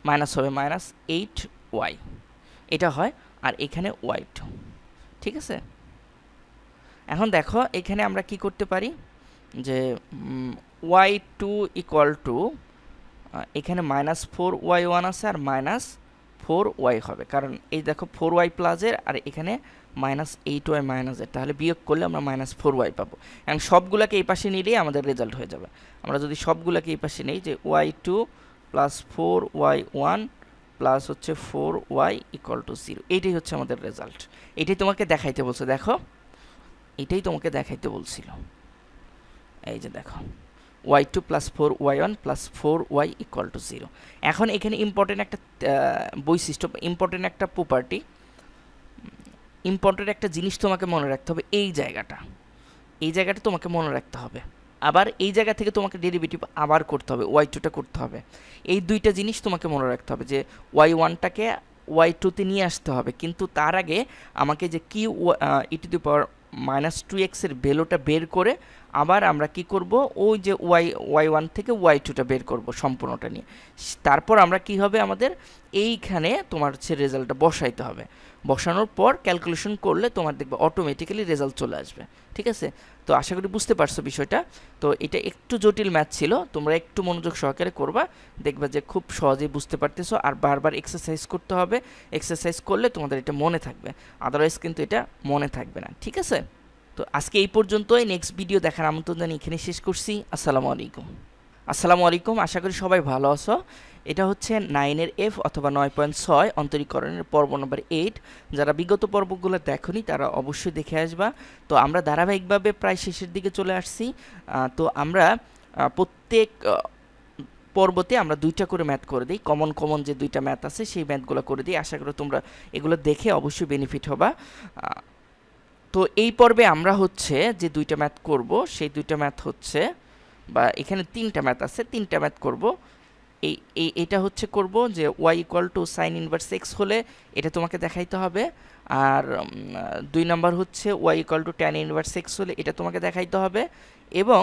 minus হবে মাইনাস 8y, এটা হয়, আর এখানে y2। ঠিক আছে, এখন দেখো এখানে আমরা কি করতে পারি যে y2 ইকুয়াল টু এখানে মাইনাস 4y1 আছে আর মাইনাস 4y হবে, কারণ এই দেখো 4y প্লাসের আর এখানে মাইনাস 8y মাইনাসের, তাহলে বিয়োগ করলে আমরা মাইনাস 4y পাবো। এখন সবগুলোকে এই পাশে নিলেই আমাদের রেজাল্ট হয়ে যাবে। আমরা যদি সবগুলোকে এই পাশে নেই যে y2 প্লাস 4y1 প্লাস হচ্ছে 4y ইকুয়াল টু 0, এইটাই হচ্ছে আমাদের রেজাল্ট। এটাই তোমাকে দেখাইতে বলছে, দেখো এটাই তোমাকে দেখাইতে বলছিল। এই যে দেখো y2 plus 4y1 plus 4y equal to 0। এখন এখানে ইম্পর্টেন্ট একটা বৈশিষ্ট্য, ইম্পর্টেন্ট একটা প্রপার্টি, ইম্পর্টেন্ট একটা জিনিস তোমাকে মনে রাখতে হবে, এই জায়গাটা তোমাকে মনে রাখতে হবে। আবার এই জায়গা থেকে তোমাকে ডেরিভেটিভ আবার করতে হবে, ওয়াই টুটা করতে হবে। এই দুইটা জিনিস তোমাকে মনে রাখতে হবে যে ওয়াই ওয়ানটাকে ওয়াই টুতে নিয়ে আসতে হবে, কিন্তু তার আগে আমাকে যে q e to the power minus two এক্সের ভ্যালুটা বের করে আবার আমরা কি করব, ওই যে ওয়াই ওয়ান থেকে ওয়াই টুটা বের করব সম্পূর্ণটা নিয়ে। তারপর আমরা কি হবে, আমাদের এইখানে তোমার হচ্ছে রেজাল্টটা বসাইতে হবে। বসানোর পর ক্যালকুলেশন করলে তোমার দেখবে অটোমেটিক্যালি রেজাল্ট চলে আসবে। ঠিক আছে, তো আশা করি বুঝতে পারছো বিষয়টা। তো এটা একটু জটিল ম্যাথ ছিল, তোমরা একটু মনোযোগ সহকারে করবা, দেখবা যে খুব সহজেই বুঝতে পারতেছো। আর বারবার এক্সারসাইজ করতে হবে, এক্সারসাইজ করলে তোমাদের এটা মনে থাকবে, আদারওয়াইজ কিন্তু এটা মনে থাকবে না। ঠিক আছে, তো আজকে এই পর্যন্তই। নেক্সট ভিডিও দেখার আমন্ত্রণ জানিয়ে এখানে শেষ করছি। আসসালামু আলাইকুম। আসসালামু আলাইকুম, আশা করি সবাই ভালো আছো। এটা হচ্ছে 9-এর এফ অথবা 9.6 অন্তরীকরণের পর্ব নম্বর 8। যারা বিগত পর্বগুলো দেখোনি তারা অবশ্যই দেখে আসবা। তো আমরা ধারাবাহিকভাবে প্রায় শেষের দিকে চলে আসছি। তো আমরা প্রত্যেক পর্বতে আমরা 2টা করে ম্যাথ করে দিই, কমন যে 2টা ম্যাথ আছে সেই ম্যাথগুলো করে দিই। আশা করি তোমরা এগুলো দেখে অবশ্যই বেনিফিট হবা। তো এই পর্বে আমরা হচ্ছে যে 2টা ম্যাথ করব, সেই 2টা ম্যাথ হচ্ছে, বা এখানে 3টা ম্যাথ আছে, 3টা ম্যাথ করব। এটা হচ্ছে করব যে y equal to sine inverse x হলে এটা তোমাকে দেখাইতে হবে। আর 2 নাম্বার হচ্ছে y equal to tan inverse x হলে এটা তোমাকে দেখাইতে হবে। এবং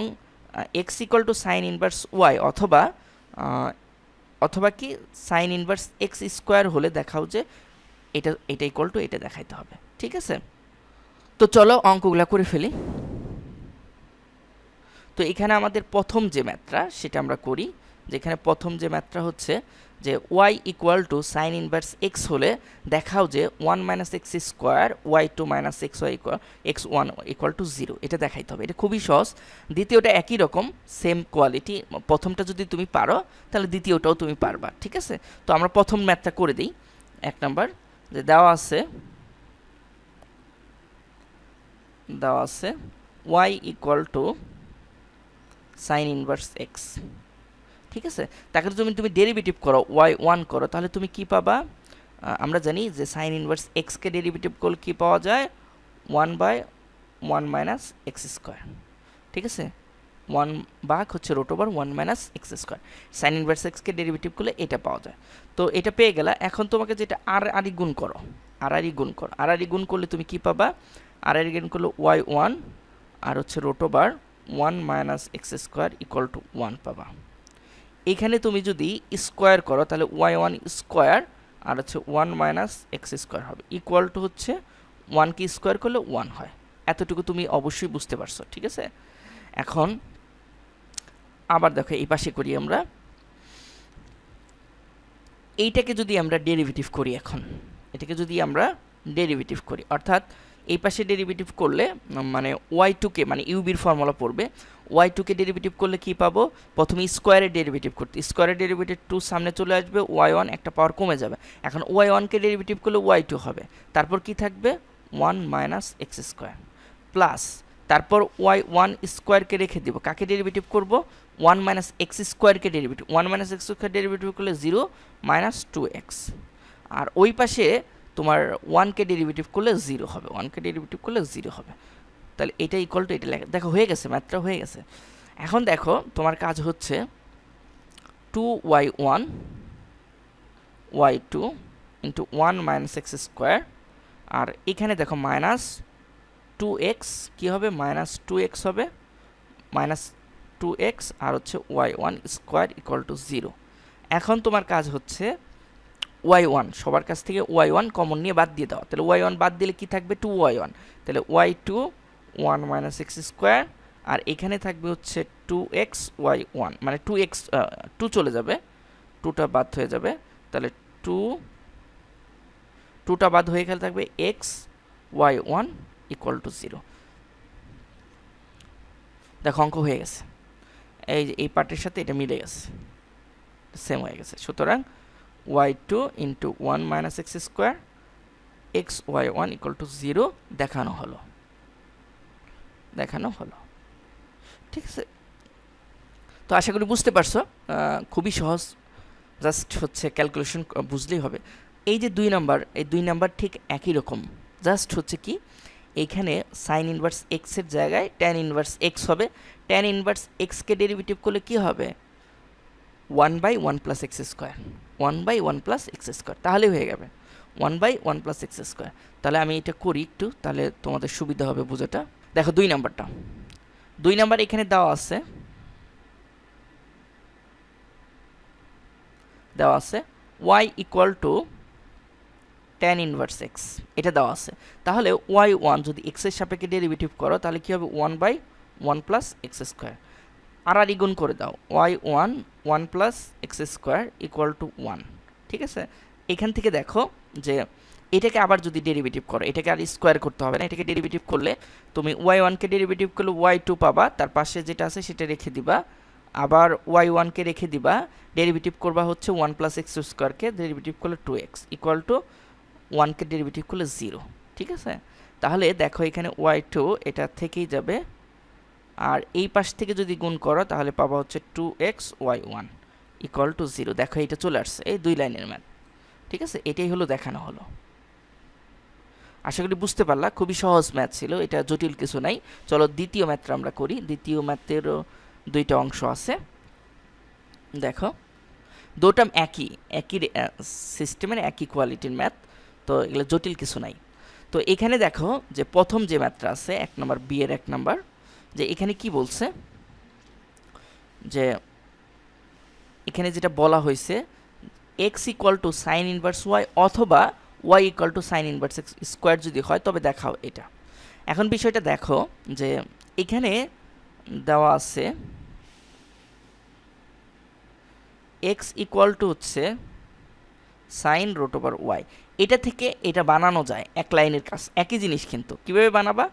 x equal to sine inverse y অথবা কি সাইন ইনভার্স এক্স স্কোয়ার হলে দেখাও যে এটা ইকুয়াল টু এটা দেখাইতে হবে। ঠিক আছে, তো চলো অঙ্কগুলা করে ফেলি। তো এখানে আমাদের প্রথম যে ম্যাথটা সেটা আমরা করি, যেখানে প্রথম যে ম্যাথটা হচ্ছে যে y equal to sine inverse x হলে দেখাও যে 1 minus x square y two minus x y x one equal to 0, এটা দেখাইতে হবে। এটা খুবই সহজ। দ্বিতীয়টা একই রকম, সেম কোয়ালিটি। প্রথমটা যদি তুমি পারো তাহলে দ্বিতীয়টাও তুমি পারবা। ঠিক আছে, তো আমরা প্রথম ম্যাথটা করে দিই। 1 নাম্বার যে দেওয়া আছে y equal to sine inverse x. ঠিক আছে, তাকে তুমি ডেরিভেটিভ করো, y1 করো, তাহলে তুমি কি পাবা? আমরা জানি যে সাইন ইনভার্স এক্সকে ডেরিভেটিভ করলে কি পাওয়া যায়, 1/1 মাইনাস এক্স স্কোয়ার। ঠিক আছে, 1 ভাগ হচ্ছে root over 1 minus x square. Sine inverse এক্সকে ডেরিভেটিভ করলে এটা পাওয়া যায়। তো এটা পেয়ে গেলা। এখন তোমাকে যেটা আর গুণ করো, আর গুণ করলে তুমি কি পাবা? আর গুণ করলে y1 আর হচ্ছে root over 1 minus x square equal to 1 পাবা। এখানে তুমি যদি স্কোয়ার করো তাহলে y1 স্কোয়ার আর হচ্ছে 1 মাইনাস এক্স স্কোয়ার হবে ইকুয়াল টু হচ্ছে 1 কে স্কোয়ার করলে 1 হয়। এতটুকু তুমি অবশ্যই বুঝতে পারছো। ঠিক আছে, এখন আবার দেখো এই পাশে করি আমরা। এইটাকে যদি আমরা ডেরিভেটিভ করি, এখন এটাকে যদি আমরা ডেরিভেটিভ করি, অর্থাৎ এই পাশে ডেরিভেটিভ করলে মানে y2কে, মানে ইউবির ফর্মুলা পড়বে, y2কে ডেরিভেটিভ করলে কি পাবো? প্রথমে স্কোয়ারের ডেরিভেটিভ করতে, স্কোয়ারের ডেরিভেটিভ 2 সামনে চলে আসবে, y1 একটা পাওয়ার কমে যাবে। এখন y1কে ডেরিভেটিভ করলে y2 হবে, তারপর কি থাকবে? 1 মাইনাস এক্স স্কোয়ার প্লাস, তারপর y1 স্কোয়ারকে রেখে দিব, কাকে ডেরিভেটিভ করব? 1 মাইনাস এক্স স্কোয়ারকে derivative, 1 minus x square derivative করলে 0 মাইনাস 2x। আর ওই পাশে তোমার 1কে ডেরিভেটিভ করলে 0 হবে, 1কে ডেরিভেটিভ করলে 0 হবে। তাহলে এটা ইকুয়াল টু এটা লেখা, দেখো হয়ে গেছে, ম্যাথটা হয়ে গেছে। এখন দেখো তোমার কাজ হচ্ছে 2y1 y2 into 1 minus x square, আর এখানে দেখো মাইনাস 2x, কী হবে? মাইনাস 2x হবে, মাইনাস 2x আর হচ্ছে y1 স্কোয়ার ইকুয়াল টু 0। এখন তোমার কাজ হচ্ছে y1, সবার কাছ থেকে y1 কমন নিয়ে বাদ দিয়ে দাও, তাহলে y1 বাদ দিলে কি থাকবে? 2y1, তাহলে y2 1 মাইনাস এক্স স্কোয়ার, আর এখানে থাকবে হচ্ছে 2x y1, মানে 2x 2 চলে যাবে, 2টা বাদ হয়ে যাবে, তাহলে 2টা বাদ হয়ে গেলে থাকবে x y1 ইকুয়াল টু 0। দেখো অঙ্ক হয়ে গেছে, এই যে এই পার্টের সাথে এটা মিলে গেছে, সেম হয়ে গেছে। সুতরাং y2 into 1 minus x square x y1 equal to 0 দেখানো হলো। ঠিক আছে, তো আশা করি বুঝতে পারছো, খুবই সহজ, জাস্ট হচ্ছে ক্যালকুলেশন বুঝলেই হবে। এই যে 2 নাম্বার, এই 2 নাম্বার ঠিক একই রকম, জাস্ট হচ্ছে কি এইখানে সাইন ইনভার্স এক্সের জায়গায় ট্যান ইনভার্স এক্স হবে, ট্যান ইনভার্স এক্সকে ডেরিভেটিভ করলে কি হবে 1/1 plus x square, 1/1 plus x square, তাহলে হয়ে যাবে 1/1 প্লাস এক্স স্কোয়ার। তাহলে আমি এটা করি একটু, তাহলে তোমাদের সুবিধা হবে বোঝাটা। দেখো 2 নাম্বারটা, 2 নাম্বার এখানে দেওয়া আছে, y equal to tan inverse x, এটা দেওয়া আছে। তাহলে y1 যদি x এর সাপেক্ষে ডেরিভেটিভ করো তাহলে কি হবে 1/1 প্লাস এক্স স্কোয়ার, আর গুণ করে দাও y1 1 plus x square equal to 1। ঠিক আছে, এখান থেকে দেখো যে এটাকে আবার যদি ডেরিভেটিভ করো, এটাকে আর স্কোয়ার করতে হবে না, এটাকে ডেরিভেটিভ করলে তুমি y1কে ডেরিভেটিভ করলে y2 পাবা, তার পাশে যেটা আছে সেটা রেখে দিবা, আবার y1কে রেখে দিবা, ডেরিভেটিভ করবা হচ্ছে 1 প্লাস এক্স স্কোয়ারকে ডেরিভেটিভ করলে 2x ইকুয়াল টু 1কে ডেরিভেটিভ করলে 0। ঠিক আছে, তাহলে দেখো এখানে y2 এটা থেকেই যাবে, আর এই পাশ থেকে যদি গুণ করো তাহলে পাবা হচ্ছে 2x y1 ইকুয়াল টু 0। দেখো এটা চলে আসছে, এই 2 লাইনের ম্যাথ। ঠিক আছে, এটাই হলো দেখানো হলো। আশা করি বুঝতে পারলা, খুবই সহজ ম্যাথ ছিল, এটা জটিল কিছু নাই। চলো দ্বিতীয় ম্যাথটা আমরা করি। দ্বিতীয় ম্যাথেরও 2টা অংশ আছে। দেখো দুটো একই সিস্টেমের একই কোয়ালিটির ম্যাথ, তো এগুলো জটিল কিছু নাই। তো এখানে দেখো যে প্রথম যে ম্যাথটা আছে 1 নম্বর বি এর 1 নম্বর, যে এখানে কি বলছে, যে এখানে যেটা বলা হয়েছে x equal to sine inverse y অথবা y equal to sine inverse x square যদি হয় তবে দেখাও এটা। এখন বিষয়টা দেখো যে এখানে দেওয়া আছে x ইকুয়াল টু হচ্ছে সাইন রুট ওভার ওয়াই, এটা থেকে এটা বানানো যায় এক লাইনের কাজ, একই জিনিস। কিন্তু কীভাবে বানাবা,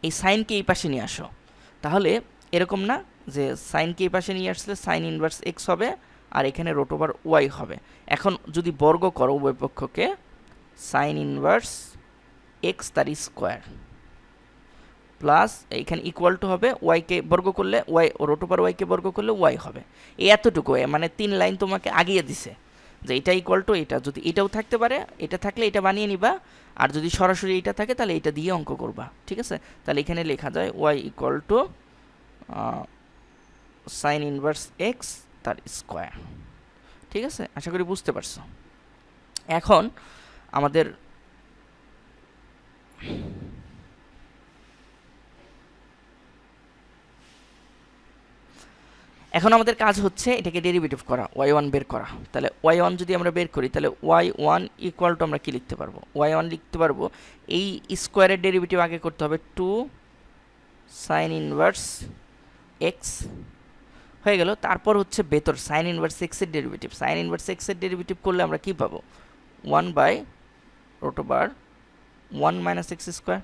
এই সাইনকে এই পাশে নিয়ে আসো, তাহলে এরকম না যে সাইনকে এই পাশে নিয়ে আসলে সাইন ইনভার্স এক্স হবে আর এখানে রুট ওভার ওয়াই হবে। এখন যদি বর্গ করো উভয় পক্ষকে, সাইন ইনভার্স এক্স তার স্কোয়ার প্লাস এখানে ইকুয়াল টু হবে ওয়াইকে বর্গ করলে ওয়াই, রুট ওভার ওয়াইকে বর্গ করলে ওয়াই হবে। এই এতটুকু, মানে 3 লাইন তোমাকে আগিয়ে দিছে যে এটা ইকুয়াল টু এটা, যদি এটাও থাকতে পারে, এটা থাকলে এটা বানিয়ে নিবা, আর যদি সরাসরি এটা থাকে তাহলে এটা দিয়ে অঙ্ক করবা। ঠিক আছে, তাহলে এখানে লেখা যায় y equal to sine inverse x তার স্কোয়ার। ঠিক আছে, আশা করি বুঝতে পারছো। এখন আমাদের কাজ হচ্ছে এটাকে ডেরিভেটিভ করা, y1 বের করা। তাহলে y1 যদি আমরা বের করি তাহলে y1 ইকুয়াল টু আমরা কি লিখতে পারবো, y1 লিখতে পারবো এই স্কোয়ারের ডেরিভেটিভ আগে করতে হবে 2 সাইন ইনভার্স এক্স হয়ে গেল। তারপর হচ্ছে ভেতর সাইন ইনভার্স এক্সের ডেরিভেটিভ, সাইন ইনভার্স এক্সের ডেরিভেটিভ করলে আমরা কি পাবো 1/√1 মাইনাস এক্স স্কোয়ার,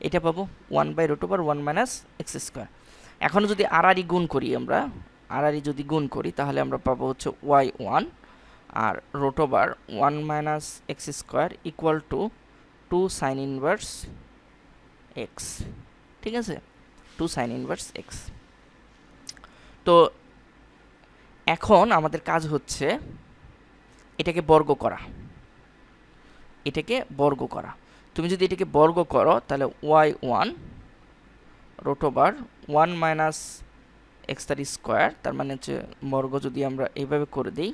এটা পাবো 1/√1 মাইনাস এক্স স্কোয়ার। এখন যদি আড়াআড়ি গুণ করি, আমরা আড়াআড়ি যদি গুণ করি তাহলে আমরা পাবো হচ্ছে y1 আর √1 minus x square equal to 2 sine inverse x. ঠিক আছে, 2 সাইন ইনভার্স এক্স। তো এখন আমাদের কাজ হচ্ছে এটাকে বর্গ করা, এটাকে বর্গ করা। তুমি যদি এটাকে বর্গ করো তাহলে y1 √1 মাইনাস এক্স তার স্কোয়ার, তার মানে হচ্ছে বর্গ যদি আমরা এইভাবে করে দিই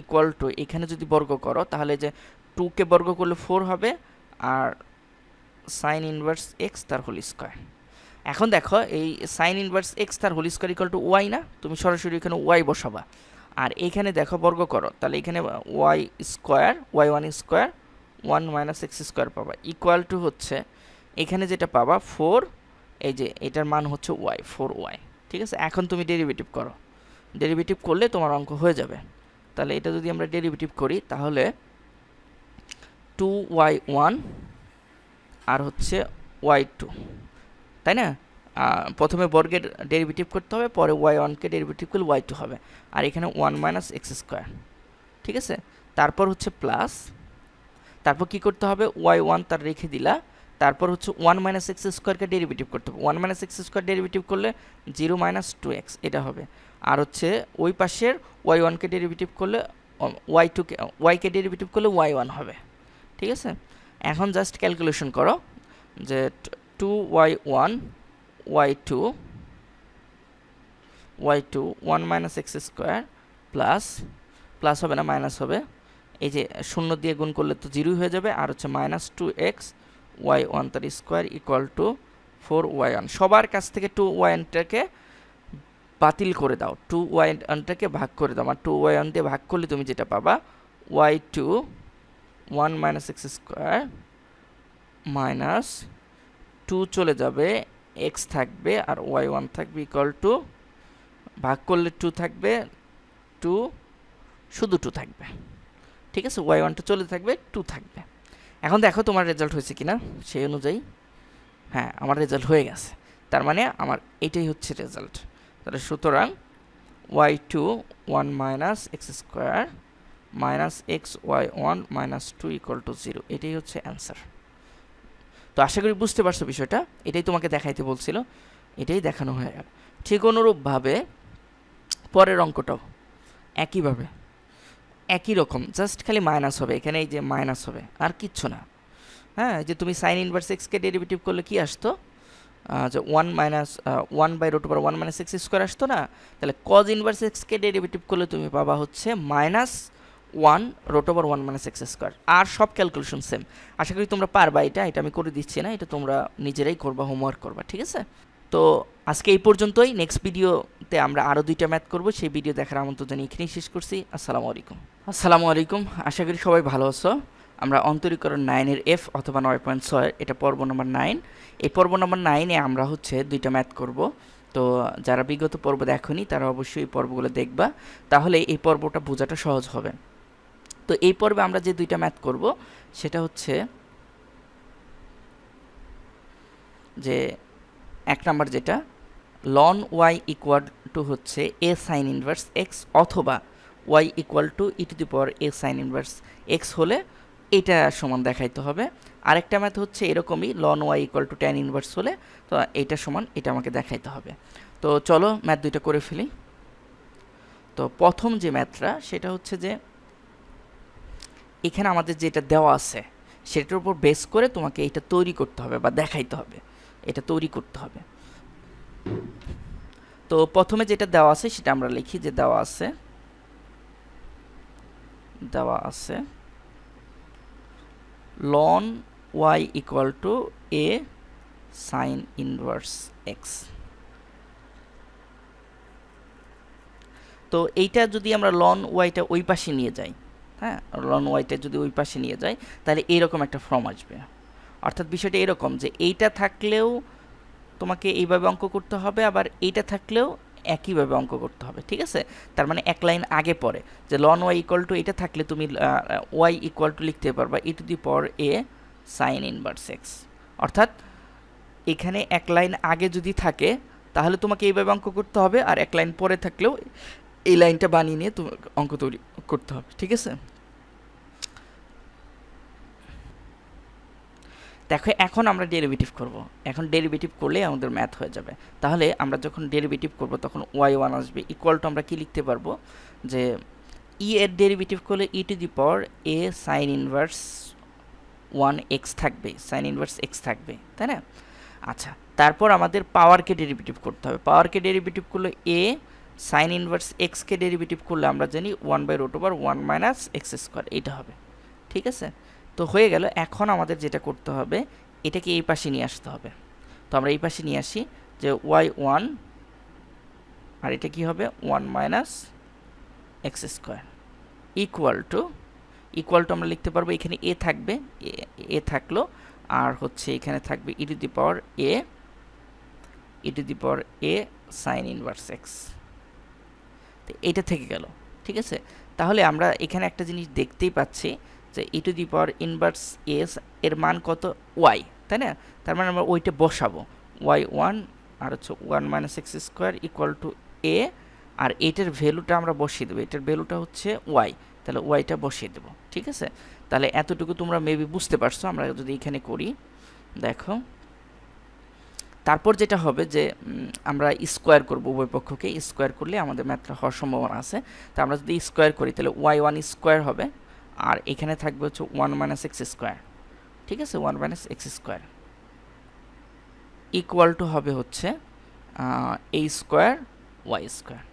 ইকুয়াল টু, এখানে যদি বর্গ করো তাহলে যে 2কে বর্গ করলে 4 হবে আর সাইন ইনভার্স এক্স তার হোল স্কোয়ার। এখন দেখো এই সাইন ইনভার্স এক্স তার whole square equal to y না, তুমি সরাসরি এখানে ওয়াই বসাবা, আর এইখানে দেখো বর্গ করো তাহলে এখানে y square y1 square 1 minus x square পাবা ইকুয়াল টু হচ্ছে এখানে যেটা পাবা 4, এই যে এটার মান হচ্ছে ওয়াই, 4y। ঠিক আছে, এখন তুমি ডেরিভেটিভ করো, ডেরিভেটিভ করলে তোমার অঙ্ক হয়ে যাবে। তাহলে এটা যদি আমরা ডেরিভেটিভ করি তাহলে 2y1 আর হচ্ছে y2, তাই না? প্রথমে বর্গের ডেরিভেটিভ করতে হবে, পরে y1কে ডেরিভেটিভ করলে y2 হবে, আর এখানে 1 মাইনাস এক্স স্কোয়ার। ঠিক আছে, তারপর হচ্ছে প্লাস, তারপর কি করতে হবে y1 তার রেখে দিলা, তারপর হচ্ছে 1 মাইনাস এক্স স্কোয়ারকে ডেরিভেটিভ করতে হবে, 1 মাইনাস এক্স স্কোয়ার ডেরিভেটিভ করলে 0 মাইনাস 2x এটা হবে, আর হচ্ছে ওই পাশের y1কে ডেরিভেটিভ করলে y2কে, yকে ডেরিভেটিভ করলে y1 হবে। ঠিক আছে, এখন জাস্ট ক্যালকুলেশন করো যে 2y1 y2 1 minus x square plus হবে না মাইনাস হবে, এই যে শূন্য দিয়ে গুণ করলে তো জিরোই হয়ে যাবে, আর হচ্ছে মাইনাস 2x y1 তার স্কোয়ার ইকুয়াল টু 4y1। সবার কাছ থেকে 2y1টাকে বাতিল করে দাও, 2y1টাকে ভাগ করে দাও, আর 2y1 দিয়ে ভাগ করলে তুমি যেটা পাবা y2 1 minus x square minus 2 চলে যাবে, x থাকবে আর y1 থাকবে ইকুয়াল টু, ভাগ করলে 2 থাকবে, 2 শুধু 2 থাকবে, ঠিক আছে, y1টা চলে থাকবে, 2 থাকবে। এখন দেখো তোমার রেজাল্ট হয়েছে কিনা সেই অনুযায়ী। হ্যাঁ, আমার রেজাল্ট হয়ে গেছে, তার মানে আমার এটাই হচ্ছে রেজাল্ট। তাহলে সুতরাং y2 1 minus x square minus x y1 minus 2 equal to 0, এটাই হচ্ছে অ্যান্সার। তো আশা করি বুঝতে পারছো বিষয়টা, এটাই তোমাকে দেখাইতে বলছিল, এটাই দেখানো হয়ে গেল। ঠিক অনুরূপভাবে পরের অঙ্কটাও একইভাবে একই রকম, জাস্ট খালি মাইনাস হবে, এখানে এই যে মাইনাস হবে আর কিচ্ছু না। হ্যাঁ, যে তুমি সাইন ইনভার্স এক্সকে ডেরিভেটিভ করলে কি আসতো, যে 1/√1 মাইনাস এক্স স্কোয়ার আসতো না, তাহলে কজ ইনভার্স এক্সকে ডেরিভেটিভ করলে তুমি পাবা হচ্ছে -1/√1 মাইনাস এক্স স্কোয়ার। আর সব ক্যালকুলেশন সেম। আশা করি তোমরা পারবা, এটা আমি করে দিচ্ছি না, এটা তোমরা নিজেরাই করবা, হোমওয়ার্ক করবা, ঠিক আছে। তো আজকে এই পর্যন্তই, নেক্সট ভিডিওতে আমরা আরও 2টা ম্যাথ করব, সেই ভিডিও দেখার আমন্ত্রণ জানিয়ে এখানেই শেষ করছি। আসসালামু আলাইকুম, আশা করি সবাই ভালো আছো। আমরা অন্তরীকরণ 9-এর এফ অথবা 9.6, এটা পর্ব নম্বর 9। এই পর্ব নম্বর 9-এ আমরা হচ্ছে 2টা ম্যাথ করব। তো যারা বিগত পর্ব দেখোনি তারা অবশ্যই এই পর্বগুলো দেখবা, তাহলে এই পর্বটা বোঝাটা সহজ হবে। তো এই পর্বে আমরা যে 2টা ম্যাথ করব সেটা হচ্ছে যে 1 নাম্বার যেটা ln y ইকুয়াল টু হচ্ছে a সাইন ইনভার্স x অথবা y equal to e to the power a sign inverse x হলে এটা সমান দেখাইতে হবে। আরেকটা ম্যাথ হচ্ছে এরকমই ln y equal to tan inverse হলে তো এটা সমান, এটা আমাকে দেখাইতে হবে। তো চলো ম্যাথ 2টা করে ফেলি। তো প্রথম যে ম্যাথটা সেটা হচ্ছে যে এখানে আমাদের যেটা দেওয়া আছে সেটার উপর বেস করে তোমাকে এটা তৈরি করতে হবে বা দেখাইতে হবে, এটা তৈরি করতে হবে। তো প্রথমে যেটা দেওয়া আছে সেটা আমরা লিখি, যে দেওয়া আছে ln y equal to a sign inverse x। তো এইটা যদি আমরা ln yটা ওই পাশে নিয়ে যাই, হ্যাঁ, ln yটা যদি ওই পাশে নিয়ে যাই তাহলে এইরকম একটা ফর্ম আসবে। অর্থাৎ বিষয়টা এরকম যে এইটা থাকলেও তোমাকে এইভাবে অঙ্ক করতে হবে, আবার এইটা থাকলেও একইভাবে অঙ্ক করতে হবে, ঠিক আছে। তার মানে এক লাইন আগে পরে যে ln y ইকুয়াল টু এটা থাকলে তুমি y ইকুয়াল টু লিখতে পারবা e to the power a sign inverse x। অর্থাৎ এখানে এক লাইন আগে যদি থাকে তাহলে তোমাকে এইভাবে অঙ্ক করতে হবে, আর এক লাইন পরে থাকলেও এই লাইনটা বানিয়ে নিয়ে তোমাকে অঙ্ক তৈরি করতে হবে, ঠিক আছে। দেখো এখন আমরা ডেরিভেটিভ করব, এখন ডেরিভেটিভ করলে আমাদের ম্যাথ হয়ে যাবে। তাহলে আমরা যখন ডেরিভেটিভ করব তখন y1 আসবে ইকুয়াল টু, আমরা কি লিখতে পারবো যে e এর ডেরিভেটিভ করলে e to the power a sign inverse 1x থাকবে, সাইন ইনভার্স x থাকবে, তাই না। আচ্ছা, তারপর আমাদের পাওয়ারকে ডেরিভেটিভ করতে হবে। পাওয়ারকে ডেরিভেটিভ করলে a sign inverse x K derivative করলে আমরা জানি 1/√1 মাইনাস এক্স স্কোয়ার, এটা হবে, ঠিক আছে। তো হয়ে গেল। এখন আমাদের যেটা করতে হবে এটাকে এই পাশে নিয়ে আসতে হবে। তো আমরা এই পাশে নিয়ে আসি যে y1 আর এটা কি হবে 1 minus x square equal to আমরা লিখতে পারবো এখানে a থাকবে, a থাকলো, আর হচ্ছে এখানে থাকবে e to the power a sign inverse x। তো এটা থেকে গেল, ঠিক আছে। তাহলে আমরা এখানে একটা জিনিস দেখতেই পাচ্ছি যে e to the power inverse s এর মান কত y, তাই না। তার মানে আমরা ওইটা বসাবো y1 আর হচ্ছে 1 minus x square equal two a, আর এটার ভ্যালুটা আমরা বসিয়ে দেবো, এটার ভ্যালুটা হচ্ছে y, তাহলে ওয়াইটা বসিয়ে দেবো, ঠিক আছে। তাহলে এতটুকু তোমরা মেবি বুঝতে পারছো। আমরা যদি এখানে করি, দেখো তারপর যেটা হবে যে আমরা স্কোয়ার করব, উভয় পক্ষকে স্কোয়ার করলে আমাদের ম্যাথটা হওয়ার সম্ভাবনা আছে। তো আমরা যদি স্কোয়ার করি তাহলে y1 স্কোয়ার হবে, আর এখানে থাকবে হচ্ছে 1 মাইনাস এক্স স্কোয়ার, ঠিক আছে, 1 minus x square equal two হবে হচ্ছে এ স্কোয়ার ওয়াই স্কোয়ার।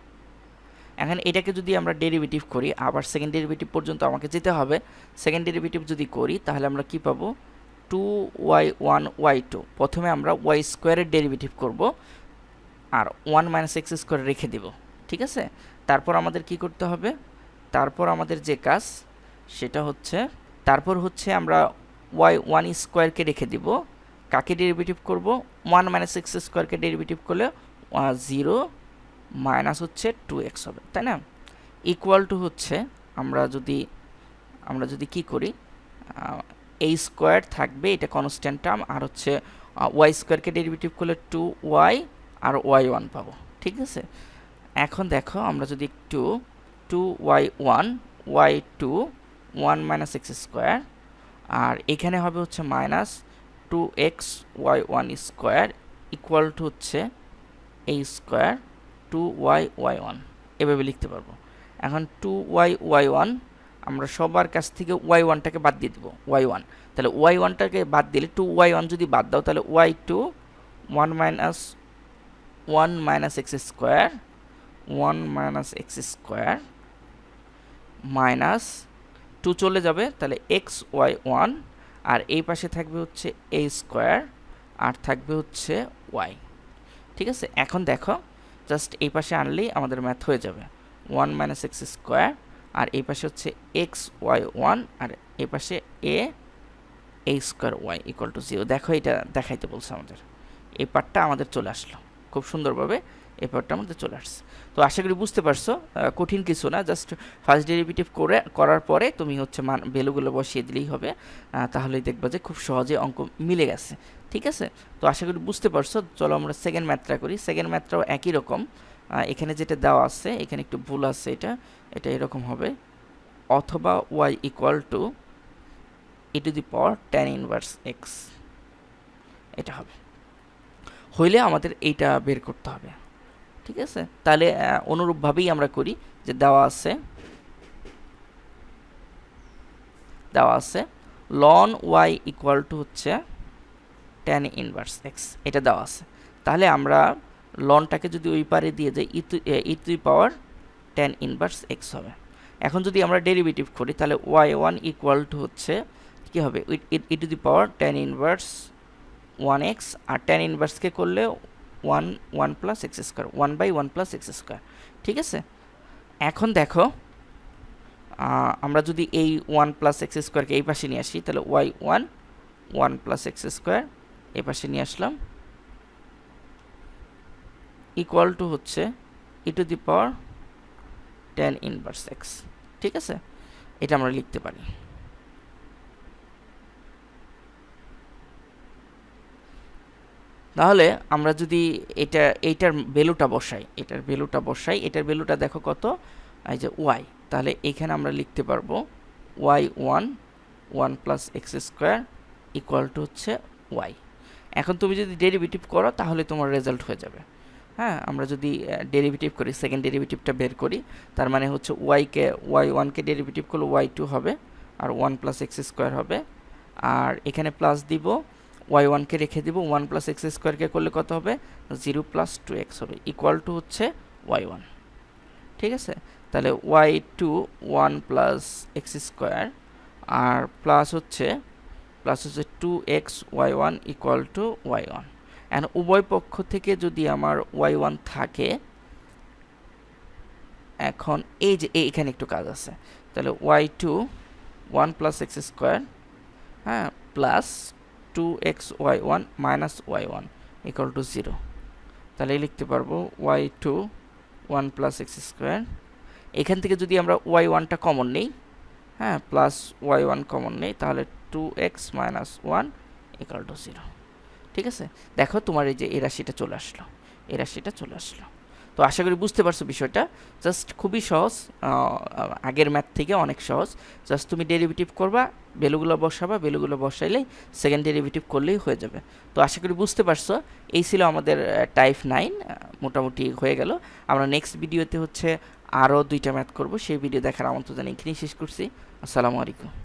এখন এটাকে যদি আমরা ডেরিভেটিভ করি, আবার সেকেন্ড ডেরিভেটিভ পর্যন্ত আমাকে যেতে হবে। সেকেন্ড ডেরিভেটিভ যদি করি তাহলে আমরা কি পাবো, 2y1 y2। প্রথমে আমরা ওয়াই স্কোয়ারের ডেরিভেটিভ করব আর 1 মাইনাস এক্স স্কোয়ার রেখে দেব, ঠিক আছে। তারপর আমাদের কি করতে হবে, তারপর আমাদের যে কাজ সেটা হচ্ছে, তারপর হচ্ছে আমরা y1 স্কোয়ারকে রেখে দিব, কাকে ডেরিভেটিভ করব, 1 মাইনাস এক্স স্কোয়ারকে ডেরিভেটিভ করলে 0 মাইনাস হচ্ছে 2x হবে, তাই না। ইকুয়াল টু হচ্ছে আমরা যদি কি করি, এই স্কোয়ার থাকবে, এটা কনস্ট্যান্ট টার্ম, আর হচ্ছে ওয়াই স্কোয়ারকে ডেরিভেটিভ করলে 2y আর y1 পাবো, ঠিক আছে। এখন দেখো আমরা যদি একটু 2y1 y2 1 minus x square, আর এখানে হবে হচ্ছে minus 2x y1 square equal two হচ্ছে এই স্কোয়ার 2y y1, এভাবে লিখতে পারবো। এখন 2y y1 আমরা সবার কাছ থেকে y1টাকে বাদ দিয়ে দেবো, y1, তাহলে y1টাকে বাদ দিলে 2y1 যদি বাদ দাও তাহলে y2 1 minus x square 1 minus x square minus 2 চলে যাবে, তাহলে এক্স y1, আর এই পাশে থাকবে হচ্ছে a স্কোয়ার আর থাকবে হচ্ছে y, ঠিক আছে। এখন দেখো জাস্ট এই পাশে আনলেই আমাদের ম্যাথ হয়ে যাবে, 1 মাইনাস এক্স স্কোয়ার, আর এই পাশে হচ্ছে এক্স y1 আর এই পাশে a square y equal to 0। দেখো এটা দেখাইতে বলছে আমাদের, এই পার্টটা আমাদের চলে আসলো খুব সুন্দরভাবে, এই পার্টটা আমাদের চলে আসছে। তো আশা করি বুঝতে পারছো, কঠিন কিছু না, জাস্ট ফার্স্ট ডেরিভেটিভ করার পরে তুমি হচ্ছে ভ্যালুগুলো বসিয়ে দিলেই হবে, তাহলেই দেখবা যে খুব সহজে অঙ্ক মিলে গেছে, ঠিক আছে। তো আশা করি বুঝতে পারছো। চলো আমরা সেকেন্ড ম্যাথটা করি। সেকেন্ড ম্যাথটাও একই রকম, এখানে যেটা দেওয়া আছে এখানে একটু ভুল আছে, এটা এরকম হবে, অথবা y equal to e to the power tan inverse x, এটা হবে। হইলে আমাদের এইটা বের করতে হবে, ঠিক আছে। তাহলে অনুরূপভাবেই আমরা করি, যে দেওয়া আছে ln y ইকুয়াল টু হচ্ছে tan ইনভার্স x, এটা দেওয়া আছে। তাহলে আমরা লনটাকে যদি ওই পারে দিয়ে যাই e to the power tan inverse x হবে। এখন যদি আমরা ডেরিভেটিভ করি তাহলে y1 ইকুয়াল টু হচ্ছে কি হবে, e to the power tan inverse 1x, আর tan ইনভার্সকে করলে 1 plus x square, 1/1 plus x square, ঠিক আছে। এখন দেখো আমরা যদি এই 1 প্লাস এক্স স্কোয়ারকে এই পাশে নিয়ে আসি তাহলে y1 1 প্লাস এক্স স্কোয়ার এই পাশে নিয়ে আসলাম ইকুয়াল টু হচ্ছে e to the power tan inverse x, ঠিক আছে। এটা আমরা লিখতে পারি। তাহলে আমরা যদি এইটার ভ্যালুটা বসাই, এটার ভ্যালুটা দেখো কত, এই যে y, তাহলে এখানে আমরা লিখতে পারবো y1 1 plus x square equal two হচ্ছে y। এখন তুমি যদি ডেরিভেটিভ করো তাহলে তোমার রেজাল্ট হয়ে যাবে। হ্যাঁ, আমরা যদি ডেরিভেটিভ করি, সেকেন্ড ডেরিভেটিভটা বের করি, তার মানে হচ্ছে y1কে ডেরিভেটিভ করলে y2 হবে আর 1 প্লাস এক্স স্কোয়ার হবে, আর এখানে প্লাস দিব, y1কে রেখে দিব, 1 প্লাস এক্স স্কোয়ারকে করলে কত হবে, 0 প্লাস 2x হবে ইকুয়াল টু হচ্ছে y1, ঠিক আছে। তাহলে y2 1 প্লাস এক্স স্কোয়ার আর প্লাস হচ্ছে 2x y1 equal two y1। এখন উভয় পক্ষ থেকে যদি আমার y1 থাকে, এখন এই যে এখানে একটু কাজ আছে, তাহলে y2 1 প্লাস এক্স স্কোয়ার, হ্যাঁ, plus 2x y1 minus y1 equal to 0। তাহলে লিখতে পারবো y2 1 প্লাস এক্স স্কোয়ার, এখান থেকে যদি আমরা y1টা কমন নেই, হ্যাঁ, প্লাস y1 কমন নেই, তাহলে 2x মাইনাস 1 ইকুয়াল টু 0, ঠিক আছে। দেখো তোমার এই যে এই রাশিটা চলে আসলো, তো আশা করি বুঝতে পারছো বিষয়টা। জাস্ট খুবই সহজ, আগের ম্যাথ থেকে অনেক সহজ। জাস্ট তুমি ডেরিভেটিভ করবা, ভ্যালুগুলো বসাইলেই সেকেন্ড ডেরিভেটিভ করলেই হয়ে যাবে। তো আশা করি বুঝতে পারছো। এই ছিল আমাদের টাইপ 9, মোটামুটি হয়ে গেল। আমরা নেক্সট ভিডিওতে হচ্ছে আরও 2টা ম্যাথ করব, সেই ভিডিও দেখার আমন্ত্রণ জানিয়ে এখানেই শেষ করছি। আসসালামু আলাইকুম।